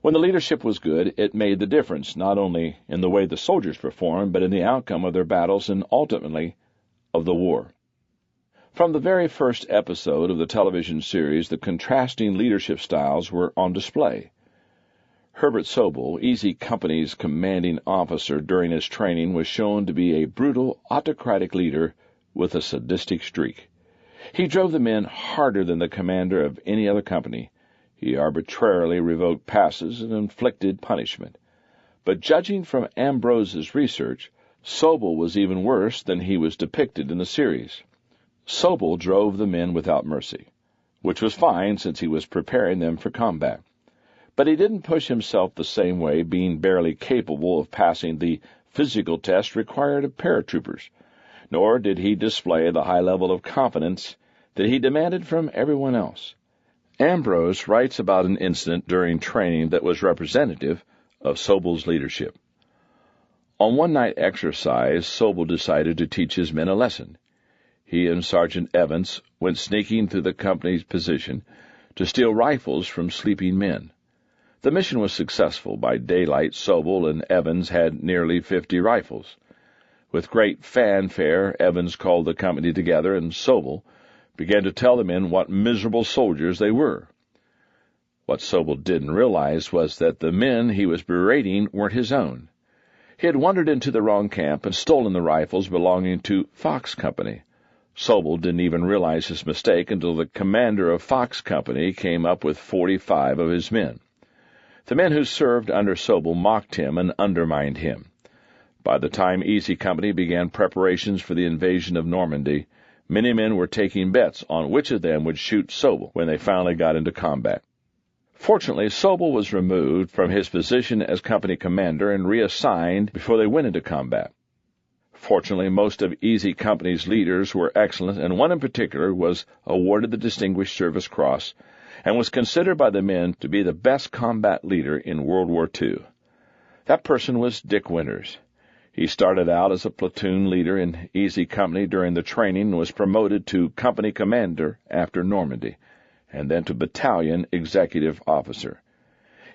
When the leadership was good, it made the difference not only in the way the soldiers performed, but in the outcome of their battles and ultimately of the war. From the very first episode of the television series, the contrasting leadership styles were on display. Herbert Sobel, Easy Company's commanding officer during his training, was shown to be a brutal, autocratic leader with a sadistic streak. He drove the men harder than the commander of any other company. He arbitrarily revoked passes and inflicted punishment. But judging from Ambrose's research, Sobel was even worse than he was depicted in the series. Sobel drove the men without mercy, which was fine since he was preparing them for combat. But he didn't push himself the same way, being barely capable of passing the physical test required of paratroopers, nor did he display the high level of confidence that he demanded from everyone else. Ambrose writes about an incident during training that was representative of Sobel's leadership. On one night exercise, Sobel decided to teach his men a lesson. He and Sergeant Evans went sneaking through the company's position to steal rifles from sleeping men. The mission was successful. By daylight, Sobel and Evans had nearly 50 rifles. With great fanfare, Evans called the company together, and Sobel began to tell the men what miserable soldiers they were. What Sobel didn't realize was that the men he was berating weren't his own. He had wandered into the wrong camp and stolen the rifles belonging to Fox Company. Sobel didn't even realize his mistake until the commander of Fox Company came up with 45 of his men. The men who served under Sobel mocked him and undermined him. By the time Easy Company began preparations for the invasion of Normandy, many men were taking bets on which of them would shoot Sobel when they finally got into combat. Fortunately, Sobel was removed from his position as company commander and reassigned before they went into combat. Fortunately, most of Easy Company's leaders were excellent, and one in particular was awarded the Distinguished Service Cross and was considered by the men to be the best combat leader in World War II. That person was Dick Winters. He started out as a platoon leader in Easy Company during the training and was promoted to company commander after Normandy, and then to battalion executive officer.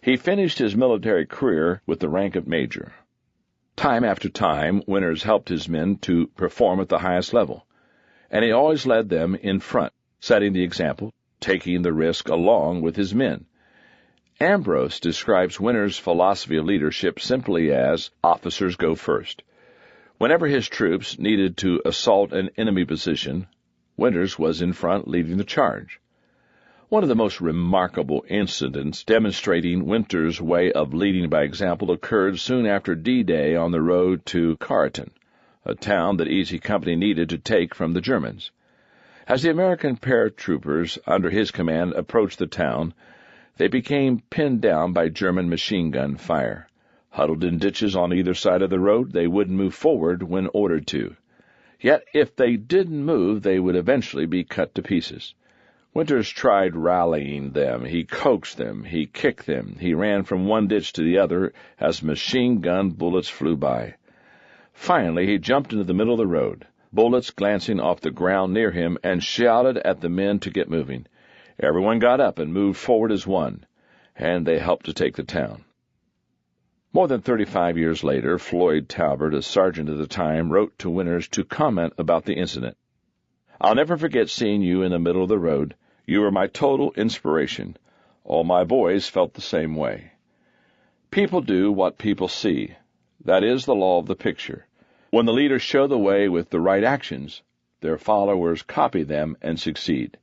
He finished his military career with the rank of major. Time after time, Winters helped his men to perform at the highest level, and he always led them in front, setting the example, taking the risk along with his men. Ambrose describes Winters' philosophy of leadership simply as officers go first. Whenever his troops needed to assault an enemy position, Winters was in front leading the charge. One of the most remarkable incidents demonstrating Winters' way of leading by example occurred soon after D-Day on the road to Carleton, a town that Easy Company needed to take from the Germans. As the American paratroopers under his command approached the town, they became pinned down by German machine gun fire. Huddled in ditches on either side of the road, they wouldn't move forward when ordered to. Yet if they didn't move, they would eventually be cut to pieces. Winters tried rallying them. He coaxed them. He kicked them. He ran from one ditch to the other as machine gun bullets flew by. Finally, he jumped into the middle of the road, bullets glancing off the ground near him, and shouted at the men to get moving. Everyone got up and moved forward as one, and they helped to take the town. More than 35 years later, Floyd Talbert, a sergeant at the time, wrote to Winters to comment about the incident. "I'll never forget seeing you in the middle of the road. You were my total inspiration. All my boys felt the same way." People do what people see. That is the law of the picture. When the leaders show the way with the right actions, their followers copy them and succeed.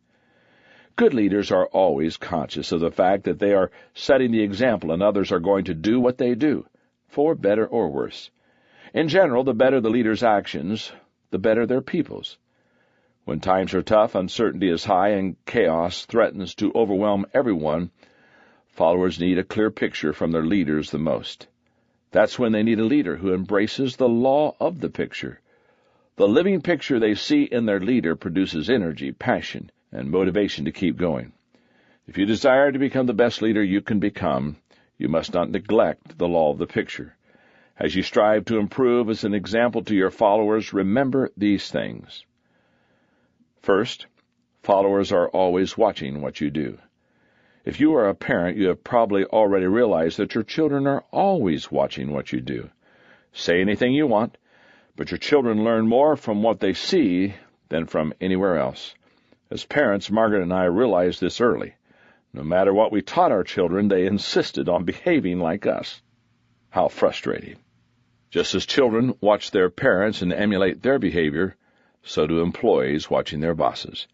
Good leaders are always conscious of the fact that they are setting the example and others are going to do what they do, for better or worse. In general, the better the leader's actions, the better their people's. When times are tough, uncertainty is high, and chaos threatens to overwhelm everyone, followers need a clear picture from their leaders the most. That's when they need a leader who embraces the law of the picture. The living picture they see in their leader produces energy, passion, and motivation to keep going. If you desire to become the best leader you can become, you must not neglect the law of the picture. As you strive to improve as an example to your followers, remember these things. First, followers are always watching what you do. If you are a parent, you have probably already realized that your children are always watching what you do. Say anything you want, but your children learn more from what they see than from anywhere else. As parents, Margaret and I realized this early. No matter what we taught our children, they insisted on behaving like us. How frustrating. Just as children watch their parents and emulate their behavior, so do employees watching their bosses.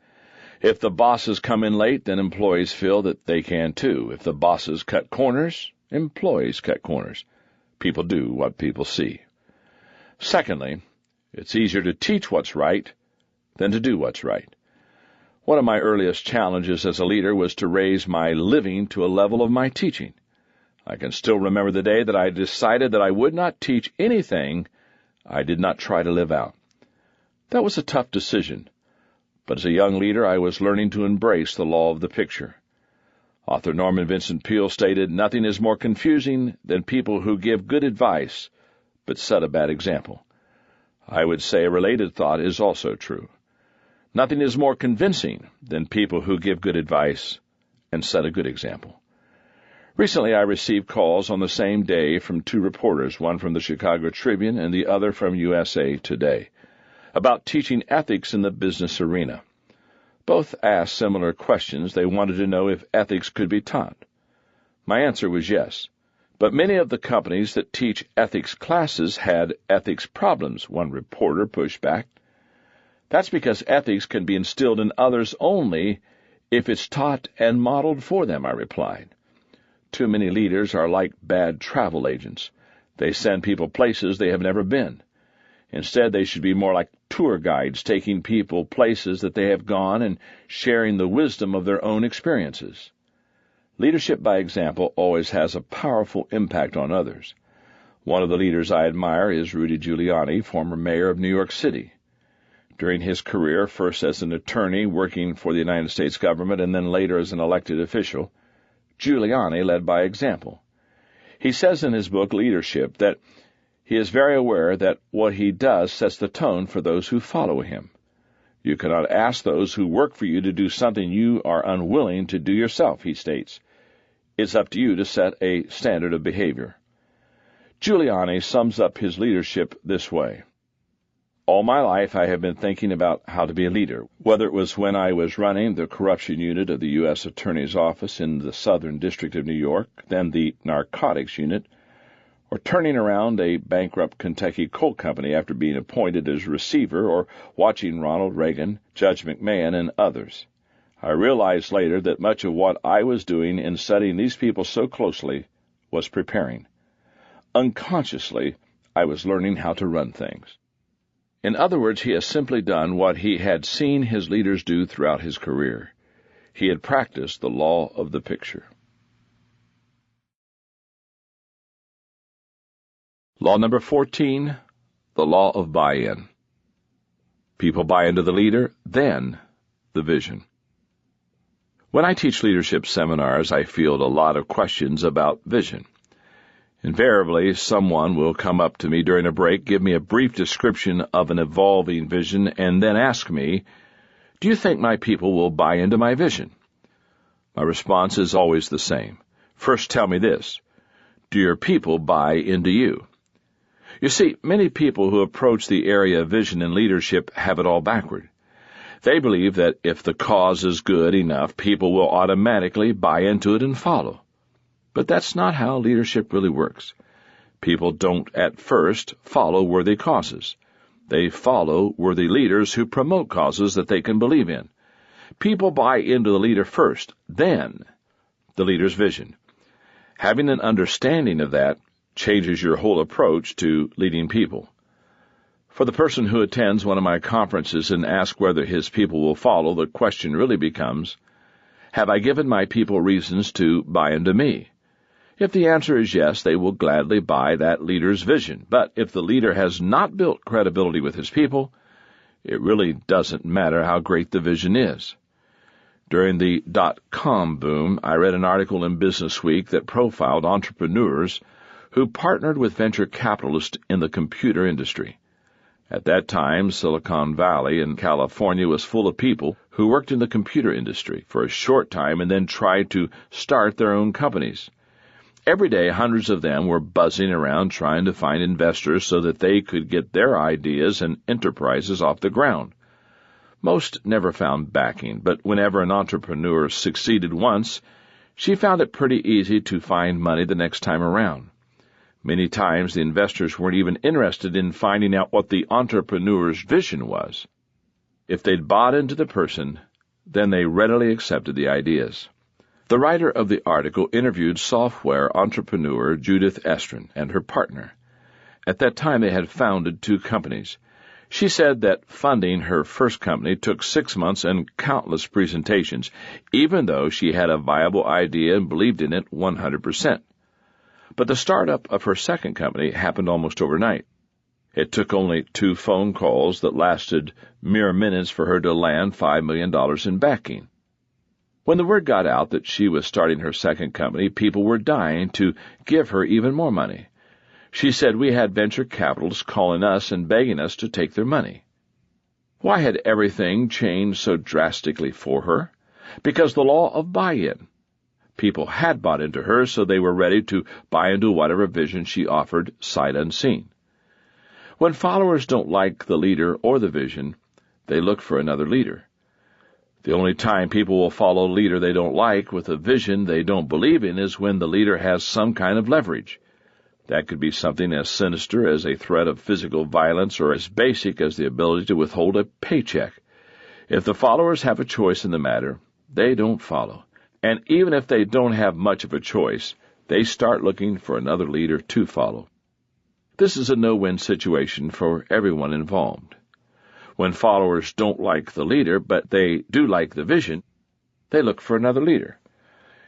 If the bosses come in late, then employees feel that they can too. If the bosses cut corners, employees cut corners. People do what people see. Secondly, it's easier to teach what's right than to do what's right. One of my earliest challenges as a leader was to raise my living to a level of my teaching. I can still remember the day that I decided that I would not teach anything I did not try to live out. That was a tough decision, but as a young leader I was learning to embrace the law of the picture. Author Norman Vincent Peale stated, "Nothing is more confusing than people who give good advice but set a bad example." I would say a related thought is also true. Nothing is more convincing than people who give good advice and set a good example. Recently, I received calls on the same day from two reporters, one from the Chicago Tribune and the other from USA Today, about teaching ethics in the business arena. Both asked similar questions. They wanted to know if ethics could be taught. My answer was yes, but many of the companies that teach ethics classes had ethics problems, one reporter pushed back. That's because ethics can be instilled in others only if it's taught and modeled for them, I replied. Too many leaders are like bad travel agents. They send people places they have never been. Instead, they should be more like tour guides, taking people places that they have gone and sharing the wisdom of their own experiences. Leadership by example always has a powerful impact on others. One of the leaders I admire is Rudy Giuliani, former mayor of New York City. During his career, first as an attorney working for the United States government and then later as an elected official, Giuliani led by example. He says in his book, Leadership, that he is very aware that what he does sets the tone for those who follow him. You cannot ask those who work for you to do something you are unwilling to do yourself, he states. It's up to you to set a standard of behavior. Giuliani sums up his leadership this way. All my life I have been thinking about how to be a leader, whether it was when I was running the corruption unit of the U.S. Attorney's Office in the Southern District of New York, then the narcotics unit, or turning around a bankrupt Kentucky coal company after being appointed as receiver, or watching Ronald Reagan, Judge McMahon, and others. I realized later that much of what I was doing in studying these people so closely was preparing. Unconsciously, I was learning how to run things. In other words, he has simply done what he had seen his leaders do throughout his career. He had practiced the law of the picture. Law number 14, the law of buy-in. People buy into the leader, then the vision. When I teach leadership seminars, I field a lot of questions about vision. Invariably, someone will come up to me during a break, give me a brief description of an evolving vision, and then ask me, "Do you think my people will buy into my vision?" My response is always the same. First, tell me this. Do your people buy into you? You see, many people who approach the area of vision and leadership have it all backward. They believe that if the cause is good enough, people will automatically buy into it and follow. But that's not how leadership really works. People don't at first follow worthy causes. They follow worthy leaders who promote causes that they can believe in. People buy into the leader first, then the leader's vision. Having an understanding of that changes your whole approach to leading people. For the person who attends one of my conferences and asks whether his people will follow, the question really becomes, have I given my people reasons to buy into me? If the answer is yes, they will gladly buy that leader's vision. But if the leader has not built credibility with his people, it really doesn't matter how great the vision is. During the .com boom, I read an article in Business Week that profiled entrepreneurs who partnered with venture capitalists in the computer industry. At that time, Silicon Valley in California was full of people who worked in the computer industry for a short time and then tried to start their own companies. Every day, hundreds of them were buzzing around trying to find investors so that they could get their ideas and enterprises off the ground. Most never found backing, but whenever an entrepreneur succeeded once, she found it pretty easy to find money the next time around. Many times, the investors weren't even interested in finding out what the entrepreneur's vision was. If they'd bought into the person, then they readily accepted the ideas. The writer of the article interviewed software entrepreneur Judith Estrin and her partner. At that time, they had founded 2 companies. She said that funding her first company took 6 months and countless presentations, even though she had a viable idea and believed in it 100%. But the startup of her second company happened almost overnight. It took only 2 phone calls that lasted mere minutes for her to land $5 million in backing. When the word got out that she was starting her second company, people were dying to give her even more money. She said we had venture capitalists calling us and begging us to take their money. Why had everything changed so drastically for her? Because the law of buy-in. People had bought into her, so they were ready to buy into whatever vision she offered, sight unseen. When followers don't like the leader or the vision, they look for another leader. The only time people will follow a leader they don't like with a vision they don't believe in is when the leader has some kind of leverage. That could be something as sinister as a threat of physical violence or as basic as the ability to withhold a paycheck. If the followers have a choice in the matter, they don't follow. And even if they don't have much of a choice, they start looking for another leader to follow. This is a no-win situation for everyone involved. When followers don't like the leader, but they do like the vision, they look for another leader.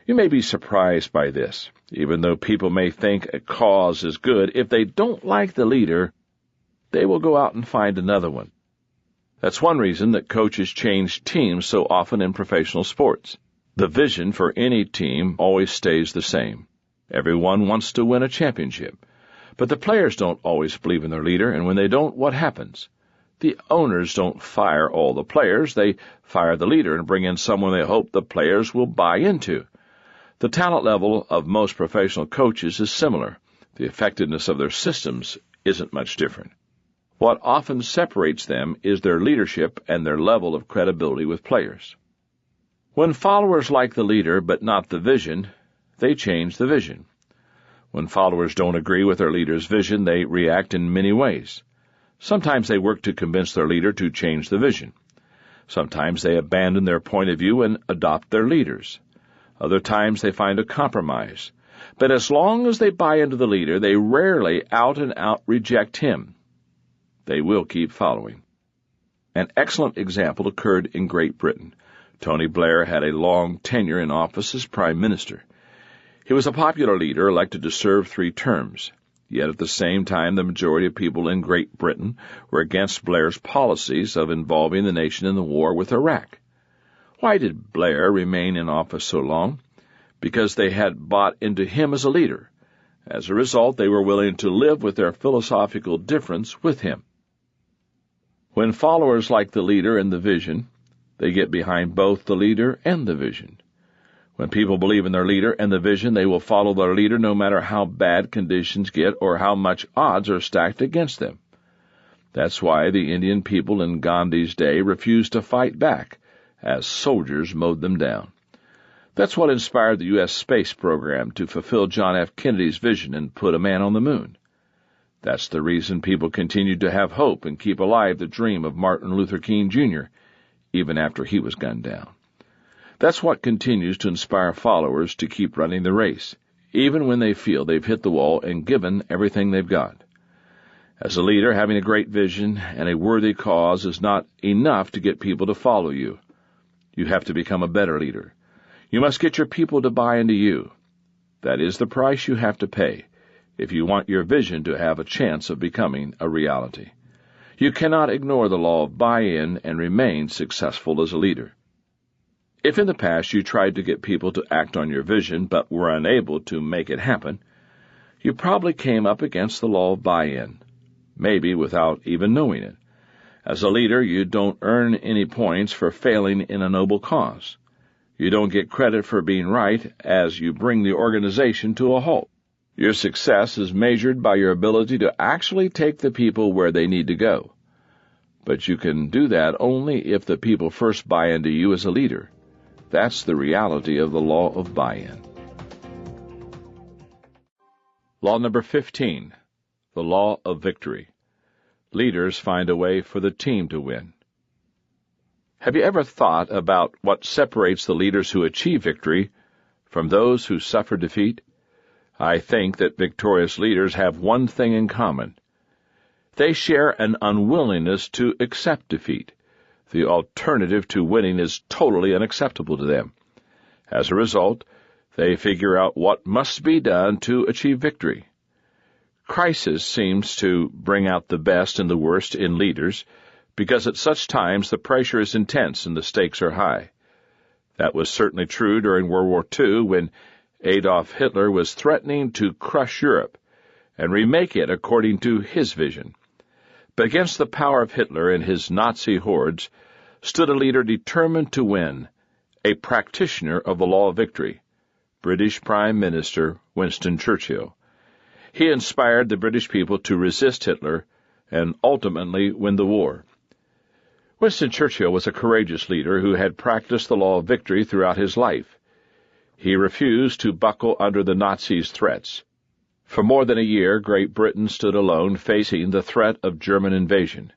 You may be surprised by this. Even though people may think a cause is good, if they don't like the leader, they will go out and find another one. That's one reason that coaches change teams so often in professional sports. The vision for any team always stays the same. Everyone wants to win a championship. But the players don't always believe in their leader, and when they don't, what happens? The owners don't fire all the players. They fire the leader and bring in someone they hope the players will buy into. The talent level of most professional coaches is similar. The effectiveness of their systems isn't much different. What often separates them is their leadership and their level of credibility with players. When followers like the leader but not the vision, they change the vision. When followers don't agree with their leader's vision, they react in many ways. Sometimes they work to convince their leader to change the vision. Sometimes they abandon their point of view and adopt their leaders. Other times they find a compromise. But as long as they buy into the leader, they rarely out and out reject him. They will keep following. An excellent example occurred in Great Britain. Tony Blair had a long tenure in office as Prime Minister. He was a popular leader elected to serve 3 terms. Yet at the same time, the majority of people in Great Britain were against Blair's policies of involving the nation in the war with Iraq. Why did Blair remain in office so long? Because they had bought into him as a leader. As a result, they were willing to live with their philosophical difference with him. When followers like the leader and the vision, they get behind both the leader and the vision. When people believe in their leader and the vision, they will follow their leader no matter how bad conditions get or how much odds are stacked against them. That's why the Indian people in Gandhi's day refused to fight back, as soldiers mowed them down. That's what inspired the U.S. space program to fulfill John F. Kennedy's vision and put a man on the moon. That's the reason people continued to have hope and keep alive the dream of Martin Luther King, Jr., even after he was gunned down. That's what continues to inspire followers to keep running the race, even when they feel they've hit the wall and given everything they've got. As a leader, having a great vision and a worthy cause is not enough to get people to follow you. You have to become a better leader. You must get your people to buy into you. That is the price you have to pay if you want your vision to have a chance of becoming a reality. You cannot ignore the law of buy-in and remain successful as a leader. If in the past you tried to get people to act on your vision but were unable to make it happen, you probably came up against the law of buy-in, maybe without even knowing it. As a leader, you don't earn any points for failing in a noble cause. You don't get credit for being right as you bring the organization to a halt. Your success is measured by your ability to actually take the people where they need to go. But you can do that only if the people first buy into you as a leader. That's the reality of the law of buy-in. Law number 15, the law of victory. Leaders find a way for the team to win. Have you ever thought about what separates the leaders who achieve victory from those who suffer defeat? I think that victorious leaders have one thing in common. They share an unwillingness to accept defeat. The alternative to winning is totally unacceptable to them. As a result, they figure out what must be done to achieve victory. Crisis seems to bring out the best and the worst in leaders, because at such times the pressure is intense and the stakes are high. That was certainly true during World War II, when Adolf Hitler was threatening to crush Europe and remake it according to his vision. But against the power of Hitler and his Nazi hordes stood a leader determined to win, a practitioner of the law of victory, British Prime Minister Winston Churchill. He inspired the British people to resist Hitler and ultimately win the war. Winston Churchill was a courageous leader who had practiced the law of victory throughout his life. He refused to buckle under the Nazis' threats. For more than a year, Great Britain stood alone, facing the threat of German invasion.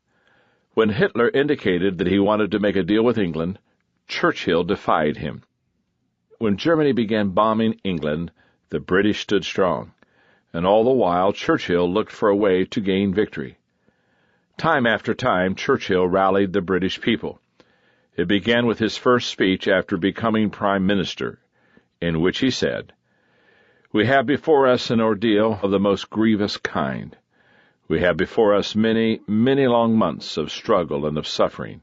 When Hitler indicated that he wanted to make a deal with England, Churchill defied him. When Germany began bombing England, the British stood strong, and all the while Churchill looked for a way to gain victory. Time after time, Churchill rallied the British people. It began with his first speech after becoming Prime Minister, in which he said, "We have before us an ordeal of the most grievous kind. We have before us many, many long months of struggle and of suffering.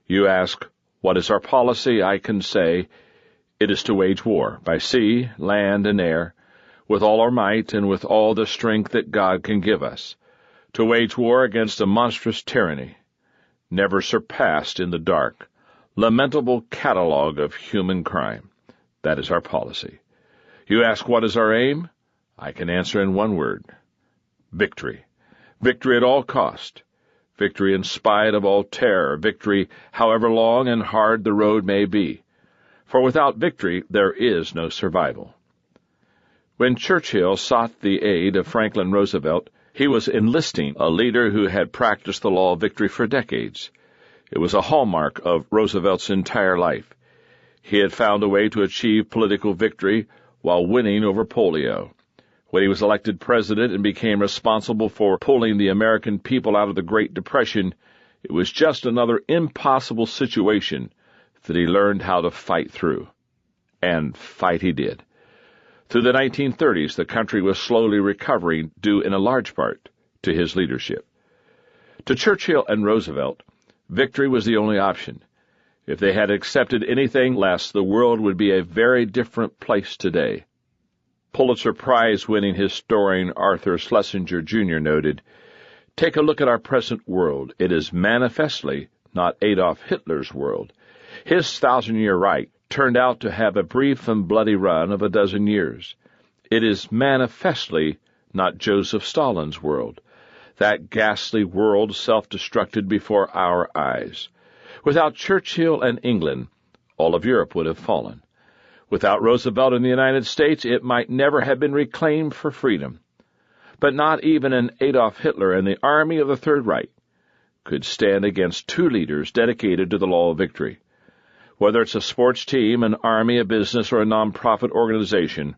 You ask, what is our policy? I can say, it is to wage war, by sea, land, and air, with all our might and with all the strength that God can give us, to wage war against a monstrous tyranny, never surpassed in the dark, lamentable catalogue of human crime. That is our policy. You ask, what is our aim? I can answer in one word: victory. Victory at all cost. Victory in spite of all terror. Victory however long and hard the road may be. For without victory there is no survival." When Churchill sought the aid of Franklin Roosevelt, he was enlisting a leader who had practiced the law of victory for decades. It was a hallmark of Roosevelt's entire life. He had found a way to achieve political victory while winning over polio. When he was elected president and became responsible for pulling the American people out of the Great Depression, it was just another impossible situation that he learned how to fight through. And fight he did. Through the 1930s, the country was slowly recovering, due in a large part to his leadership. To Churchill and Roosevelt, victory was the only option. If they had accepted anything less, the world would be a very different place today. Pulitzer Prize-winning historian Arthur Schlesinger Jr. noted, "Take a look at our present world. It is manifestly not Adolf Hitler's world. His 1,000-year Reich turned out to have a brief and bloody run of a dozen years. It is manifestly not Joseph Stalin's world. That ghastly world self-destructed before our eyes. Without Churchill and England, all of Europe would have fallen. Without Roosevelt and the United States, it might never have been reclaimed for freedom. But not even an Adolf Hitler and the army of the Third Reich could stand against two leaders dedicated to the law of victory. Whether it's a sports team, an army, a business, or a nonprofit organization,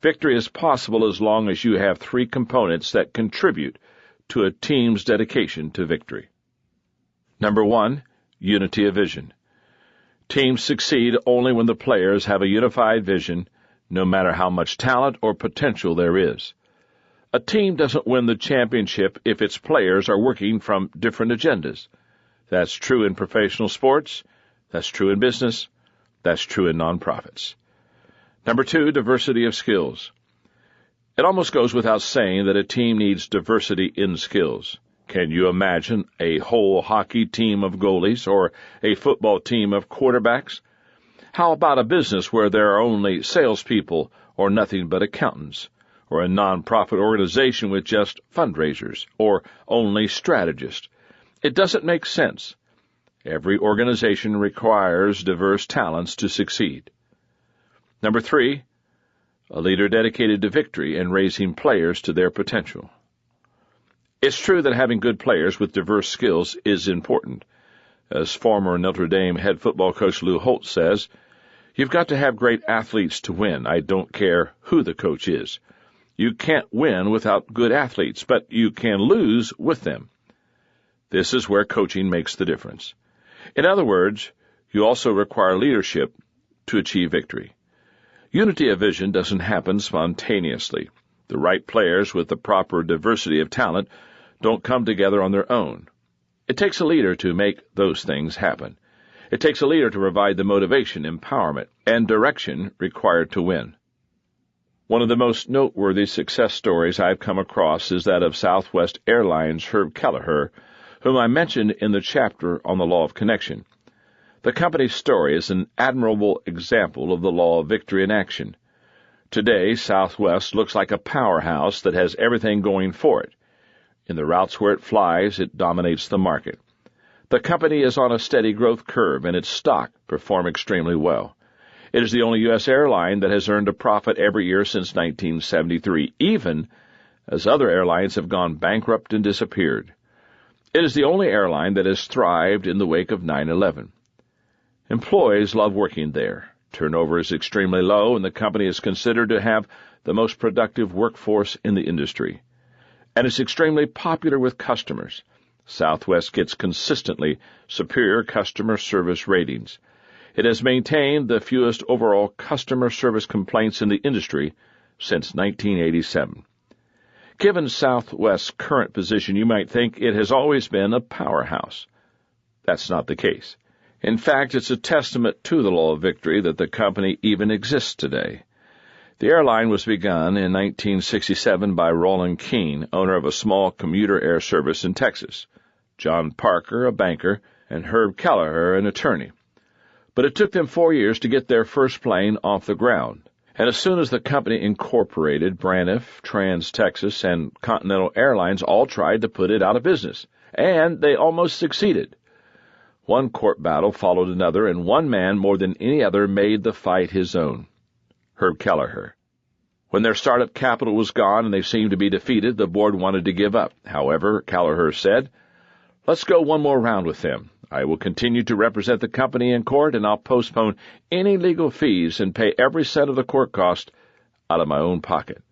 victory is possible as long as you have three components that contribute to a team's dedication to victory. Number 1, unity of vision. Teams succeed only when the players have a unified vision, no matter how much talent or potential there is. A team doesn't win the championship if its players are working from different agendas. That's true in professional sports. That's true in business. That's true in nonprofits. Number 2, diversity of skills. It almost goes without saying that a team needs diversity in skills. Can you imagine a whole hockey team of goalies or a football team of quarterbacks? How about a business where there are only salespeople or nothing but accountants, or a nonprofit organization with just fundraisers or only strategists? It doesn't make sense. Every organization requires diverse talents to succeed. Number 3, a leader dedicated to victory and raising players to their potential. It's true that having good players with diverse skills is important. As former Notre Dame head football coach Lou Holtz says, "You've got to have great athletes to win. I don't care who the coach is. You can't win without good athletes, but you can lose with them." This is where coaching makes the difference. In other words, you also require leadership to achieve victory. Unity of vision doesn't happen spontaneously. The right players with the proper diversity of talent don't come together on their own. It takes a leader to make those things happen. It takes a leader to provide the motivation, empowerment, and direction required to win. One of the most noteworthy success stories I've come across is that of Southwest Airlines' Herb Kelleher, whom I mentioned in the chapter on the law of connection. The company's story is an admirable example of the law of victory in action. Today, Southwest looks like a powerhouse that has everything going for it. In the routes where it flies, it dominates the market. The company is on a steady growth curve, and its stock performs extremely well. It is the only U.S. airline that has earned a profit every year since 1973, even as other airlines have gone bankrupt and disappeared. It is the only airline that has thrived in the wake of 9/11. Employees love working there. Turnover is extremely low, and the company is considered to have the most productive workforce in the industry. And it's extremely popular with customers. Southwest gets consistently superior customer service ratings. It has maintained the fewest overall customer service complaints in the industry since 1987. Given Southwest's current position, you might think it has always been a powerhouse. That's not the case. In fact, it's a testament to the law of victory that the company even exists today. The airline was begun in 1967 by Roland Keene, owner of a small commuter air service in Texas, John Parker, a banker, and Herb Kelleher, an attorney. But it took them 4 years to get their first plane off the ground. And as soon as the company incorporated, Braniff, Trans-Texas, and Continental Airlines all tried to put it out of business. And they almost succeeded. One court battle followed another, and one man more than any other made the fight his own, Herb Kelleher. When their startup capital was gone and they seemed to be defeated, the board wanted to give up. However, Kelleher said, "Let's go one more round with them. I will continue to represent the company in court, and I'll postpone any legal fees and pay every cent of the court cost out of my own pocket."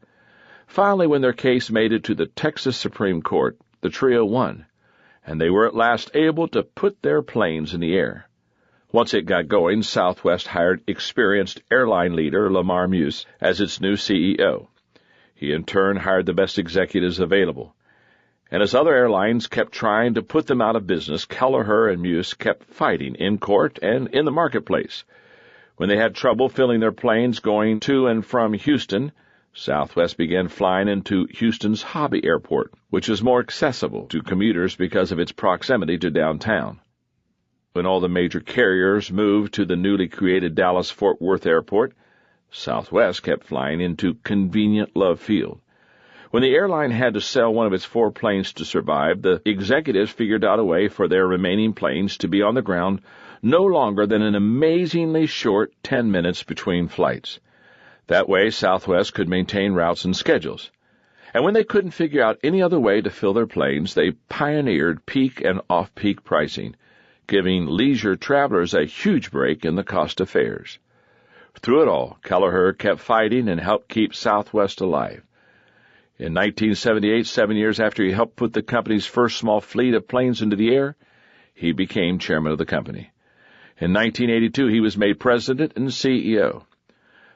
Finally, when their case made it to the Texas Supreme Court, the trio won, and they were at last able to put their planes in the air. Once it got going, Southwest hired experienced airline leader Lamar Muse as its new CEO. He in turn hired the best executives available. And as other airlines kept trying to put them out of business, Kelleher and Muse kept fighting in court and in the marketplace. When they had trouble filling their planes going to and from Houston, Southwest began flying into Houston's Hobby Airport, which is more accessible to commuters because of its proximity to downtown. When all the major carriers moved to the newly created Dallas-Fort Worth Airport, Southwest kept flying into convenient Love Field. When the airline had to sell one of its 4 planes to survive, the executives figured out a way for their remaining planes to be on the ground no longer than an amazingly short 10 minutes between flights. That way, Southwest could maintain routes and schedules. And when they couldn't figure out any other way to fill their planes, they pioneered peak and off-peak pricing, giving leisure travelers a huge break in the cost of fares. Through it all, Kelleher kept fighting and helped keep Southwest alive. In 1978, 7 years after he helped put the company's first small fleet of planes into the air, he became chairman of the company. In 1982, he was made president and CEO.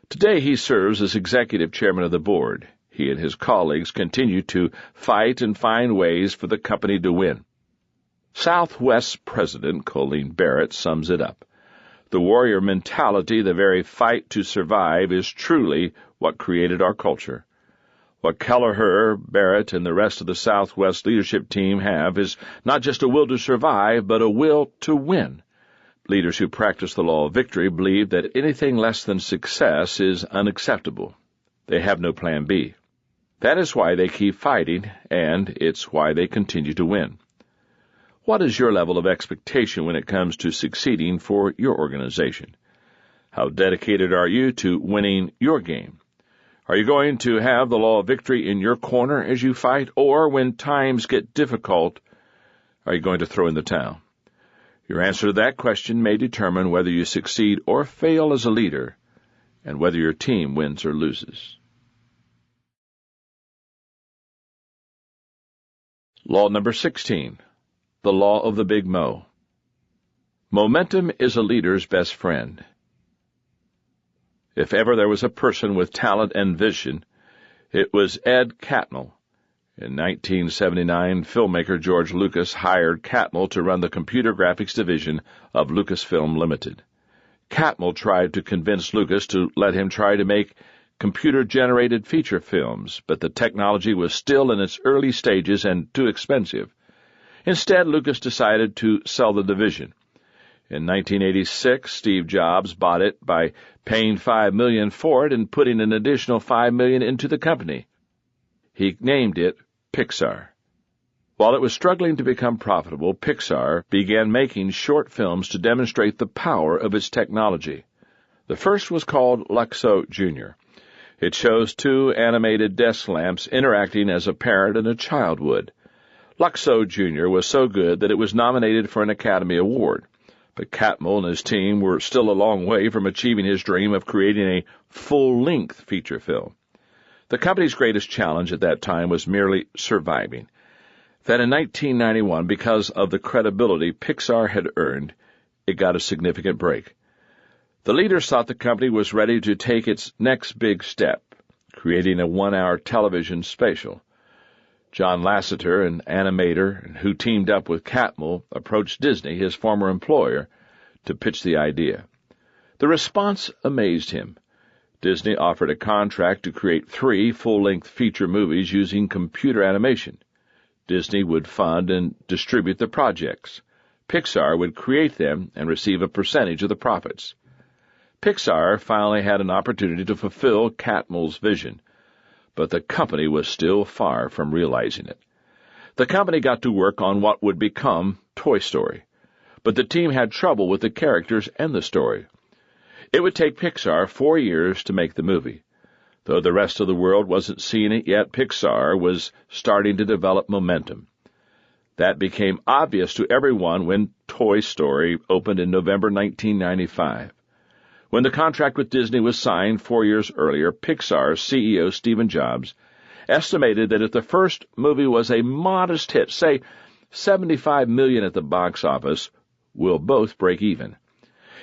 Today, he serves as executive chairman of the board. He and his colleagues continue to fight and find ways for the company to win. Southwest President Colleen Barrett sums it up. The warrior mentality, the very fight to survive, is truly what created our culture. What Kelleher, Barrett, and the rest of the Southwest leadership team have is not just a will to survive, but a will to win. Leaders who practice the law of victory believe that anything less than success is unacceptable. They have no plan B. That is why they keep fighting, and it's why they continue to win. What is your level of expectation when it comes to succeeding for your organization? How dedicated are you to winning your game? Are you going to have the law of victory in your corner as you fight, or when times get difficult, are you going to throw in the towel? Your answer to that question may determine whether you succeed or fail as a leader, and whether your team wins or loses. Law number 16, the law of the Big Mo. Momentum is a leader's best friend. If ever there was a person with talent and vision, it was Ed Catmull. In 1979, filmmaker George Lucas hired Catmull to run the computer graphics division of Lucasfilm Limited. Catmull tried to convince Lucas to let him try to make computer-generated feature films, but the technology was still in its early stages and too expensive. Instead, Lucas decided to sell the division. In 1986, Steve Jobs bought it by paying $5 million for it and putting an additional $5 million into the company. He named it Pixar. While it was struggling to become profitable, Pixar began making short films to demonstrate the power of its technology. The first was called Luxo Jr. It shows two animated desk lamps interacting as a parent and a child would. Luxo Jr. was so good that it was nominated for an Academy Award. But Catmull and his team were still a long way from achieving his dream of creating a full-length feature film. The company's greatest challenge at that time was merely surviving. Then in 1991, because of the credibility Pixar had earned, it got a significant break. The leaders thought the company was ready to take its next big step, creating a 1-hour television special. John Lasseter, an animator who teamed up with Catmull, approached Disney, his former employer, to pitch the idea. The response amazed him. Disney offered a contract to create 3 full-length feature movies using computer animation. Disney would fund and distribute the projects. Pixar would create them and receive a percentage of the profits. Pixar finally had an opportunity to fulfill Catmull's vision, but the company was still far from realizing it. The company got to work on what would become Toy Story, but the team had trouble with the characters and the story. It would take Pixar 4 years to make the movie. Though the rest of the world wasn't seeing it yet, Pixar was starting to develop momentum. That became obvious to everyone when Toy Story opened in November 1995. When the contract with Disney was signed 4 years earlier, Pixar's CEO Stephen Jobs estimated that if the first movie was a modest hit, say $75 million at the box office, we'll both break even.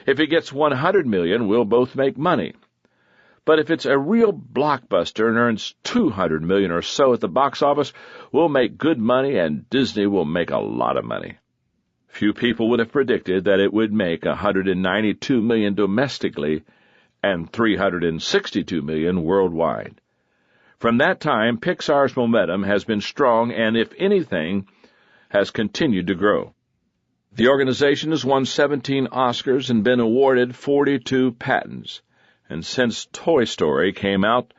If it gets $100 million, we'll both make money. But if it's a real blockbuster and earns $200 million or so at the box office, we'll make good money and Disney will make a lot of money. Few people would have predicted that it would make $192 million domestically and $362 million worldwide. From that time, Pixar's momentum has been strong and, if anything, has continued to grow. The organization has won 17 Oscars and been awarded 42 patents. And since Toy Story came out,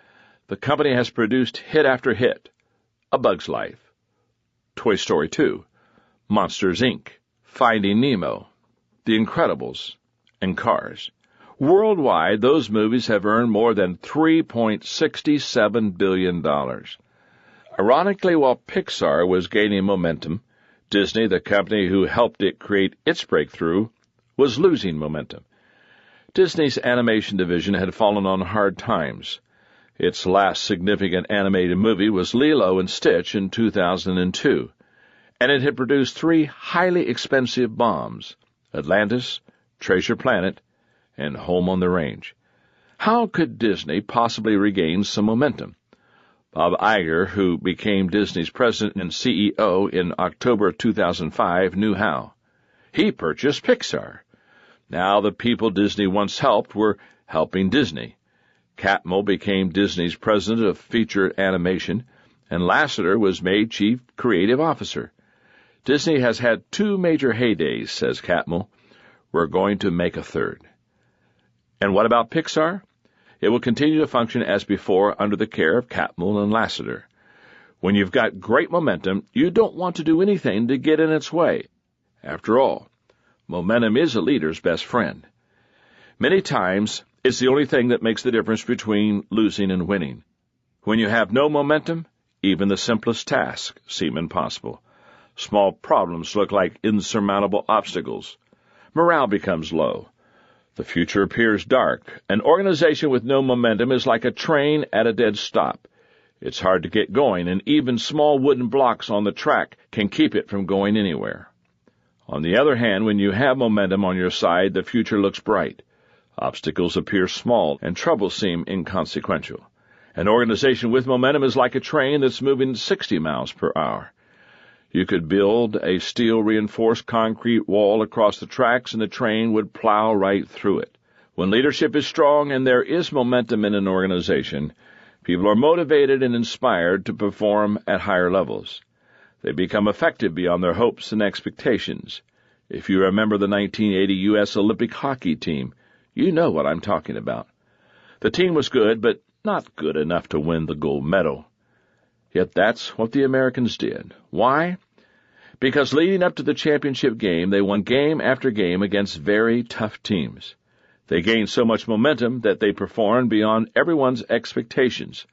the company has produced hit after hit: A Bug's Life, Toy Story 2, Monsters, Inc., Finding Nemo, The Incredibles, and Cars. Worldwide, those movies have earned more than $3.67 billion. Ironically, while Pixar was gaining momentum, Disney, the company who helped it create its breakthrough, was losing momentum. Disney's animation division had fallen on hard times. Its last significant animated movie was Lilo and Stitch in 2002, and it had produced 3 highly expensive bombs: Atlantis, Treasure Planet, and Home on the Range. How could Disney possibly regain some momentum? Bob Iger, who became Disney's president and CEO in October 2005, knew how. He purchased Pixar. Now the people Disney once helped were helping Disney. Catmull became Disney's president of feature animation, and Lasseter was made chief creative officer. Disney has had 2 major heydays, says Catmull. We're going to make a third. And what about Pixar? It will continue to function as before under the care of Catmull and Lasseter. When you've got great momentum, you don't want to do anything to get in its way. After all, momentum is a leader's best friend. Many times, it's the only thing that makes the difference between losing and winning. When you have no momentum, even the simplest tasks seem impossible. Small problems look like insurmountable obstacles. Morale becomes low. The future appears dark. An organization with no momentum is like a train at a dead stop. It's hard to get going, and even small wooden blocks on the track can keep it from going anywhere. On the other hand, when you have momentum on your side, the future looks bright. Obstacles appear small, and troubles seem inconsequential. An organization with momentum is like a train that's moving 60 miles per hour. You could build a steel-reinforced concrete wall across the tracks, and the train would plow right through it. When leadership is strong and there is momentum in an organization, people are motivated and inspired to perform at higher levels. They become effective beyond their hopes and expectations. If you remember the 1980 U.S. Olympic hockey team, you know what I'm talking about. The team was good, but not good enough to win the gold medal. Yet that's what the Americans did. Why? Because leading up to the championship game, they won game after game against very tough teams. They gained so much momentum that they performed beyond everyone's expectations.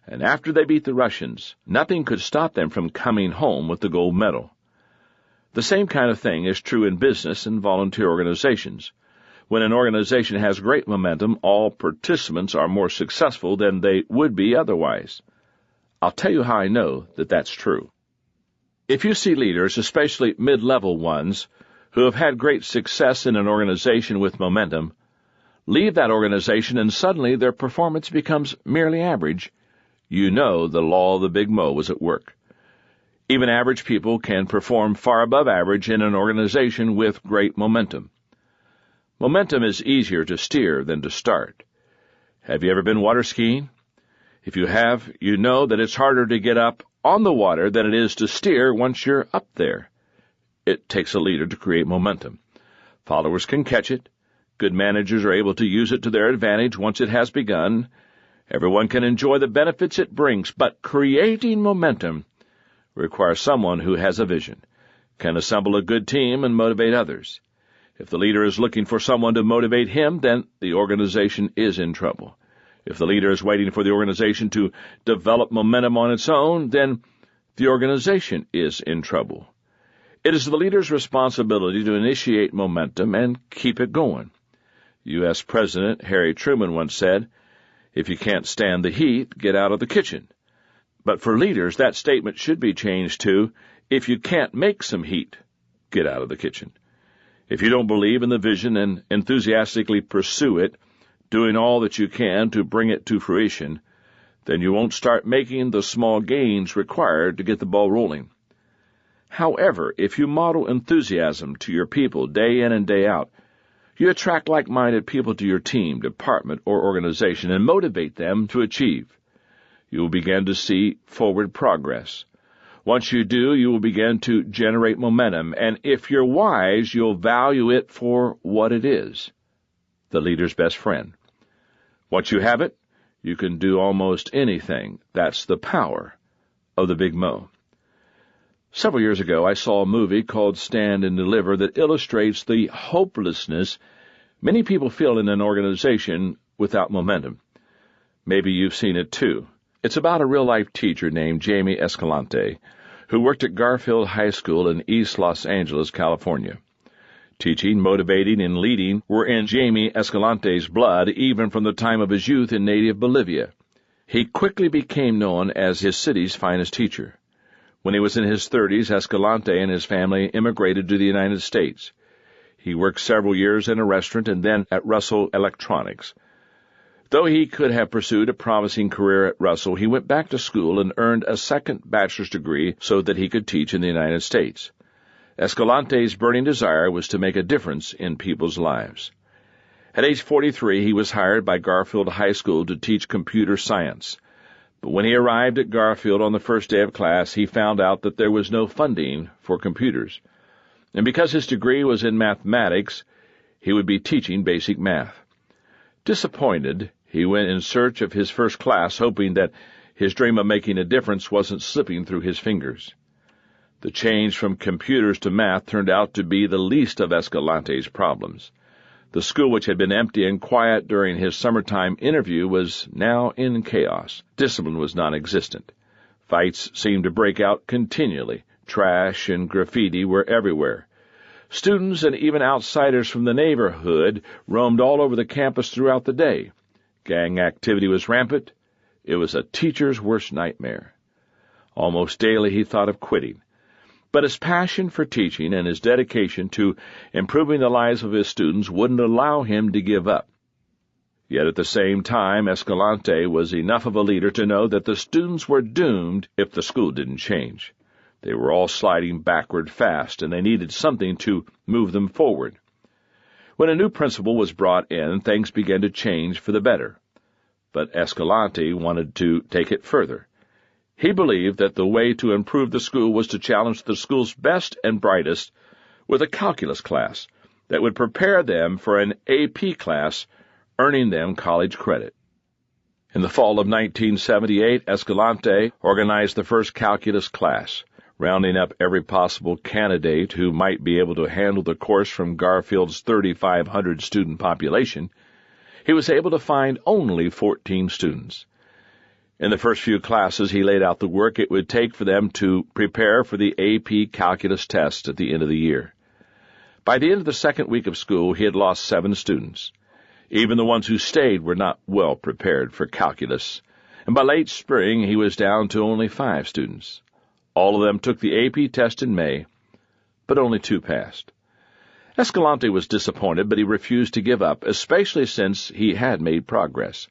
And after they beat the Russians, nothing could stop them from coming home with the gold medal. The same kind of thing is true in business and volunteer organizations. When an organization has great momentum, all participants are more successful than they would be otherwise. I'll tell you how I know that that's true. If you see leaders, especially mid-level ones, who have had great success in an organization with momentum, leave that organization and suddenly their performance becomes merely average, you know the law of the Big Mo was at work. Even average people can perform far above average in an organization with great momentum. Momentum is easier to steer than to start. Have you ever been water skiing? If you have, you know that it's harder to get up on the water than it is to steer once you're up there. It takes a leader to create momentum. Followers can catch it. Good managers are able to use it to their advantage once it has begun. Everyone can enjoy the benefits it brings, but creating momentum requires someone who has a vision, can assemble a good team and motivate others. If the leader is looking for someone to motivate him, then the organization is in trouble. If the leader is waiting for the organization to develop momentum on its own, then the organization is in trouble. It is the leader's responsibility to initiate momentum and keep it going. U.S. President Harry Truman once said, "If you can't stand the heat, get out of the kitchen." But for leaders, that statement should be changed to, "If you can't make some heat, get out of the kitchen." If you don't believe in the vision and enthusiastically pursue it, doing all that you can to bring it to fruition, then you won't start making the small gains required to get the ball rolling. However, if you model enthusiasm to your people day in and day out, you attract like-minded people to your team, department, or organization and motivate them to achieve. You will begin to see forward progress. Once you do, you will begin to generate momentum, and if you're wise, you'll value it for what it is, the leader's best friend. Once you have it, you can do almost anything. That's the power of the Big Mo. Several years ago, I saw a movie called Stand and Deliver that illustrates the hopelessness many people feel in an organization without momentum. Maybe you've seen it too. It's about a real-life teacher named Jamie Escalante, who worked at Garfield High School in East Los Angeles, California. Teaching, motivating, and leading were in Jamie Escalante's blood even from the time of his youth in native Bolivia. He quickly became known as his city's finest teacher. When he was in his 30s, Escalante and his family immigrated to the United States. He worked several years in a restaurant and then at Russell Electronics. Though he could have pursued a promising career at Russell, he went back to school and earned a second bachelor's degree so that he could teach in the United States. Escalante's burning desire was to make a difference in people's lives. At age 43, he was hired by Garfield High School to teach computer science. But when he arrived at Garfield on the first day of class, he found out that there was no funding for computers. And because his degree was in mathematics, he would be teaching basic math. Disappointed, he went in search of his first class, hoping that his dream of making a difference wasn't slipping through his fingers. The change from computers to math turned out to be the least of Escalante's problems. The school, which had been empty and quiet during his summertime interview, was now in chaos. Discipline was non-existent. Fights seemed to break out continually. Trash and graffiti were everywhere. Students and even outsiders from the neighborhood roamed all over the campus throughout the day. Gang activity was rampant. It was a teacher's worst nightmare. Almost daily he thought of quitting. But his passion for teaching and his dedication to improving the lives of his students wouldn't allow him to give up. Yet at the same time, Escalante was enough of a leader to know that the students were doomed if the school didn't change. They were all sliding backward fast, and they needed something to move them forward. When a new principal was brought in, things began to change for the better. But Escalante wanted to take it further. He believed that the way to improve the school was to challenge the school's best and brightest with a calculus class that would prepare them for an AP class, earning them college credit. In the fall of 1978, Escalante organized the first calculus class, rounding up every possible candidate who might be able to handle the course from Garfield's 3,500 student population. He was able to find only 14 students. In the first few classes, he laid out the work it would take for them to prepare for the AP calculus test at the end of the year. By the end of the second week of school, he had lost 7 students. Even the ones who stayed were not well prepared for calculus, and by late spring, he was down to only 5 students. All of them took the AP test in May, but only 2 passed. Escalante was disappointed, but he refused to give up, especially since he had made progress.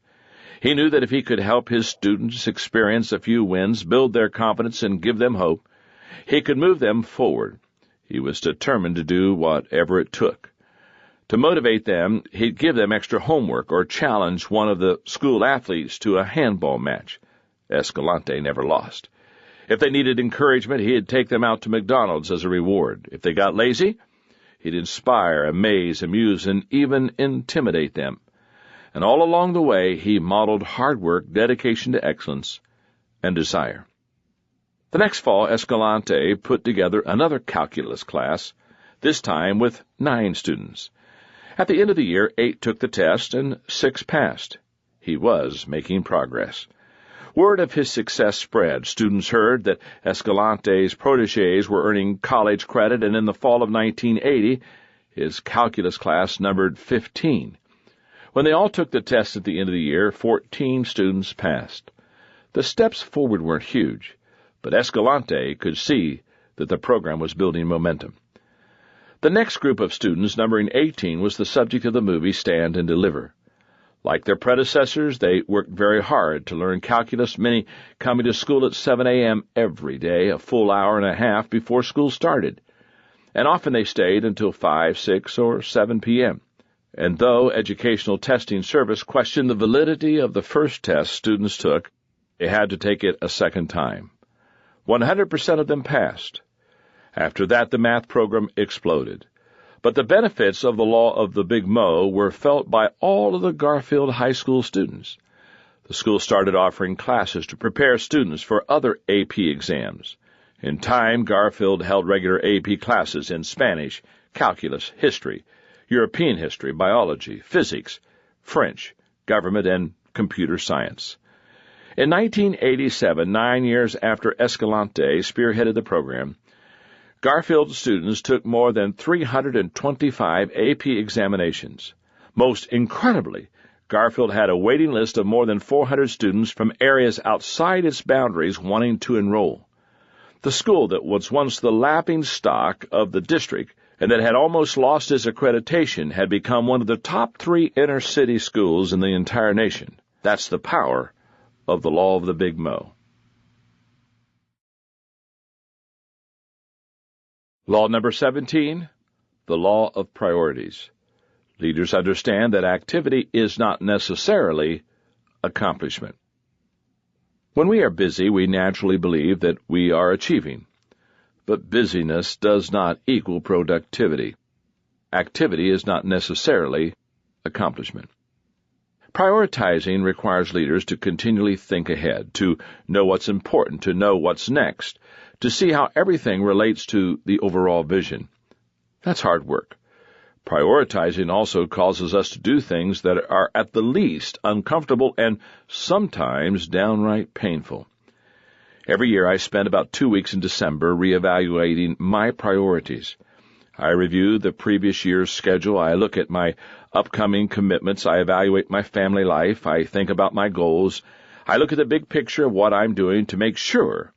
He knew that if he could help his students experience a few wins, build their confidence, and give them hope, he could move them forward. He was determined to do whatever it took. To motivate them, he'd give them extra homework or challenge one of the school athletes to a handball match. Escalante never lost. If they needed encouragement, he'd take them out to McDonald's as a reward. If they got lazy, he'd inspire, amaze, amuse, and even intimidate them. And all along the way, he modeled hard work, dedication to excellence, and desire. The next fall, Escalante put together another calculus class, this time with 9 students. At the end of the year, 8 took the test and 6 passed. He was making progress. Word of his success spread. Students heard that Escalante's protégés were earning college credit, and in the fall of 1980, his calculus class numbered 15. When they all took the test at the end of the year, 14 students passed. The steps forward weren't huge, but Escalante could see that the program was building momentum. The next group of students, numbering 18, was the subject of the movie Stand and Deliver. Like their predecessors, they worked very hard to learn calculus, many coming to school at 7 a.m. every day, a full hour and a half before school started. And often they stayed until 5, 6, or 7 p.m. And though Educational Testing Service questioned the validity of the first test students took, they had to take it a second time. 100% of them passed. After that, the math program exploded. But the benefits of the law of the Big Mo were felt by all of the Garfield High School students. The school started offering classes to prepare students for other AP exams. In time, Garfield held regular AP classes in Spanish, calculus, history, European history, biology, physics, French, government, and computer science. In 1987, 9 years after Escalante spearheaded the program, Garfield students took more than 325 AP examinations. Most incredibly, Garfield had a waiting list of more than 400 students from areas outside its boundaries wanting to enroll. The school that was once the laughingstock of the district and that had almost lost its accreditation had become one of the top 3 inner-city schools in the entire nation. That's the power of the law of the Big Mo. Law number 17, the law of priorities. Leaders understand that activity is not necessarily accomplishment. When we are busy, we naturally believe that we are achieving. But busyness does not equal productivity. Activity is not necessarily accomplishment. Prioritizing requires leaders to continually think ahead, to know what's important, to know what's next, to see how everything relates to the overall vision. That's hard work. Prioritizing also causes us to do things that are at the least uncomfortable and sometimes downright painful. Every year I spend about 2 weeks in December reevaluating my priorities. I review the previous year's schedule, I look at my upcoming commitments, I evaluate my family life, I think about my goals, I look at the big picture of what I'm doing to make sure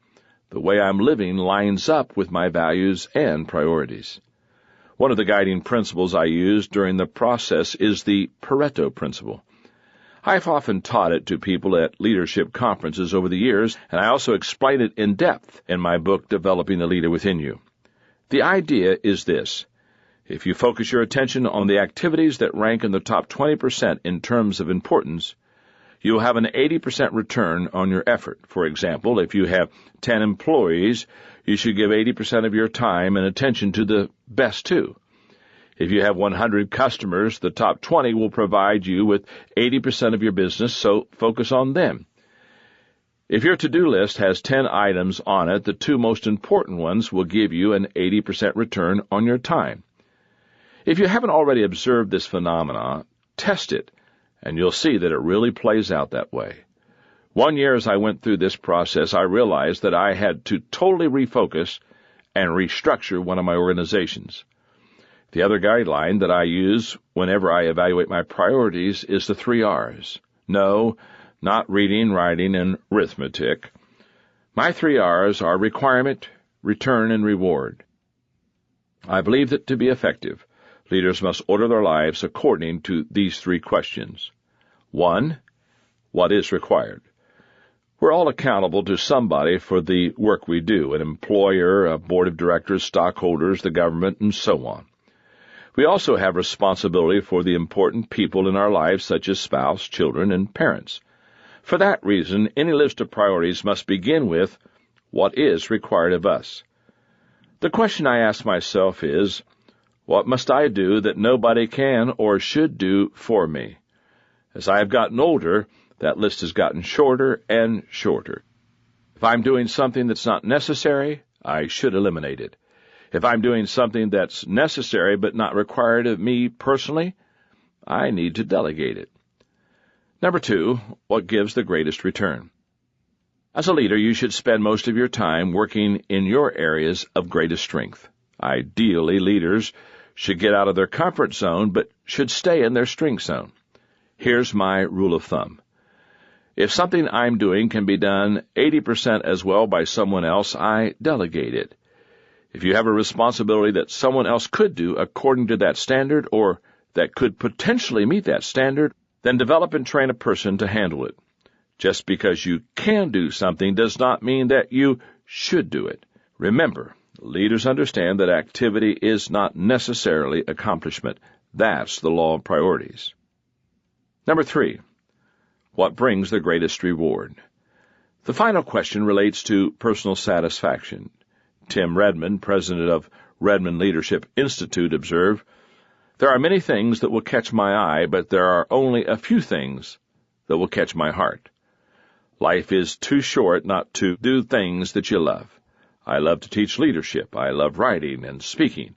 the way I'm living lines up with my values and priorities. One of the guiding principles I use during the process is the Pareto principle. I've often taught it to people at leadership conferences over the years, and I also explain it in depth in my book, Developing the Leader Within You. The idea is this. If you focus your attention on the activities that rank in the top 20% in terms of importance, you will have an 80% return on your effort. For example, if you have 10 employees, you should give 80% of your time and attention to the best 2. If you have 100 customers, the top 20 will provide you with 80% of your business, so focus on them. If your to-do list has 10 items on it, the 2 most important ones will give you an 80% return on your time. If you haven't already observed this phenomena, test it, and you'll see that it really plays out that way. One year as I went through this process, I realized that I had to totally refocus and restructure one of my organizations. The other guideline that I use whenever I evaluate my priorities is the 3 R's. No, not reading, writing, and arithmetic. My 3 R's are requirement, return, and reward. I believe that to be effective, leaders must order their lives according to these 3 questions. 1, what is required? We're all accountable to somebody for the work we do, an employer, a board of directors, stockholders, the government, and so on. We also have responsibility for the important people in our lives, such as spouse, children, and parents. For that reason, any list of priorities must begin with what is required of us. The question I ask myself is, what must I do that nobody can or should do for me? As I have gotten older, that list has gotten shorter and shorter. If I'm doing something that's not necessary, I should eliminate it. If I'm doing something that's necessary but not required of me personally, I need to delegate it. Number 2, what gives the greatest return? As a leader, you should spend most of your time working in your areas of greatest strength. Ideally, leaders should get out of their comfort zone but should stay in their strength zone. Here's my rule of thumb. If something I'm doing can be done 80% as well by someone else, I delegate it. If you have a responsibility that someone else could do according to that standard or that could potentially meet that standard, then develop and train a person to handle it. Just because you can do something does not mean that you should do it. Remember, leaders understand that activity is not necessarily accomplishment. That's the law of priorities. Number 3, what brings the greatest reward? The final question relates to personal satisfaction. Tim Redmond, president of Redmond Leadership Institute, observed, "There are many things that will catch my eye, but there are only a few things that will catch my heart. Life is too short not to do things that you love. I love to teach leadership. I love writing and speaking.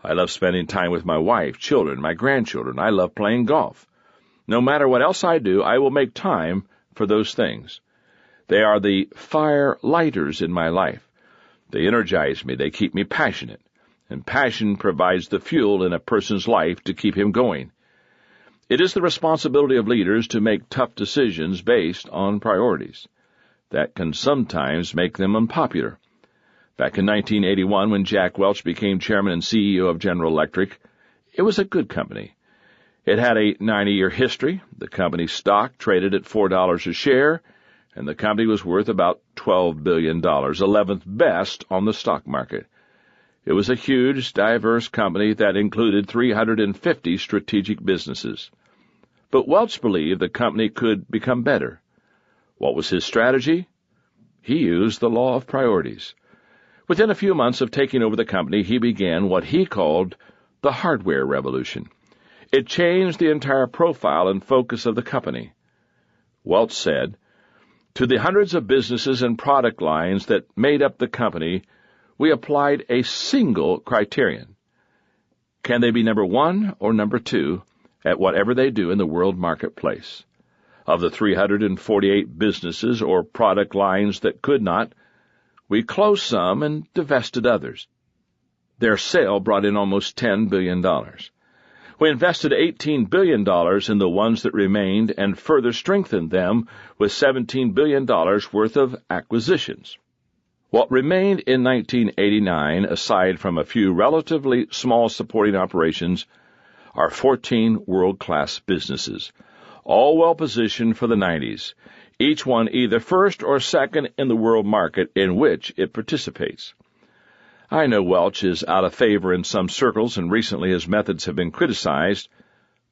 I love spending time with my wife, children, my grandchildren. I love playing golf. No matter what else I do, I will make time for those things. They are the fire lighters in my life. They energize me. They keep me passionate. And passion provides the fuel in a person's life to keep him going. It is the responsibility of leaders to make tough decisions based on priorities. That can sometimes make them unpopular. Back in 1981, when Jack Welch became chairman and CEO of General Electric, it was a good company. It had a 90-year history. The company's stock traded at $4 a share, and the company was worth about $12 billion, 11th best on the stock market. It was a huge, diverse company that included 350 strategic businesses. But Welch believed the company could become better. What was his strategy? He used the law of priorities. Within a few months of taking over the company, he began what he called the hardware revolution. It changed the entire profile and focus of the company. Welch said, "To the hundreds of businesses and product lines that made up the company, we applied a single criterion. Can they be number one or number two at whatever they do in the world marketplace? Of the 348 businesses or product lines that could not, we closed some and divested others. Their sale brought in almost $10 billion. We invested $18 billion in the ones that remained and further strengthened them with $17 billion worth of acquisitions. What remained in 1989, aside from a few relatively small supporting operations, are 14 world-class businesses, all well-positioned for the 90s, each one either first or second in the world market in which it participates." I know Welch is out of favor in some circles, and recently his methods have been criticized,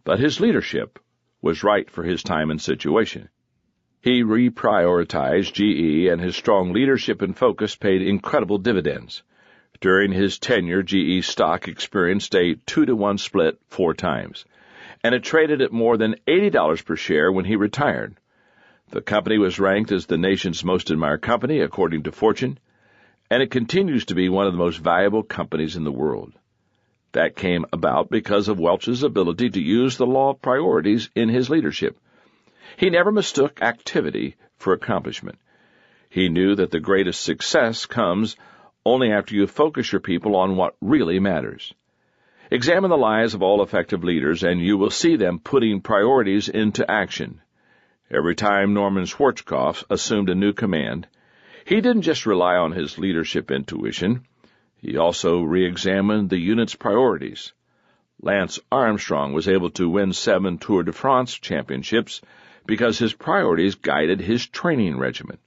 but his leadership was right for his time and situation. He reprioritized GE, and his strong leadership and focus paid incredible dividends. During his tenure, GE stock experienced a 2-to-1 split 4 times, and it traded at more than $80 per share when he retired. The company was ranked as the nation's most admired company, according to Fortune, and it continues to be one of the most valuable companies in the world. That came about because of Welch's ability to use the law of priorities in his leadership. He never mistook activity for accomplishment. He knew that the greatest success comes only after you focus your people on what really matters. Examine the lives of all effective leaders, and you will see them putting priorities into action. Every time Norman Schwarzkopf assumed a new command, he didn't just rely on his leadership intuition. He also re-examined the unit's priorities. Lance Armstrong was able to win 7 Tour de France championships because his priorities guided his training regimen.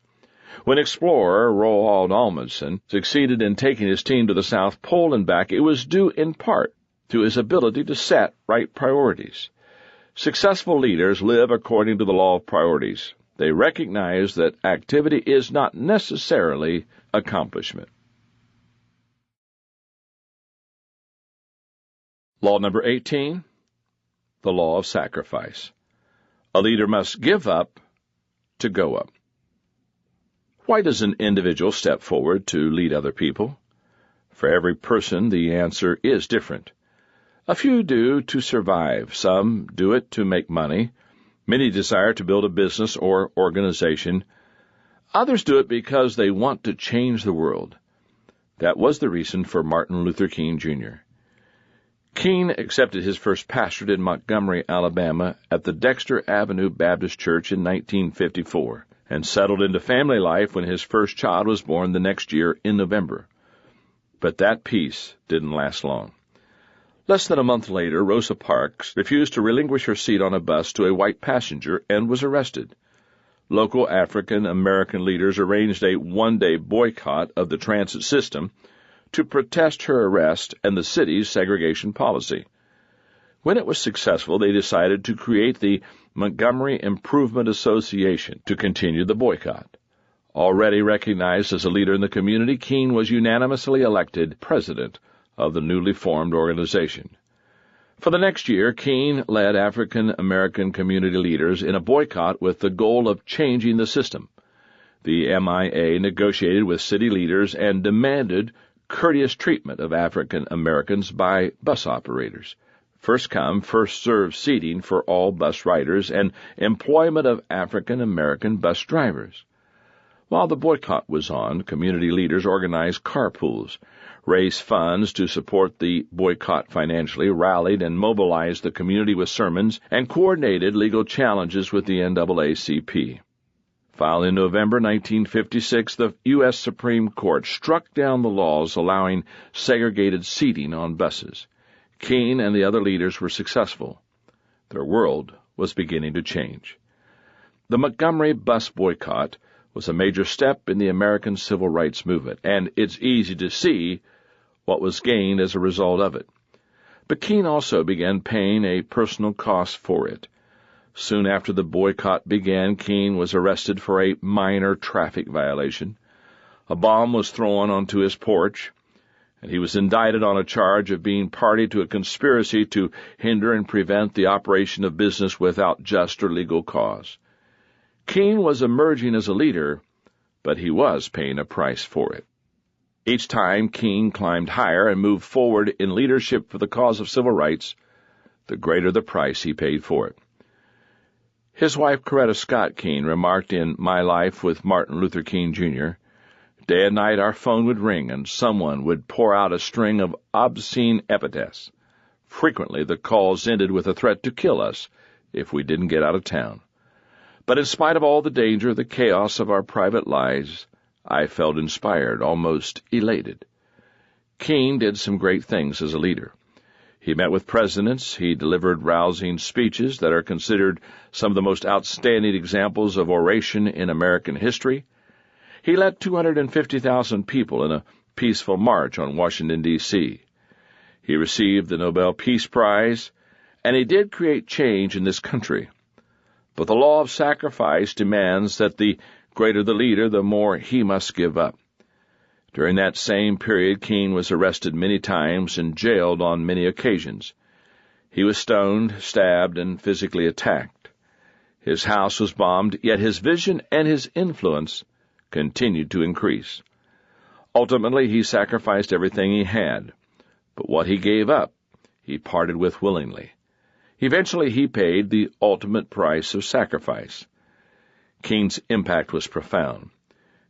When explorer Roald Amundsen succeeded in taking his team to the South Pole and back, it was due in part to his ability to set right priorities. Successful leaders live according to the law of priorities. They recognize that activity is not necessarily accomplishment. Law number 18, the law of sacrifice. A leader must give up to go up. Why does an individual step forward to lead other people? For every person, the answer is different. A few do to survive. Some do it to make money. Many desire to build a business or organization. Others do it because they want to change the world. That was the reason for Martin Luther King, Jr. King accepted his first pastorate in Montgomery, Alabama, at the Dexter Avenue Baptist Church in 1954, and settled into family life when his first child was born the next year in November. But that peace didn't last long. Less than a month later, Rosa Parks refused to relinquish her seat on a bus to a white passenger and was arrested. Local African-American leaders arranged a one-day boycott of the transit system to protest her arrest and the city's segregation policy. When it was successful, they decided to create the Montgomery Improvement Association to continue the boycott. Already recognized as a leader in the community, King was unanimously elected president of the newly formed organization. For the next year, King led African-American community leaders in a boycott with the goal of changing the system. The MIA negotiated with city leaders and demanded courteous treatment of African Americans by bus operators, first-come, first-served seating for all bus riders, and employment of African American bus drivers. While the boycott was on, community leaders organized carpools, raised funds to support the boycott financially, rallied and mobilized the community with sermons, and coordinated legal challenges with the NAACP. Finally, in November 1956, the U.S. Supreme Court struck down the laws allowing segregated seating on buses. Keene and the other leaders were successful. Their world was beginning to change. The Montgomery bus boycott was a major step in the American civil rights movement, and it's easy to see what was gained as a result of it. But Keene also began paying a personal cost for it. Soon after the boycott began, Keene was arrested for a minor traffic violation. A bomb was thrown onto his porch, and he was indicted on a charge of being party to a conspiracy to hinder and prevent the operation of business without just or legal cause. Keene was emerging as a leader, but he was paying a price for it. Each time Keene climbed higher and moved forward in leadership for the cause of civil rights, the greater the price he paid for it. His wife, Coretta Scott Keene, remarked in My Life with Martin Luther King, Jr., "Day and night our phone would ring and someone would pour out a string of obscene epithets. Frequently the calls ended with a threat to kill us if we didn't get out of town. But in spite of all the danger, the chaos of our private lives, I felt inspired, almost elated." Keene did some great things as a leader. He met with presidents, he delivered rousing speeches that are considered some of the most outstanding examples of oration in American history. He led 250,000 people in a peaceful march on Washington, D.C. He received the Nobel Peace Prize, and he did create change in this country. But the law of sacrifice demands that the greater the leader, the more he must give up. During that same period, Keene was arrested many times and jailed on many occasions. He was stoned, stabbed, and physically attacked. His house was bombed, yet his vision and his influence continued to increase. Ultimately, he sacrificed everything he had, but what he gave up, he parted with willingly. Eventually, he paid the ultimate price of sacrifice. Keene's impact was profound.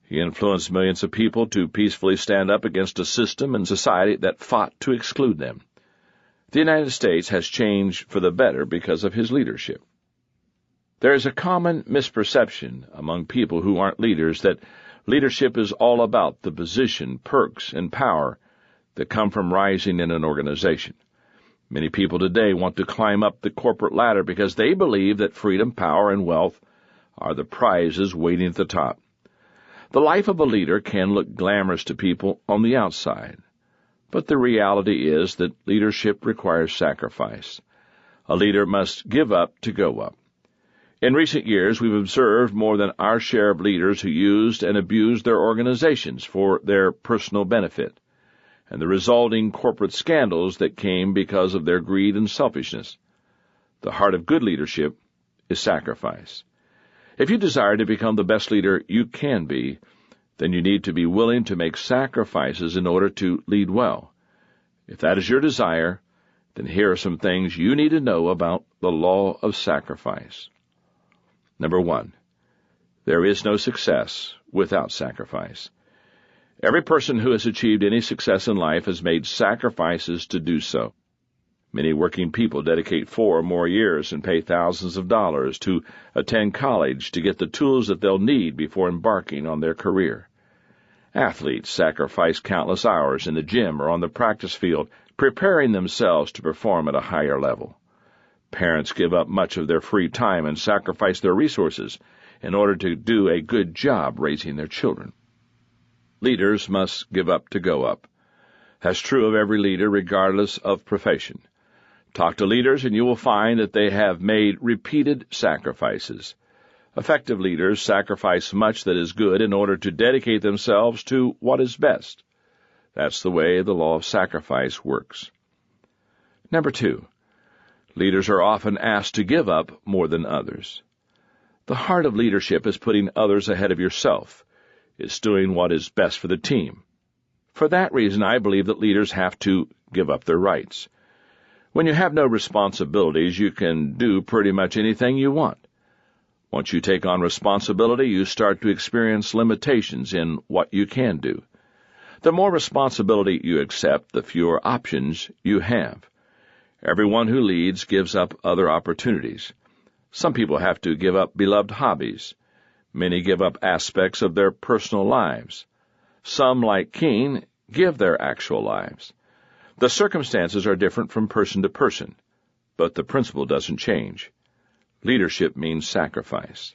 He influenced millions of people to peacefully stand up against a system and society that fought to exclude them. The United States has changed for the better because of his leadership. There is a common misperception among people who aren't leaders that leadership is all about the position, perks, and power that come from rising in an organization. Many people today want to climb up the corporate ladder because they believe that freedom, power, and wealth are the prizes waiting at the top. The life of a leader can look glamorous to people on the outside, but the reality is that leadership requires sacrifice. A leader must give up to go up. In recent years, we've observed more than our share of leaders who used and abused their organizations for their personal benefit, and the resulting corporate scandals that came because of their greed and selfishness. The heart of good leadership is sacrifice. If you desire to become the best leader you can be, then you need to be willing to make sacrifices in order to lead well. If that is your desire, then here are some things you need to know about the law of sacrifice. Number 1, there is no success without sacrifice. Every person who has achieved any success in life has made sacrifices to do so. Many working people dedicate 4 or more years and pay thousands of dollars to attend college to get the tools that they'll need before embarking on their career. Athletes sacrifice countless hours in the gym or on the practice field, preparing themselves to perform at a higher level. Parents give up much of their free time and sacrifice their resources in order to do a good job raising their children. Leaders must give up to go up. That's true of every leader, regardless of profession. Talk to leaders and you will find that they have made repeated sacrifices. Effective leaders sacrifice much that is good in order to dedicate themselves to what is best. That's the way the law of sacrifice works. Number 2, leaders are often asked to give up more than others. The heart of leadership is putting others ahead of yourself. It's doing what is best for the team. For that reason, I believe that leaders have to give up their rights. When you have no responsibilities, you can do pretty much anything you want. Once you take on responsibility, you start to experience limitations in what you can do. The more responsibility you accept, the fewer options you have. Everyone who leads gives up other opportunities. Some people have to give up beloved hobbies. Many give up aspects of their personal lives. Some, like Keene, give their actual lives. The circumstances are different from person to person, but the principle doesn't change. Leadership means sacrifice.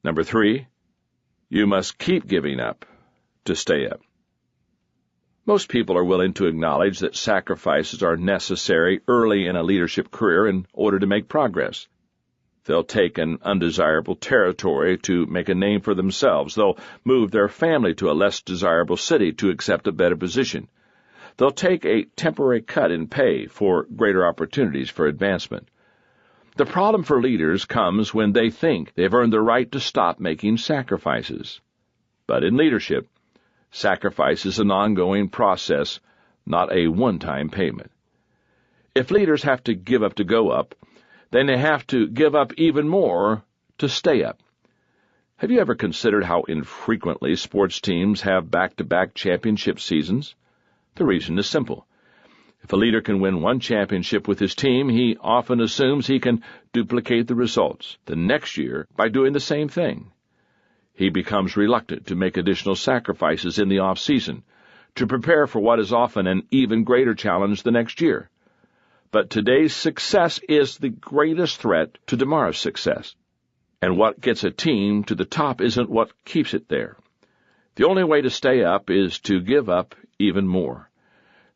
Number 3, you must keep giving up to stay up. Most people are willing to acknowledge that sacrifices are necessary early in a leadership career in order to make progress. They'll take an undesirable territory to make a name for themselves. They'll move their family to a less desirable city to accept a better position. They'll take a temporary cut in pay for greater opportunities for advancement. The problem for leaders comes when they think they've earned the right to stop making sacrifices. But in leadership, sacrifice is an ongoing process, not a one-time payment. If leaders have to give up to go up, then they have to give up even more to stay up. Have you ever considered how infrequently sports teams have back-to-back championship seasons? The reason is simple. If a leader can win one championship with his team, he often assumes he can duplicate the results the next year by doing the same thing. He becomes reluctant to make additional sacrifices in the off-season to prepare for what is often an even greater challenge the next year. But today's success is the greatest threat to tomorrow's success. And what gets a team to the top isn't what keeps it there. The only way to stay up is to give up even more.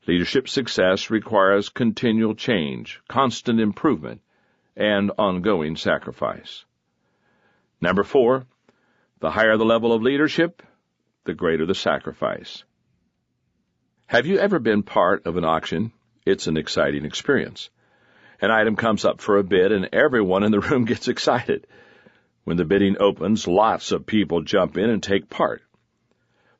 Leadership success requires continual change, constant improvement, and ongoing sacrifice. Number 4, the higher the level of leadership, the greater the sacrifice. Have you ever been part of an auction? It's an exciting experience. An item comes up for a bid, and everyone in the room gets excited. When the bidding opens, lots of people jump in and take part.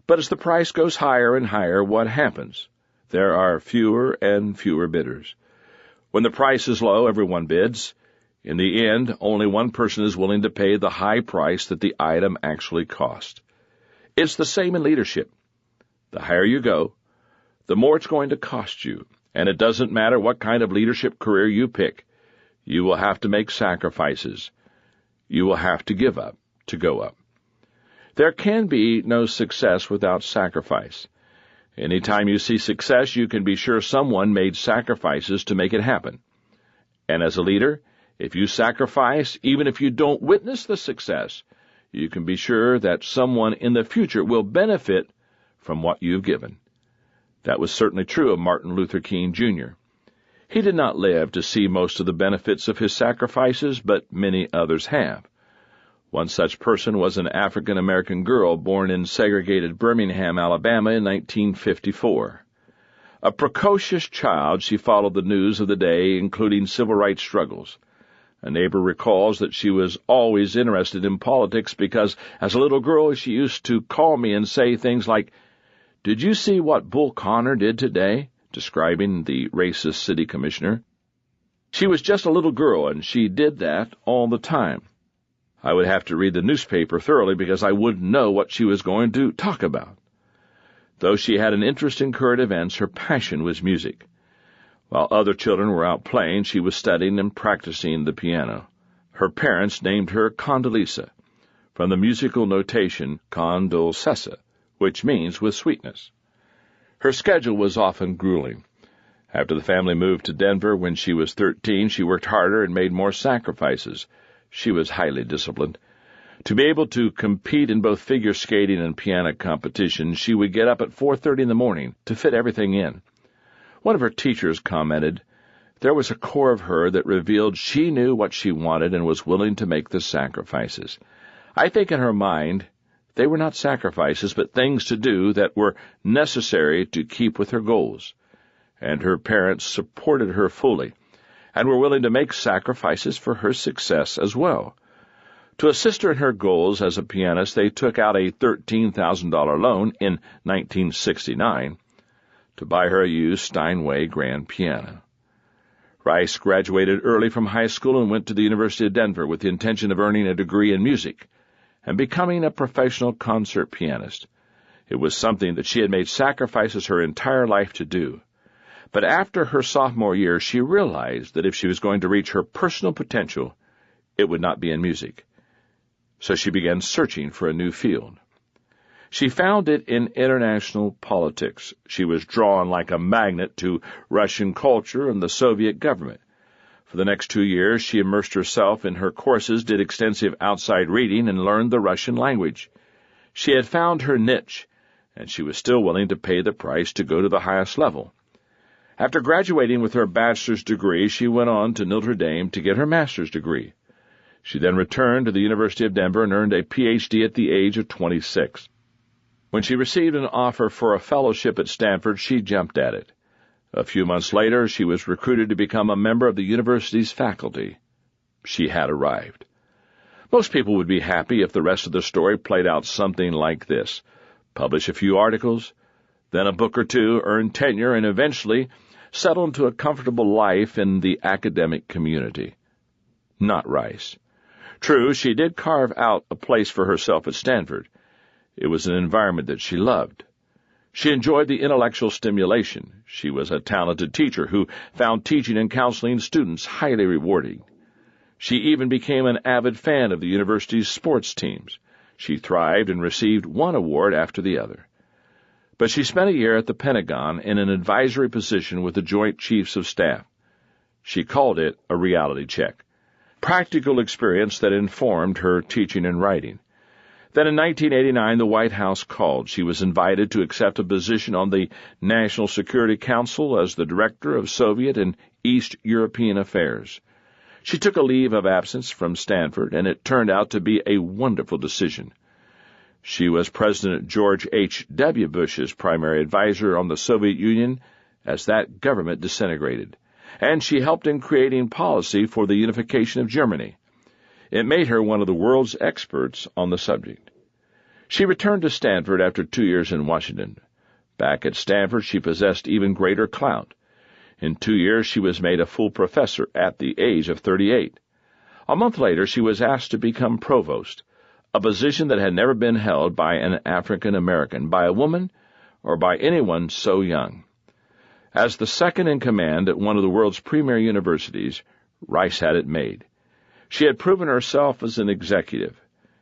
But as the price goes higher and higher, what happens? There are fewer and fewer bidders. When the price is low, everyone bids. In the end, only one person is willing to pay the high price that the item actually cost. It's the same in leadership. The higher you go, the more it's going to cost you. And it doesn't matter what kind of leadership career you pick. You will have to make sacrifices. You will have to give up to go up. There can be no success without sacrifice. Anytime you see success, you can be sure someone made sacrifices to make it happen. And as a leader, if you sacrifice, even if you don't witness the success, you can be sure that someone in the future will benefit from what you've given. That was certainly true of Martin Luther King, Jr. He did not live to see most of the benefits of his sacrifices, but many others have. One such person was an African-American girl born in segregated Birmingham, Alabama in 1954. A precocious child, she followed the news of the day, including civil rights struggles. A neighbor recalls that she was always interested in politics because, as a little girl, she used to call me and say things like, "Did you see what Bull Connor did today?" describing the racist city commissioner. She was just a little girl, and she did that all the time. I would have to read the newspaper thoroughly because I wouldn't know what she was going to talk about. Though she had an interest in current events, her passion was music. While other children were out playing, she was studying and practicing the piano. Her parents named her Condoleezza, from the musical notation con dulcezza, which means with sweetness. Her schedule was often grueling. After the family moved to Denver when she was 13, she worked harder and made more sacrifices. She was highly disciplined. To be able to compete in both figure skating and piano competitions, she would get up at 4:30 in the morning to fit everything in. One of her teachers commented, "There was a core of her that revealed she knew what she wanted and was willing to make the sacrifices." I think in her mind, they were not sacrifices, but things to do that were necessary to keep with her goals. And her parents supported her fully, and were willing to make sacrifices for her success as well. To assist her in her goals as a pianist, they took out a $13,000 loan in 1969 to buy her a used Steinway grand piano. Rice graduated early from high school and went to the University of Denver with the intention of earning a degree in music and becoming a professional concert pianist. It was something that she had made sacrifices her entire life to do. But after her sophomore year, she realized that if she was going to reach her personal potential, it would not be in music. So she began searching for a new field. She found it in international politics. She was drawn like a magnet to Russian culture and the Soviet government. For the next 2 years, she immersed herself in her courses, did extensive outside reading, and learned the Russian language. She had found her niche, and she was still willing to pay the price to go to the highest level. After graduating with her bachelor's degree, she went on to Notre Dame to get her master's degree. She then returned to the University of Denver and earned a Ph.D. at the age of 26. When she received an offer for a fellowship at Stanford, she jumped at it. A few months later, she was recruited to become a member of the university's faculty. She had arrived. Most people would be happy if the rest of the story played out something like this. Publish a few articles, then a book or two, earn tenure, and eventually settle into a comfortable life in the academic community. Not Rice. True, she did carve out a place for herself at Stanford. It was an environment that she loved. She enjoyed the intellectual stimulation. She was a talented teacher who found teaching and counseling students highly rewarding. She even became an avid fan of the university's sports teams. She thrived and received one award after the other. But she spent a year at the Pentagon in an advisory position with the Joint Chiefs of Staff. She called it a reality check. Practical experience that informed her teaching and writing. Then in 1989, the White House called. She was invited to accept a position on the National Security Council as the Director of Soviet and East European Affairs. She took a leave of absence from Stanford, and it turned out to be a wonderful decision. She was President George H.W. Bush's primary advisor on the Soviet Union as that government disintegrated, and she helped in creating policy for the unification of Germany. It made her one of the world's experts on the subject. She returned to Stanford after 2 years in Washington. Back at Stanford, she possessed even greater clout. In 2 years, she was made a full professor at the age of 38. A month later, she was asked to become provost, a position that had never been held by an African American, by a woman, or by anyone so young. As the second in command at one of the world's premier universities, Rice had it made. She had proven herself as an executive.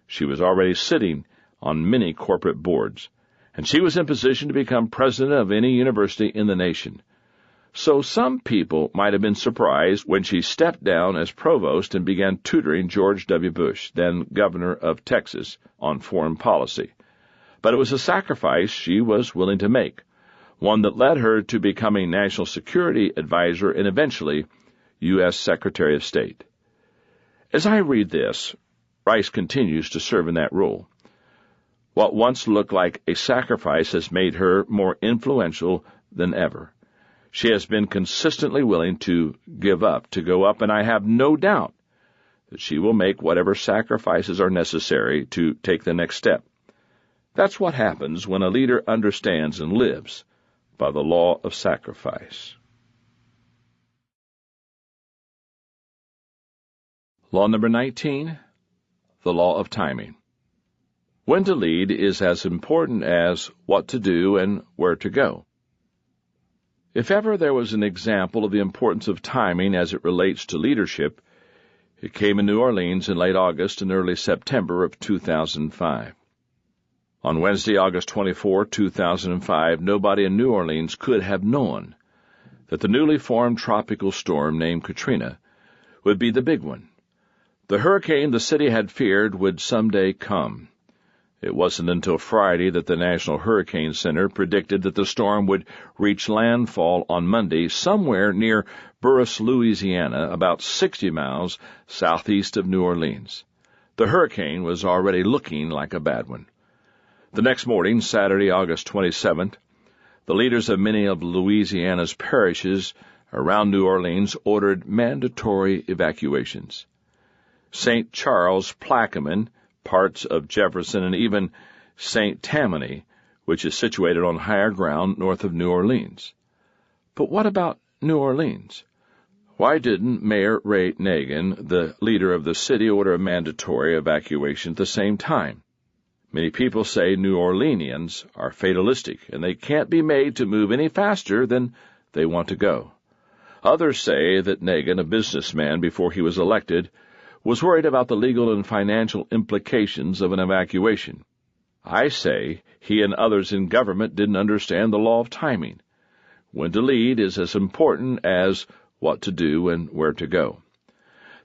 She was already sitting on many corporate boards, and she was in position to become president of any university in the nation. So some people might have been surprised when she stepped down as provost and began tutoring George W. Bush, then governor of Texas, on foreign policy. But it was a sacrifice she was willing to make, one that led her to becoming National Security Advisor and eventually U.S. Secretary of State. As I read this, Rice continues to serve in that role. What once looked like a sacrifice has made her more influential than ever. She has been consistently willing to give up, to go up, and I have no doubt that she will make whatever sacrifices are necessary to take the next step. That's what happens when a leader understands and lives by the law of sacrifice. Law number 19, the law of timing. When to lead is as important as what to do and where to go. If ever there was an example of the importance of timing as it relates to leadership, it came in New Orleans in late August and early September of 2005. On Wednesday, August 24, 2005, nobody in New Orleans could have known that the newly formed tropical storm named Katrina would be the big one. The hurricane the city had feared would someday come. It wasn't until Friday that the National Hurricane Center predicted that the storm would reach landfall on Monday somewhere near Burris, Louisiana, about 60 miles southeast of New Orleans. The hurricane was already looking like a bad one. The next morning, Saturday, August 27th, the leaders of many of Louisiana's parishes around New Orleans ordered mandatory evacuations. St. Charles, Plaquemine, parts of Jefferson, and even St. Tammany, which is situated on higher ground north of New Orleans. But what about New Orleans? Why didn't Mayor Ray Nagin, the leader of the city, order a mandatory evacuation at the same time? Many people say New Orleanians are fatalistic, and they can't be made to move any faster than they want to go. Others say that Nagin, a businessman before he was elected, was worried about the legal and financial implications of an evacuation. I say he and others in government didn't understand the law of timing. When to lead is as important as what to do and where to go.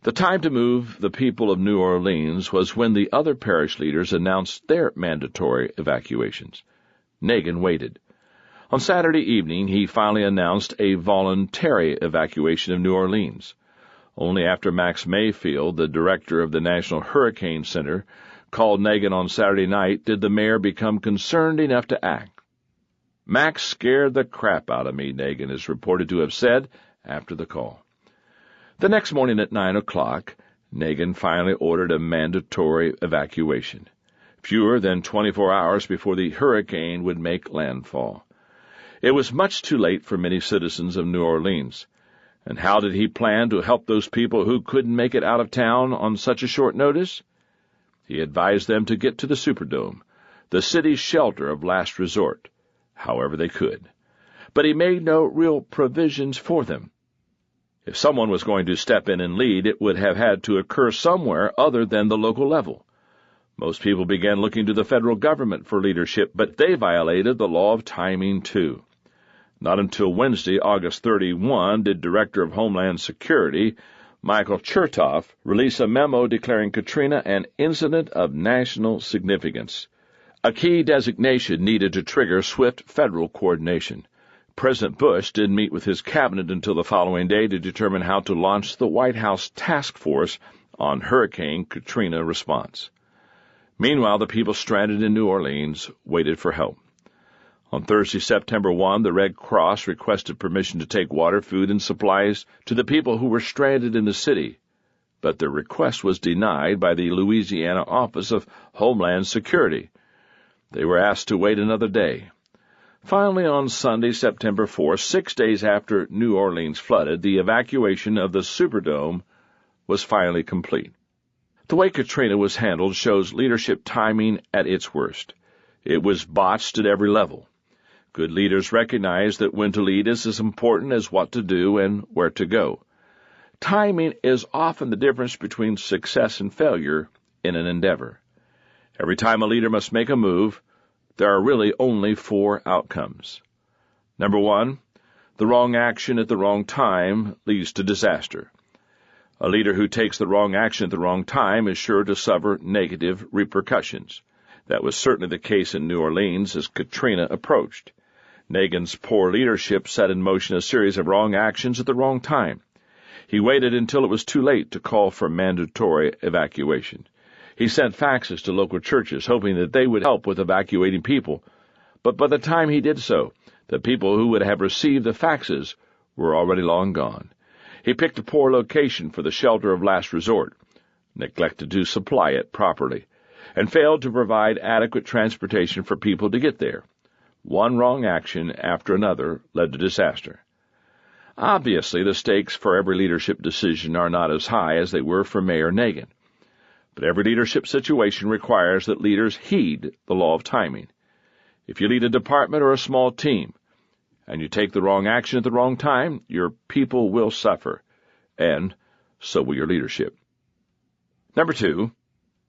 The time to move the people of New Orleans was when the other parish leaders announced their mandatory evacuations. Nagin waited. On Saturday evening, he finally announced a voluntary evacuation of New Orleans. Only after Max Mayfield, the director of the National Hurricane Center, called Nagin on Saturday night did the mayor become concerned enough to act. "Max scared the crap out of me," Nagin is reported to have said after the call. The next morning at 9 o'clock, Nagin finally ordered a mandatory evacuation, fewer than 24 hours before the hurricane would make landfall. It was much too late for many citizens of New Orleans. And how did he plan to help those people who couldn't make it out of town on such a short notice? He advised them to get to the Superdome, the city's shelter of last resort, however they could. But he made no real provisions for them. If someone was going to step in and lead, it would have had to occur somewhere other than the local level. Most people began looking to the federal government for leadership, but they violated the law of timing too. Not until Wednesday, August 31, did Director of Homeland Security, Michael Chertoff, release a memo declaring Katrina an incident of national significance, a key designation needed to trigger swift federal coordination. President Bush didn't meet with his cabinet until the following day to determine how to launch the White House task force on Hurricane Katrina response. Meanwhile, the people stranded in New Orleans waited for help. On Thursday, September 1, the Red Cross requested permission to take water, food, and supplies to the people who were stranded in the city, but their request was denied by the Louisiana Office of Homeland Security. They were asked to wait another day. Finally, on Sunday, September 4, 6 days after New Orleans flooded, the evacuation of the Superdome was finally complete. The way Katrina was handled shows leadership timing at its worst. It was botched at every level. Good leaders recognize that when to lead is as important as what to do and where to go. Timing is often the difference between success and failure in an endeavor. Every time a leader must make a move, there are really only 4 outcomes. Number 1, the wrong action at the wrong time leads to disaster. A leader who takes the wrong action at the wrong time is sure to suffer negative repercussions. That was certainly the case in New Orleans as Katrina approached. Nagin's poor leadership set in motion a series of wrong actions at the wrong time. He waited until it was too late to call for mandatory evacuation. He sent faxes to local churches, hoping that they would help with evacuating people. But by the time he did so, the people who would have received the faxes were already long gone. He picked a poor location for the shelter of last resort, neglected to supply it properly, and failed to provide adequate transportation for people to get there. One wrong action after another led to disaster. Obviously, the stakes for every leadership decision are not as high as they were for Mayor Nagin. But every leadership situation requires that leaders heed the law of timing. If you lead a department or a small team, and you take the wrong action at the wrong time, your people will suffer, and so will your leadership. Number 2,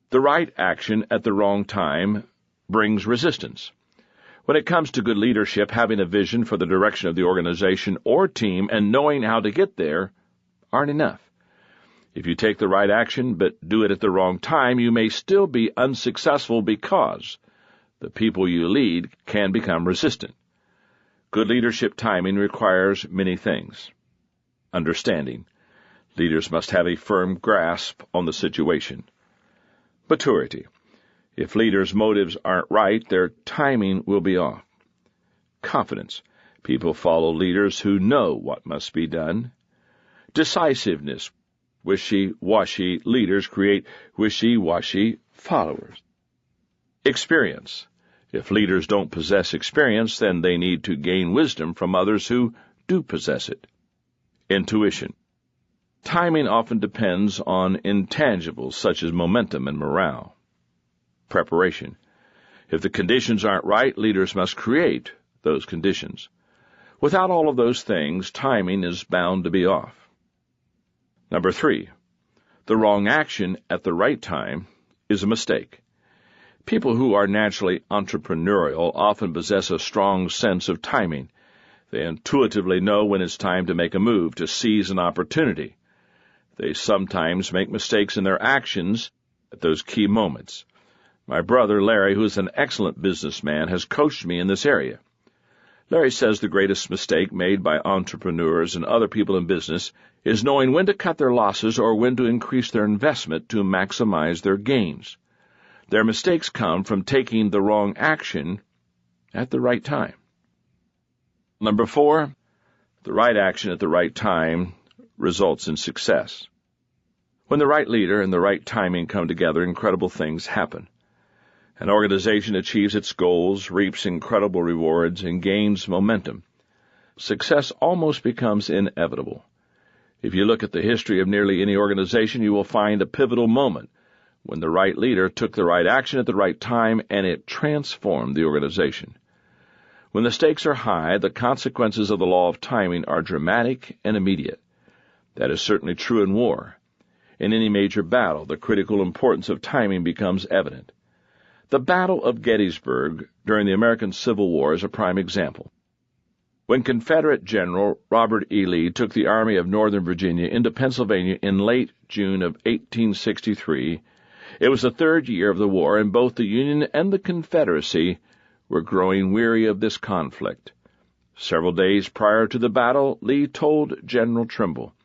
the right action at the wrong time brings resistance. When it comes to good leadership, having a vision for the direction of the organization or team and knowing how to get there aren't enough. If you take the right action but do it at the wrong time, you may still be unsuccessful because the people you lead can become resistant. Good leadership timing requires many things. Understanding. Leaders must have a firm grasp on the situation. Maturity. If leaders' motives aren't right, their timing will be off. Confidence. People follow leaders who know what must be done. Decisiveness. Wishy-washy leaders create wishy-washy followers. Experience. If leaders don't possess experience, then they need to gain wisdom from others who do possess it. Intuition. Timing often depends on intangibles such as momentum and morale. Preparation. If the conditions aren't right, leaders must create those conditions. Without all of those things, timing is bound to be off. Number 3, the wrong action at the right time is a mistake. People who are naturally entrepreneurial often possess a strong sense of timing. They intuitively know when it's time to make a move, to seize an opportunity. They sometimes make mistakes in their actions at those key moments. My brother, Larry, who is an excellent businessman, has coached me in this area. Larry says the greatest mistake made by entrepreneurs and other people in business is knowing when to cut their losses or when to increase their investment to maximize their gains. Their mistakes come from taking the wrong action at the right time. Number 4, the right action at the right time results in success. When the right leader and the right timing come together, incredible things happen. An organization achieves its goals, reaps incredible rewards, and gains momentum. Success almost becomes inevitable. If you look at the history of nearly any organization, you will find a pivotal moment when the right leader took the right action at the right time and it transformed the organization. When the stakes are high, the consequences of the law of timing are dramatic and immediate. That is certainly true in war. In any major battle, the critical importance of timing becomes evident. The Battle of Gettysburg during the American Civil War is a prime example. When Confederate General Robert E. Lee took the Army of Northern Virginia into Pennsylvania in late June of 1863, it was the third year of the war, and both the Union and the Confederacy were growing weary of this conflict. Several days prior to the battle, Lee told General Trimble,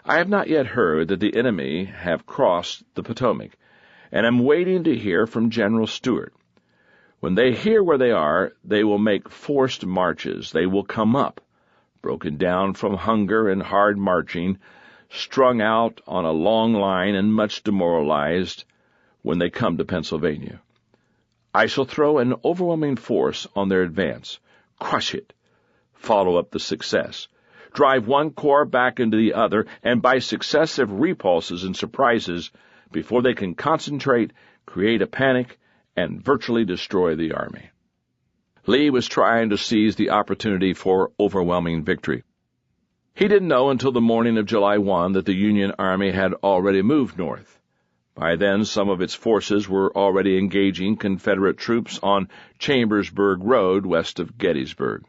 "I have not yet heard that the enemy have crossed the Potomac, and am waiting to hear from General Stuart. When they hear where they are, they will make forced marches. They will come up, broken down from hunger and hard marching, strung out on a long line and much demoralized when they come to Pennsylvania. I shall throw an overwhelming force on their advance, crush it, follow up the success, drive one corps back into the other, and by successive repulses and surprises, before they can concentrate, create a panic, and virtually destroy the army." Lee was trying to seize the opportunity for overwhelming victory. He didn't know until the morning of July 1 that the Union Army had already moved north. By then, some of its forces were already engaging Confederate troops on Chambersburg Road west of Gettysburg.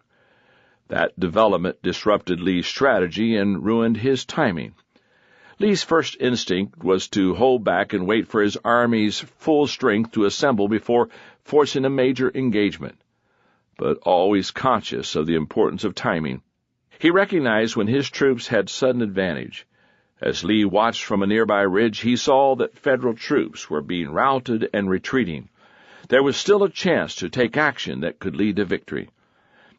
That development disrupted Lee's strategy and ruined his timing. Lee's first instinct was to hold back and wait for his army's full strength to assemble before forcing a major engagement. But always conscious of the importance of timing, he recognized when his troops had sudden advantage. As Lee watched from a nearby ridge, he saw that Federal troops were being routed and retreating. There was still a chance to take action that could lead to victory.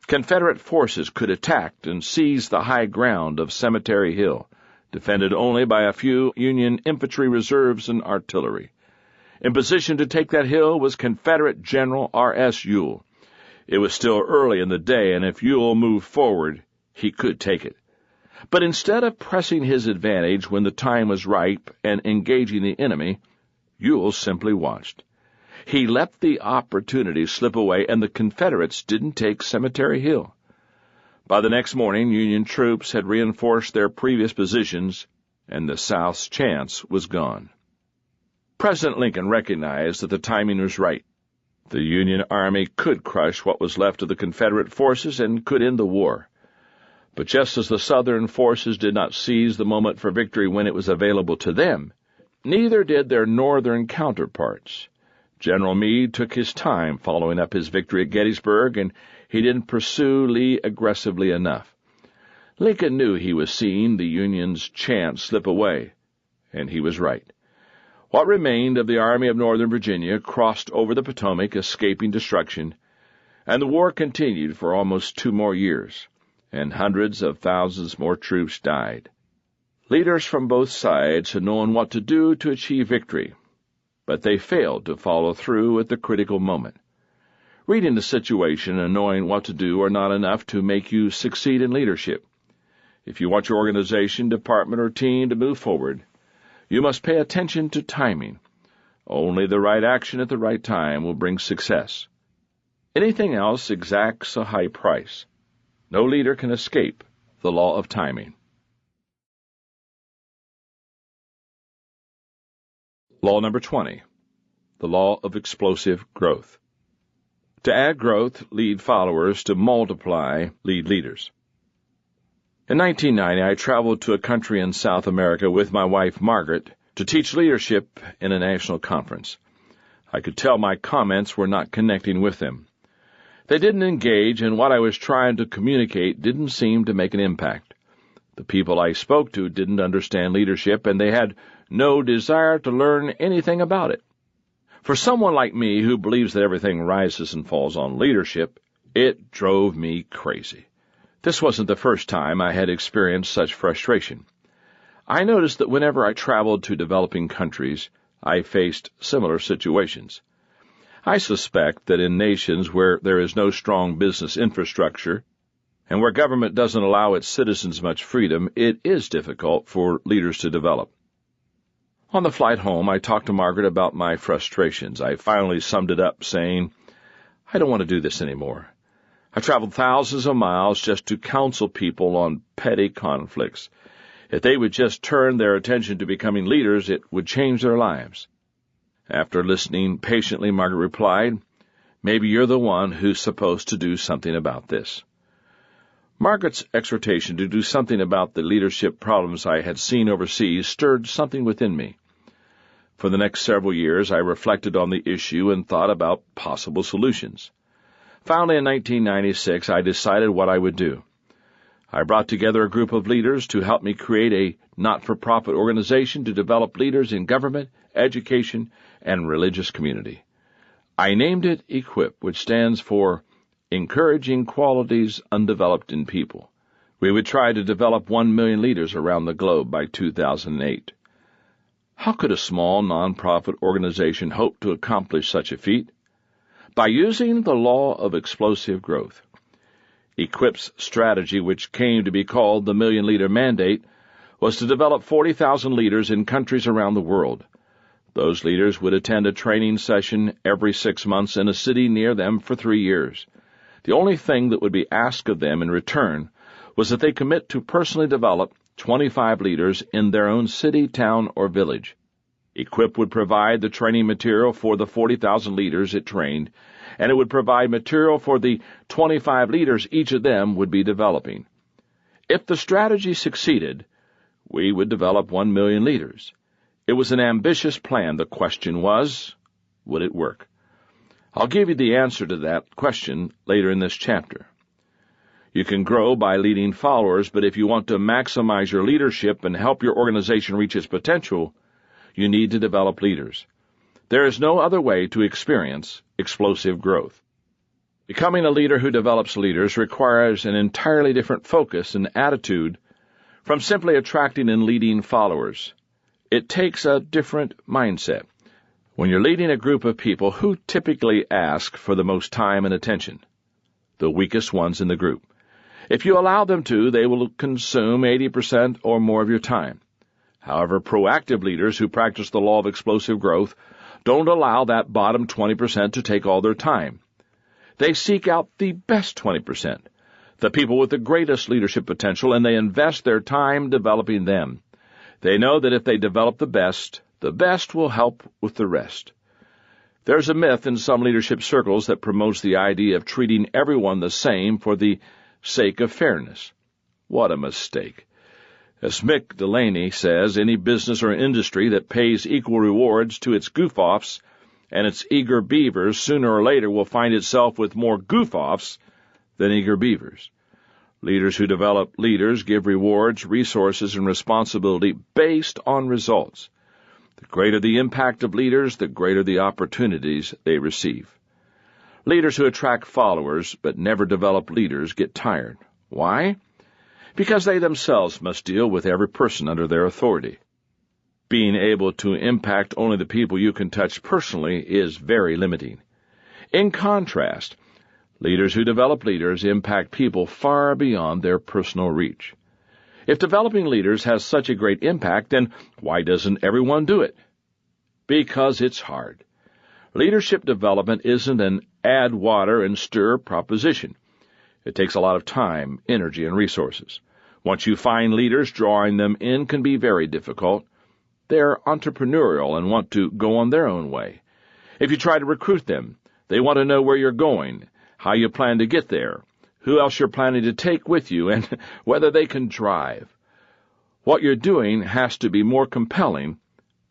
Confederate forces could attack and seize the high ground of Cemetery Hill, defended only by a few Union infantry reserves and artillery. In position to take that hill was Confederate General R.S. Ewell. It was still early in the day, and if Ewell moved forward, he could take it. But instead of pressing his advantage when the time was ripe and engaging the enemy, Ewell simply watched. He let the opportunity slip away, and the Confederates didn't take Cemetery Hill. By the next morning, Union troops had reinforced their previous positions, and the South's chance was gone. President Lincoln recognized that the timing was right. The Union Army could crush what was left of the Confederate forces and could end the war. But just as the Southern forces did not seize the moment for victory when it was available to them, neither did their Northern counterparts. General Meade took his time following up his victory at Gettysburg, and he didn't pursue Lee aggressively enough. Lincoln knew he was seeing the Union's chance slip away, and he was right. What remained of the Army of Northern Virginia crossed over the Potomac, escaping destruction, and the war continued for almost 2 more years, and hundreds of thousands more troops died. Leaders from both sides had known what to do to achieve victory, but they failed to follow through at the critical moment. Reading the situation and knowing what to do are not enough to make you succeed in leadership. If you want your organization, department, or team to move forward, you must pay attention to timing. Only the right action at the right time will bring success. Anything else exacts a high price. No leader can escape the law of timing. Law number 20. The law of explosive growth. To add growth, lead followers. To multiply, lead leaders. In 1990, I traveled to a country in South America with my wife, Margaret, to teach leadership in a national conference. I could tell my comments were not connecting with them. They didn't engage, and what I was trying to communicate didn't seem to make an impact. The people I spoke to didn't understand leadership, and they had no desire to learn anything about it. For someone like me who believes that everything rises and falls on leadership, it drove me crazy. This wasn't the first time I had experienced such frustration. I noticed that whenever I traveled to developing countries, I faced similar situations. I suspect that in nations where there is no strong business infrastructure and where government doesn't allow its citizens much freedom, it is difficult for leaders to develop. On the flight home, I talked to Margaret about my frustrations. I finally summed it up, saying, I don't want to do this anymore. I traveled thousands of miles just to counsel people on petty conflicts. If they would just turn their attention to becoming leaders, it would change their lives. After listening patiently, Margaret replied, Maybe you're the one who's supposed to do something about this. Margaret's exhortation to do something about the leadership problems I had seen overseas stirred something within me. For the next several years, I reflected on the issue and thought about possible solutions. Finally, in 1996, I decided what I would do. I brought together a group of leaders to help me create a not-for-profit organization to develop leaders in government, education, and religious community. I named it EQUIP, which stands for Encouraging Qualities Undeveloped in People. We would try to develop 1 million leaders around the globe by 2008. How could a small, non-profit organization hope to accomplish such a feat? By using the law of explosive growth. EQUIP's strategy, which came to be called the Million Leader Mandate, was to develop 40,000 leaders in countries around the world. Those leaders would attend a training session every 6 months in a city near them for 3 years. The only thing that would be asked of them in return was that they commit to personally develop 25 leaders in their own city, town, or village. EQUIP would provide the training material for the 40,000 leaders it trained, and it would provide material for the 25 leaders each of them would be developing. If the strategy succeeded, we would develop 1 million leaders. It was an ambitious plan. The question was, would it work? I'll give you the answer to that question later in this chapter. You can grow by leading followers, but if you want to maximize your leadership and help your organization reach its potential, you need to develop leaders. There is no other way to experience explosive growth. Becoming a leader who develops leaders requires an entirely different focus and attitude from simply attracting and leading followers. It takes a different mindset. When you're leading a group of people, who typically ask for the most time and attention? The weakest ones in the group. If you allow them to, they will consume 80% or more of your time. However, proactive leaders who practice the law of explosive growth don't allow that bottom 20% to take all their time. They seek out the best 20%, the people with the greatest leadership potential, and they invest their time developing them. They know that if they develop the best will help with the rest. There's a myth in some leadership circles that promotes the idea of treating everyone the same for the sake of fairness. What a mistake. As Mick Delaney says, any business or industry that pays equal rewards to its goof-offs and its eager beavers sooner or later will find itself with more goof-offs than eager beavers. Leaders who develop leaders give rewards, resources, and responsibility based on results. The greater the impact of leaders, the greater the opportunities they receive. Leaders who attract followers but never develop leaders get tired. Why? Because they themselves must deal with every person under their authority. Being able to impact only the people you can touch personally is very limiting. In contrast, leaders who develop leaders impact people far beyond their personal reach. If developing leaders has such a great impact, then why doesn't everyone do it? Because it's hard. Leadership development isn't an add water and stir proposition. It takes a lot of time, energy, and resources. Once you find leaders, drawing them in can be very difficult. They're entrepreneurial and want to go on their own way. If you try to recruit them, they want to know where you're going, how you plan to get there, who else you're planning to take with you, and whether they can drive. What you're doing has to be more compelling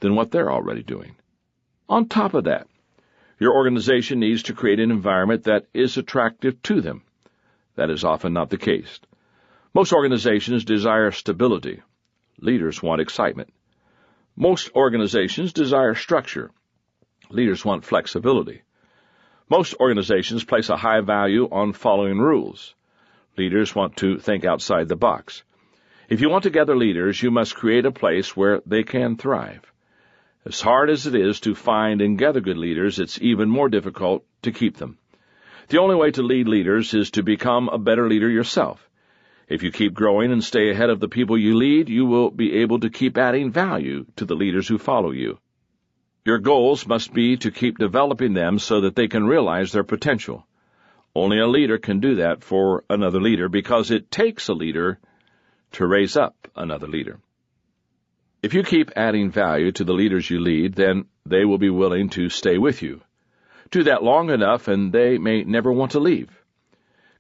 than what they're already doing. On top of that, your organization needs to create an environment that is attractive to them. That is often not the case. Most organizations desire stability. Leaders want excitement. Most organizations desire structure. Leaders want flexibility. Most organizations place a high value on following rules. Leaders want to think outside the box. If you want to gather leaders, you must create a place where they can thrive. As hard as it is to find and gather good leaders, it's even more difficult to keep them. The only way to lead leaders is to become a better leader yourself. If you keep growing and stay ahead of the people you lead, you will be able to keep adding value to the leaders who follow you. Your goals must be to keep developing them so that they can realize their potential. Only a leader can do that for another leader because it takes a leader to raise up another leader. If you keep adding value to the leaders you lead, then they will be willing to stay with you. Do that long enough and they may never want to leave.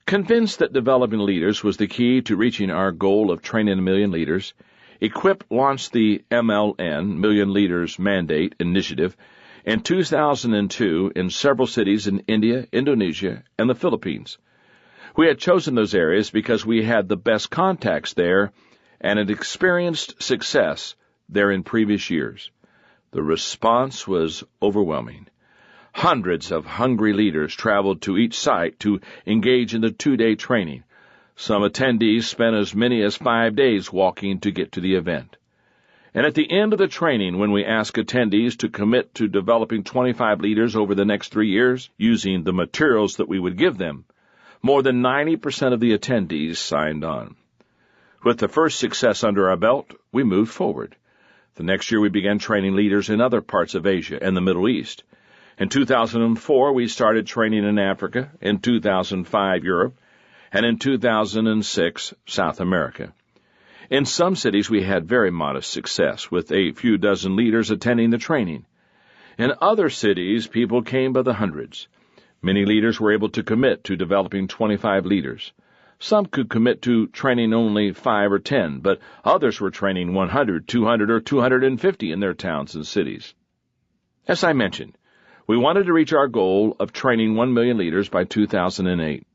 Convinced that developing leaders was the key to reaching our goal of training 1 million leaders, Equip launched the MLN, Million Leaders Mandate Initiative, in 2002 in several cities in India, Indonesia, and the Philippines. We had chosen those areas because we had the best contacts there and had experienced success there in previous years. The response was overwhelming. Hundreds of hungry leaders traveled to each site to engage in the 2-day training. Some attendees spent as many as 5 days walking to get to the event. And at the end of the training, when we asked attendees to commit to developing 25 leaders over the next 3 years using the materials that we would give them, more than 90% of the attendees signed on. With the first success under our belt, we moved forward. The next year we began training leaders in other parts of Asia and the Middle East. In 2004, we started training in Africa, in 2005, Europe, and in 2006, South America. In some cities, we had very modest success, with a few dozen leaders attending the training. In other cities, people came by the hundreds. Many leaders were able to commit to developing 25 leaders. Some could commit to training only 5 or 10, but others were training 100, 200, or 250 in their towns and cities. As I mentioned, we wanted to reach our goal of training 1 million leaders by 2008.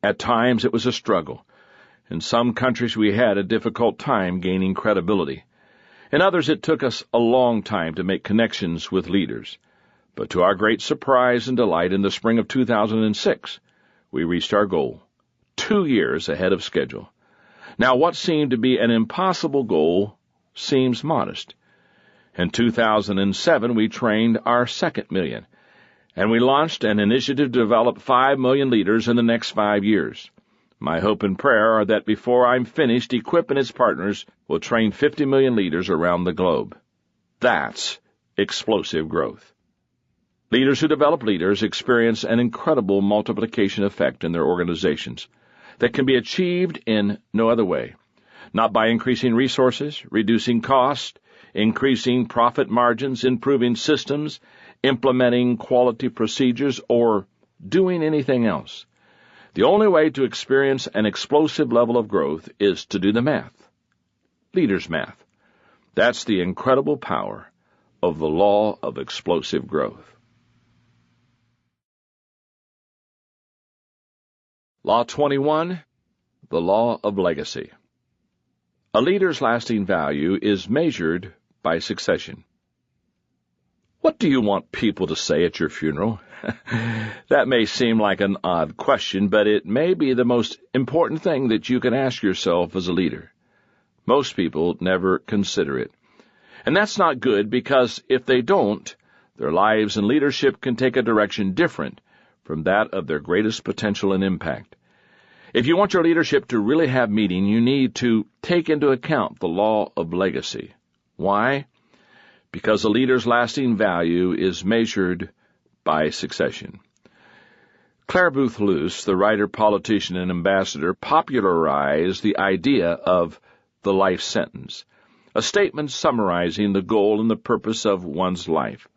At times, it was a struggle. In some countries, we had a difficult time gaining credibility. In others, it took us a long time to make connections with leaders. But to our great surprise and delight, in the spring of 2006, we reached our goal, 2 years ahead of schedule. Now, what seemed to be an impossible goal seems modest. In 2007, we trained our 2nd million, and we launched an initiative to develop 5 million leaders in the next 5 years. My hope and prayer are that before I'm finished, Equip and its partners will train 50 million leaders around the globe. That's explosive growth. Leaders who develop leaders experience an incredible multiplication effect in their organizations that can be achieved in no other way, not by increasing resources, reducing cost, increasing profit margins, improving systems, implementing quality procedures, or doing anything else. The only way to experience an explosive level of growth is to do the math. Leaders' math. That's the incredible power of the law of explosive growth. Law 21, the law of legacy. A leader's lasting value is measured by succession. What do you want people to say at your funeral? That may seem like an odd question, but it may be the most important thing that you can ask yourself as a leader. Most people never consider it. And that's not good, because if they don't, their lives and leadership can take a direction different from that of their greatest potential and impact. If you want your leadership to really have meaning, you need to take into account the law of legacy. Why? Because a leader's lasting value is measured by succession. Clare Boothe Luce, the writer, politician, and ambassador, popularized the idea of the life sentence, a statement summarizing the goal and the purpose of one's life.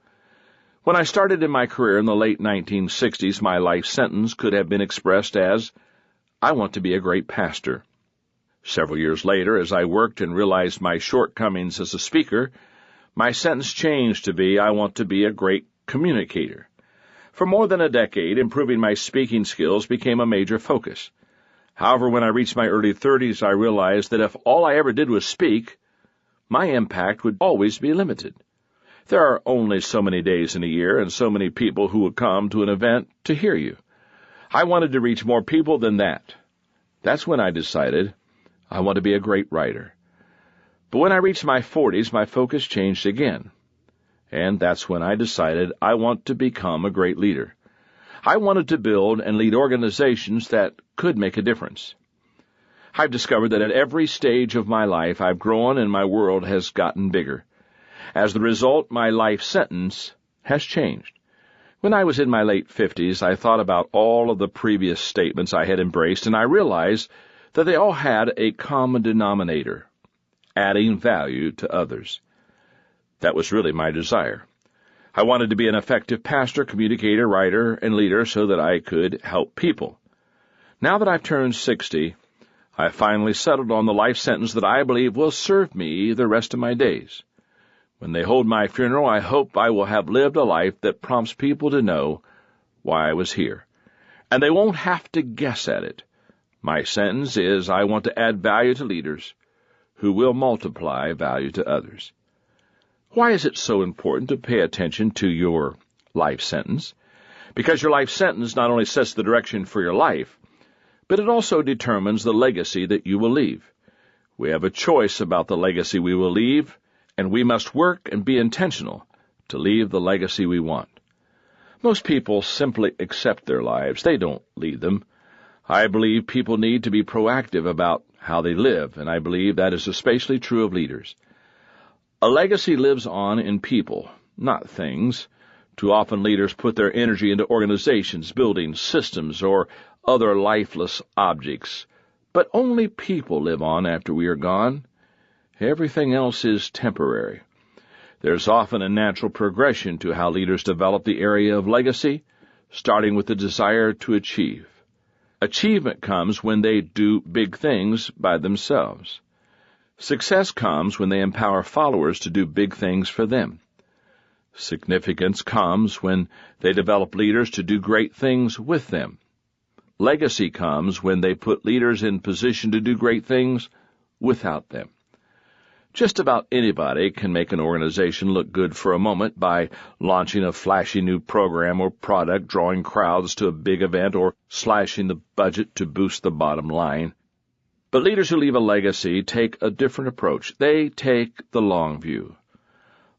When I started in my career in the late 1960s, my life sentence could have been expressed as, I want to be a great pastor. Several years later, as I worked and realized my shortcomings as a speaker, my sentence changed to be, I want to be a great communicator. For more than a decade, improving my speaking skills became a major focus. However, when I reached my early 30s, I realized that if all I ever did was speak, my impact would always be limited. There are only so many days in a year and so many people who will come to an event to hear you. I wanted to reach more people than that. That's when I decided I want to be a great writer. But when I reached my 40s, my focus changed again. And that's when I decided I want to become a great leader. I wanted to build and lead organizations that could make a difference. I've discovered that at every stage of my life, I've grown and my world has gotten bigger. As the result, my life sentence has changed. When I was in my late 50s, I thought about all of the previous statements I had embraced, and I realized that they all had a common denominator, adding value to others. That was really my desire. I wanted to be an effective pastor, communicator, writer, and leader so that I could help people. Now that I've turned 60, I finally settled on the life sentence that I believe will serve me the rest of my days. When they hold my funeral, I hope I will have lived a life that prompts people to know why I was here. And they won't have to guess at it. My sentence is, I want to add value to leaders who will multiply value to others. Why is it so important to pay attention to your life sentence? Because your life sentence not only sets the direction for your life, but it also determines the legacy that you will leave. We have a choice about the legacy we will leave, and we must work and be intentional to leave the legacy we want. Most people simply accept their lives. They don't lead them. I believe people need to be proactive about how they live, and I believe that is especially true of leaders. A legacy lives on in people, not things. Too often leaders put their energy into organizations, buildings, systems, or other lifeless objects. But only people live on after we are gone. Everything else is temporary. There's often a natural progression to how leaders develop the area of legacy, starting with the desire to achieve. Achievement comes when they do big things by themselves. Success comes when they empower followers to do big things for them. Significance comes when they develop leaders to do great things with them. Legacy comes when they put leaders in position to do great things without them. Just about anybody can make an organization look good for a moment by launching a flashy new program or product, drawing crowds to a big event, or slashing the budget to boost the bottom line. But leaders who leave a legacy take a different approach. They take the long view.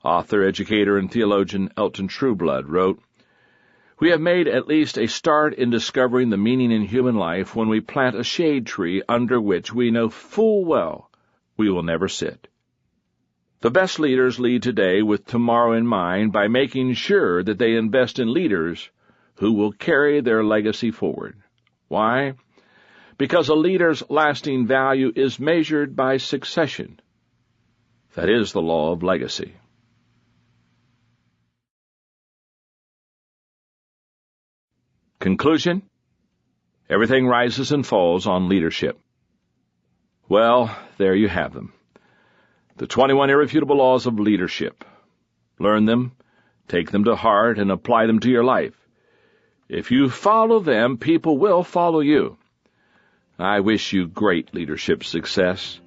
Author, educator, and theologian Elton Trueblood wrote, "We have made at least a start in discovering the meaning in human life when we plant a shade tree under which we know full well we will never sit." The best leaders lead today with tomorrow in mind by making sure that they invest in leaders who will carry their legacy forward. Why? Because a leader's lasting value is measured by succession. That is the law of legacy. Conclusion? Everything rises and falls on leadership. Well, there you have them. The 21 irrefutable laws of leadership. Learn them, take them to heart, and apply them to your life. If you follow them, people will follow you. I wish you great leadership success.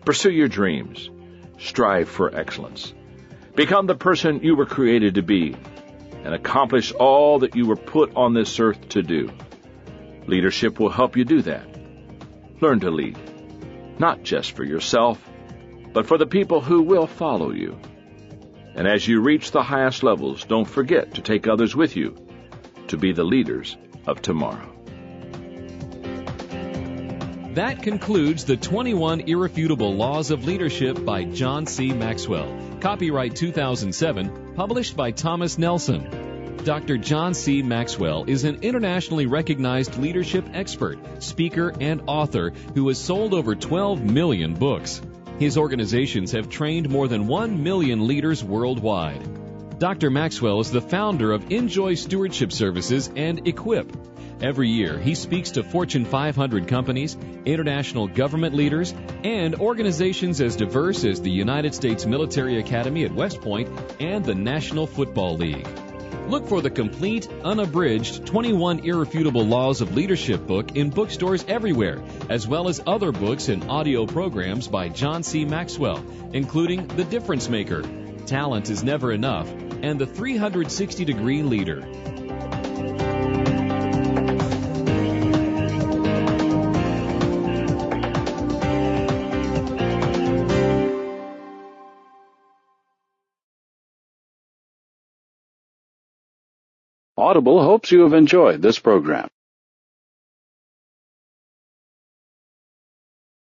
Pursue your dreams. Strive for excellence. Become the person you were created to be, and accomplish all that you were put on this earth to do. Leadership will help you do that. Learn to lead, not just for yourself, but for the people who will follow you. And as you reach the highest levels, don't forget to take others with you to be the leaders of tomorrow. That concludes the 21 Irrefutable Laws of Leadership by John C. Maxwell. Copyright 2007, published by Thomas Nelson. Dr. John C. Maxwell is an internationally recognized leadership expert, speaker, and author who has sold over 12 million books. His organizations have trained more than 1 million leaders worldwide. Dr. Maxwell is the founder of Enjoy Stewardship Services and Equip. Every year, he speaks to Fortune 500 companies, international government leaders, and organizations as diverse as the United States Military Academy at West Point and the National Football League. Look for the complete, unabridged 21 Irrefutable Laws of Leadership book in bookstores everywhere, as well as other books and audio programs by John C. Maxwell, including The Difference Maker, Talent is Never Enough, and The 360-Degree Leader. Audible hopes you have enjoyed this program.